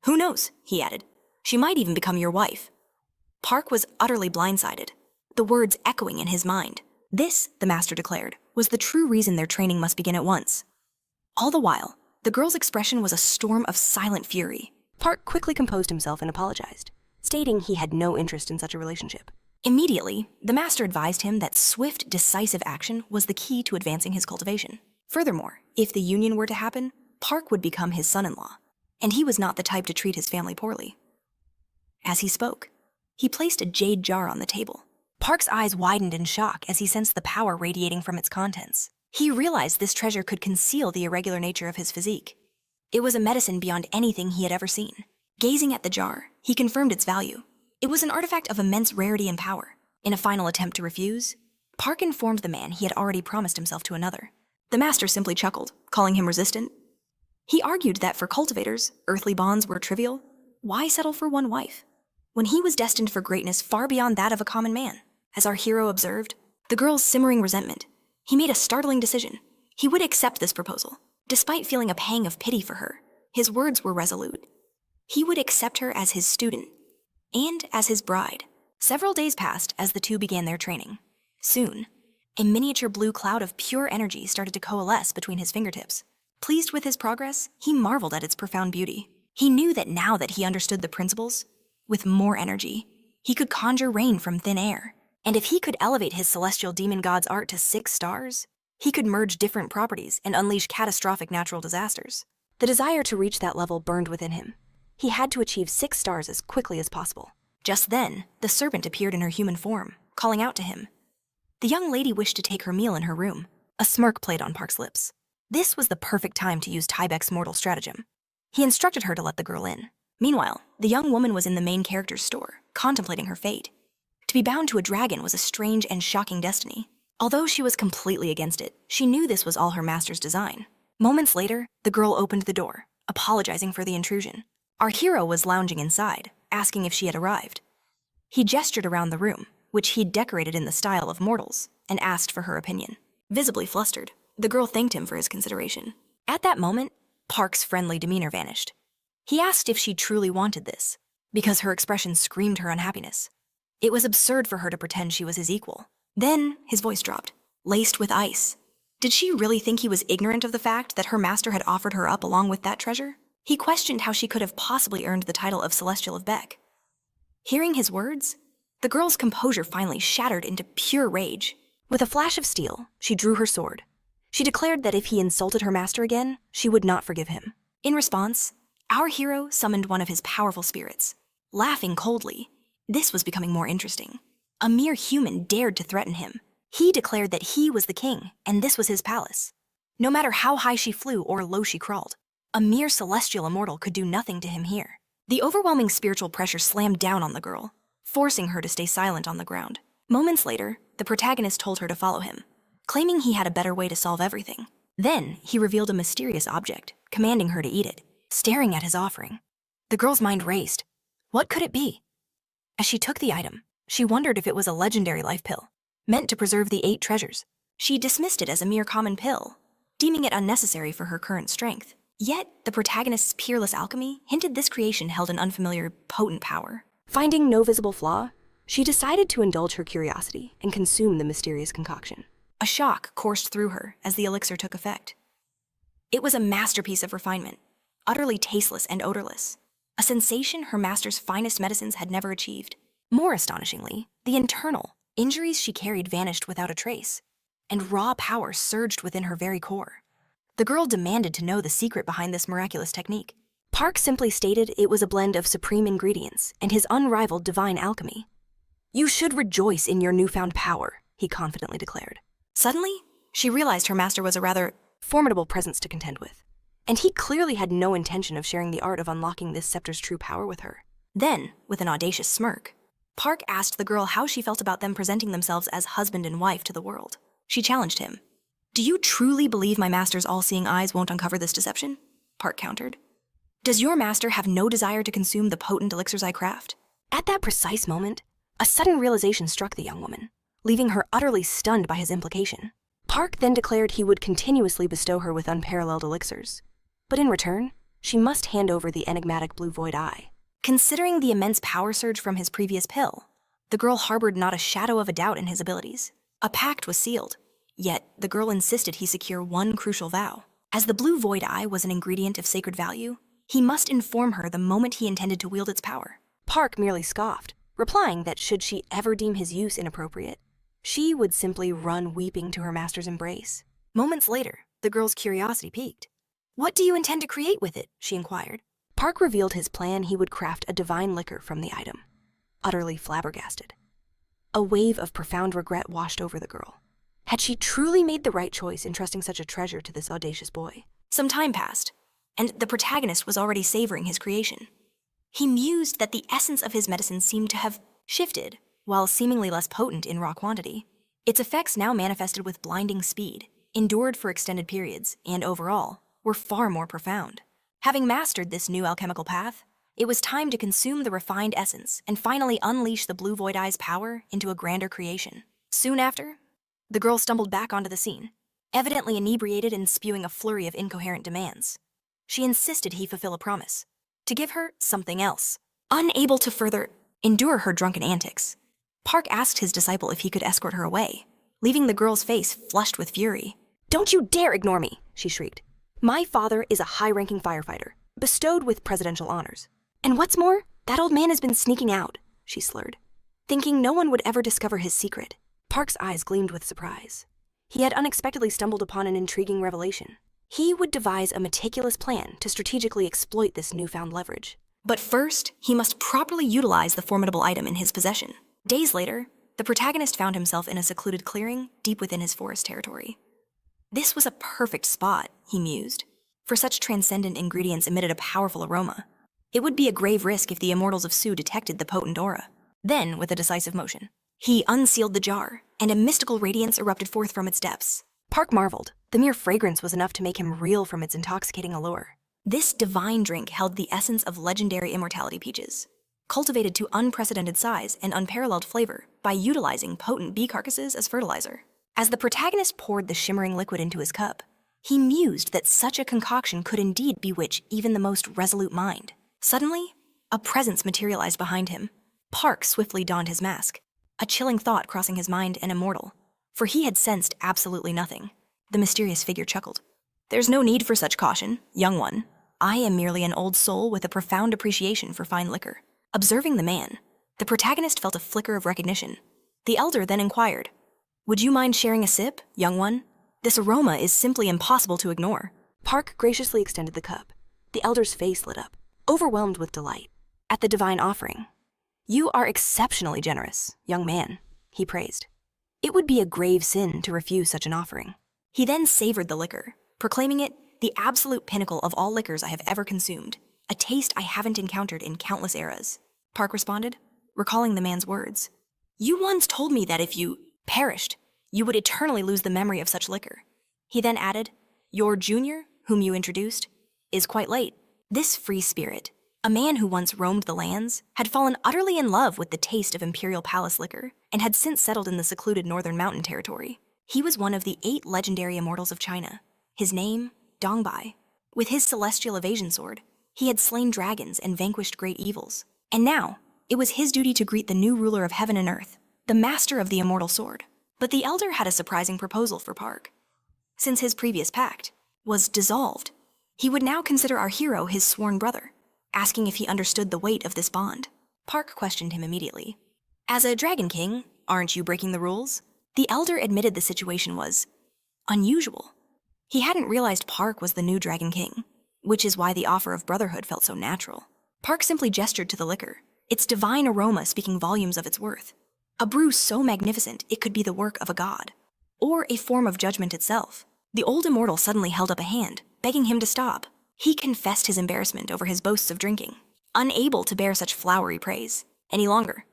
"Who knows?" he added. "She might even become your wife." Park was utterly blindsided, the words echoing in his mind. This, the master declared, was the true reason their training must begin at once. All the while, the girl's expression was a storm of silent fury. Park quickly composed himself and apologized, stating he had no interest in such a relationship. Immediately, the master advised him that swift, decisive action was the key to advancing his cultivation. Furthermore, if the union were to happen, Park would become his son-in-law, and he was not the type to treat his family poorly. As he spoke, he placed a jade jar on the table. Park's eyes widened in shock as he sensed the power radiating from its contents. He realized this treasure could conceal the irregular nature of his physique. It was a medicine beyond anything he had ever seen. Gazing at the jar, he confirmed its value. It was an artifact of immense rarity and power. In a final attempt to refuse, Park informed the man he had already promised himself to another. The master simply chuckled, calling him resistant. He argued that for cultivators, earthly bonds were trivial. Why settle for one wife, when he was destined for greatness far beyond that of a common man? As our hero observed, the girl's simmering resentment, he made a startling decision. He would accept this proposal. Despite feeling a pang of pity for her, his words were resolute. He would accept her as his student, and as his bride. Several days passed as the two began their training. Soon, a miniature blue cloud of pure energy started to coalesce between his fingertips. Pleased with his progress, he marveled at its profound beauty. He knew that now that he understood the principles, with more energy, he could conjure rain from thin air. And if he could elevate his celestial demon god's art to 6 stars, he could merge different properties and unleash catastrophic natural disasters. The desire to reach that level burned within him, He had to achieve 6 stars as quickly as possible. Just then, the serpent appeared in her human form, calling out to him. The young lady wished to take her meal in her room. A smirk played on Park's lips. This was the perfect time to use Tybek's mortal stratagem. He instructed her to let the girl in. Meanwhile, the young woman was in the main character's store, contemplating her fate. To be bound to a dragon was a strange and shocking destiny. Although she was completely against it, she knew this was all her master's design. Moments later, the girl opened the door, apologizing for the intrusion. Our hero was lounging inside, asking if she had arrived. He gestured around the room, which he'd decorated in the style of mortals, and asked for her opinion. Visibly flustered, the girl thanked him for his consideration. At that moment, Park's friendly demeanor vanished. He asked if she truly wanted this, because her expression screamed her unhappiness. It was absurd for her to pretend she was his equal. Then, his voice dropped, laced with ice. Did she really think he was ignorant of the fact that her master had offered her up along with that treasure? He questioned how she could have possibly earned the title of Celestial of Beck. Hearing his words, the girl's composure finally shattered into pure rage. With a flash of steel, she drew her sword. She declared that if he insulted her master again, she would not forgive him. In response, our hero summoned one of his powerful spirits. Laughing coldly, this was becoming more interesting. A mere human dared to threaten him. He declared that he was the king, and this was his palace. No matter how high she flew or low she crawled, a mere celestial immortal could do nothing to him here. The overwhelming spiritual pressure slammed down on the girl, forcing her to stay silent on the ground. Moments later, the protagonist told her to follow him, claiming he had a better way to solve everything. Then, he revealed a mysterious object, commanding her to eat it, staring at his offering. The girl's mind raced. What could it be? As she took the item, she wondered if it was a legendary life pill, meant to preserve the 8 treasures. She dismissed it as a mere common pill, deeming it unnecessary for her current strength. Yet, the protagonist's peerless alchemy hinted this creation held an unfamiliar, potent power. Finding no visible flaw, she decided to indulge her curiosity and consume the mysterious concoction. A shock coursed through her as the elixir took effect. It was a masterpiece of refinement, utterly tasteless and odorless, a sensation her master's finest medicines had never achieved. More astonishingly, the internal injuries she carried vanished without a trace, and raw power surged within her very core. The girl demanded to know the secret behind this miraculous technique. Park simply stated it was a blend of supreme ingredients and his unrivaled divine alchemy. "You should rejoice in your newfound power," he confidently declared. Suddenly, she realized her master was a rather formidable presence to contend with, and he clearly had no intention of sharing the art of unlocking this scepter's true power with her. Then, with an audacious smirk, Park asked the girl how she felt about them presenting themselves as husband and wife to the world. She challenged him. "Do you truly believe my master's all-seeing eyes won't uncover this deception?" Park countered. "Does your master have no desire to consume the potent elixirs I craft?" At that precise moment, a sudden realization struck the young woman, leaving her utterly stunned by his implication. Park then declared he would continuously bestow her with unparalleled elixirs, but in return, she must hand over the enigmatic blue void eye. Considering the immense power surge from his previous pill, the girl harbored not a shadow of a doubt in his abilities. A pact was sealed, yet the girl insisted he secure one crucial vow. As the blue void eye was an ingredient of sacred value, he must inform her the moment he intended to wield its power. Park merely scoffed, replying that should she ever deem his use inappropriate, she would simply run weeping to her master's embrace. Moments later, the girl's curiosity piqued. "What do you intend to create with it?" she inquired. Park revealed his plan he would craft a divine liquor from the item. Utterly flabbergasted, a wave of profound regret washed over the girl. Had she truly made the right choice in trusting such a treasure to this audacious boy? Some time passed, and the protagonist was already savoring his creation. He mused that the essence of his medicine seemed to have shifted, while seemingly less potent in raw quantity. Its effects now manifested with blinding speed, endured for extended periods, and overall, were far more profound. Having mastered this new alchemical path, it was time to consume the refined essence and finally unleash the blue void eye's power into a grander creation. Soon after, the girl stumbled back onto the scene, evidently inebriated and spewing a flurry of incoherent demands. She insisted he fulfill a promise, to give her something else. Unable to further endure her drunken antics, Park asked his disciple if he could escort her away, leaving the girl's face flushed with fury. "Don't you dare ignore me," she shrieked. "My father is a high-ranking firefighter, bestowed with presidential honors. And what's more, that old man has been sneaking out," she slurred, thinking no one would ever discover his secret. Park's eyes gleamed with surprise. He had unexpectedly stumbled upon an intriguing revelation. He would devise a meticulous plan to strategically exploit this newfound leverage. But first, he must properly utilize the formidable item in his possession. Days later, the protagonist found himself in a secluded clearing deep within his forest territory. This was a perfect spot, he mused, for such transcendent ingredients emitted a powerful aroma. It would be a grave risk if the Immortals of Su detected the potent aura. Then, with a decisive motion, he unsealed the jar, and a mystical radiance erupted forth from its depths. Park marveled. The mere fragrance was enough to make him reel from its intoxicating allure. This divine drink held the essence of legendary immortality peaches, cultivated to unprecedented size and unparalleled flavor by utilizing potent bee carcasses as fertilizer. As the protagonist poured the shimmering liquid into his cup, he mused that such a concoction could indeed bewitch even the most resolute mind. Suddenly, a presence materialized behind him. Park swiftly donned his mask, a chilling thought crossing his mind and immortal, for he had sensed absolutely nothing. The mysterious figure chuckled. "There's no need for such caution, young one. I am merely an old soul with a profound appreciation for fine liquor." Observing the man, the protagonist felt a flicker of recognition. The elder then inquired, "Would you mind sharing a sip, young one? This aroma is simply impossible to ignore." Park graciously extended the cup. The elder's face lit up, overwhelmed with delight at the divine offering. "You are exceptionally generous, young man," he praised. "It would be a grave sin to refuse such an offering." He then savored the liquor, proclaiming it the absolute pinnacle of all liquors I have ever consumed, a taste I haven't encountered in countless eras. Park responded, recalling the man's words. "You once told me that if you perished, you would eternally lose the memory of such liquor." He then added, "Your junior, whom you introduced, is quite late." This free spirit, a man who once roamed the lands, had fallen utterly in love with the taste of Imperial Palace liquor and had since settled in the secluded northern mountain territory. He was one of the 8 legendary immortals of China. His name, Dongbai. With his celestial evasion sword, he had slain dragons and vanquished great evils. And now, it was his duty to greet the new ruler of heaven and earth, the master of the immortal sword. But the elder had a surprising proposal for Park. Since his previous pact was dissolved, he would now consider our hero his sworn brother, asking if he understood the weight of this bond. Park questioned him immediately. "As a Dragon King, aren't you breaking the rules?" The elder admitted the situation was unusual. He hadn't realized Park was the new Dragon King, which is why the offer of brotherhood felt so natural. Park simply gestured to the liquor, its divine aroma speaking volumes of its worth. A brew so magnificent it could be the work of a god, or a form of judgment itself. The old immortal suddenly held up a hand, begging him to stop. He confessed his embarrassment over his boasts of drinking, unable to bear such flowery praise any longer.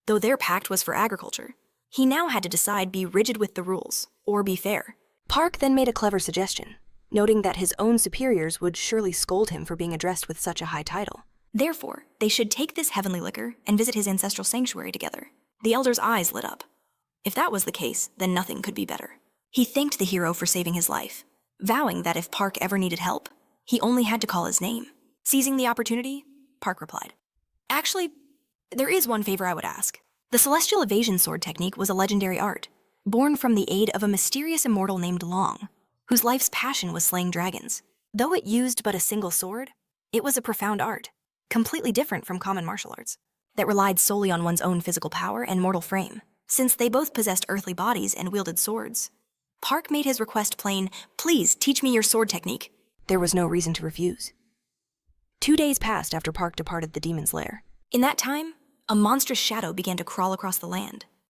Though their pact was for agriculture, he now had to decide be rigid with the rules, or be fair. Park then made a clever suggestion, noting that his own superiors would surely scold him for being addressed with such a high title. Therefore, they should take this heavenly liquor and visit his ancestral sanctuary together. The elder's eyes lit up. If that was the case, then nothing could be better. He thanked the hero for saving his life, vowing that if Park ever needed help, he only had to call his name. Seizing the opportunity, Park replied, "Actually, there is one favor I would ask." The celestial evasion sword technique was a legendary art, born from the aid of a mysterious immortal named Long, whose life's passion was slaying dragons. Though it used but a single sword, it was a profound art, completely different from common martial arts, that relied solely on one's own physical power and mortal frame. Since they both possessed earthly bodies and wielded swords, Park made his request plain, "Please teach me your sword technique." There was no reason to refuse. 2 days passed after Park departed the demon's lair. In that time, a monstrous shadow began to crawl across the land,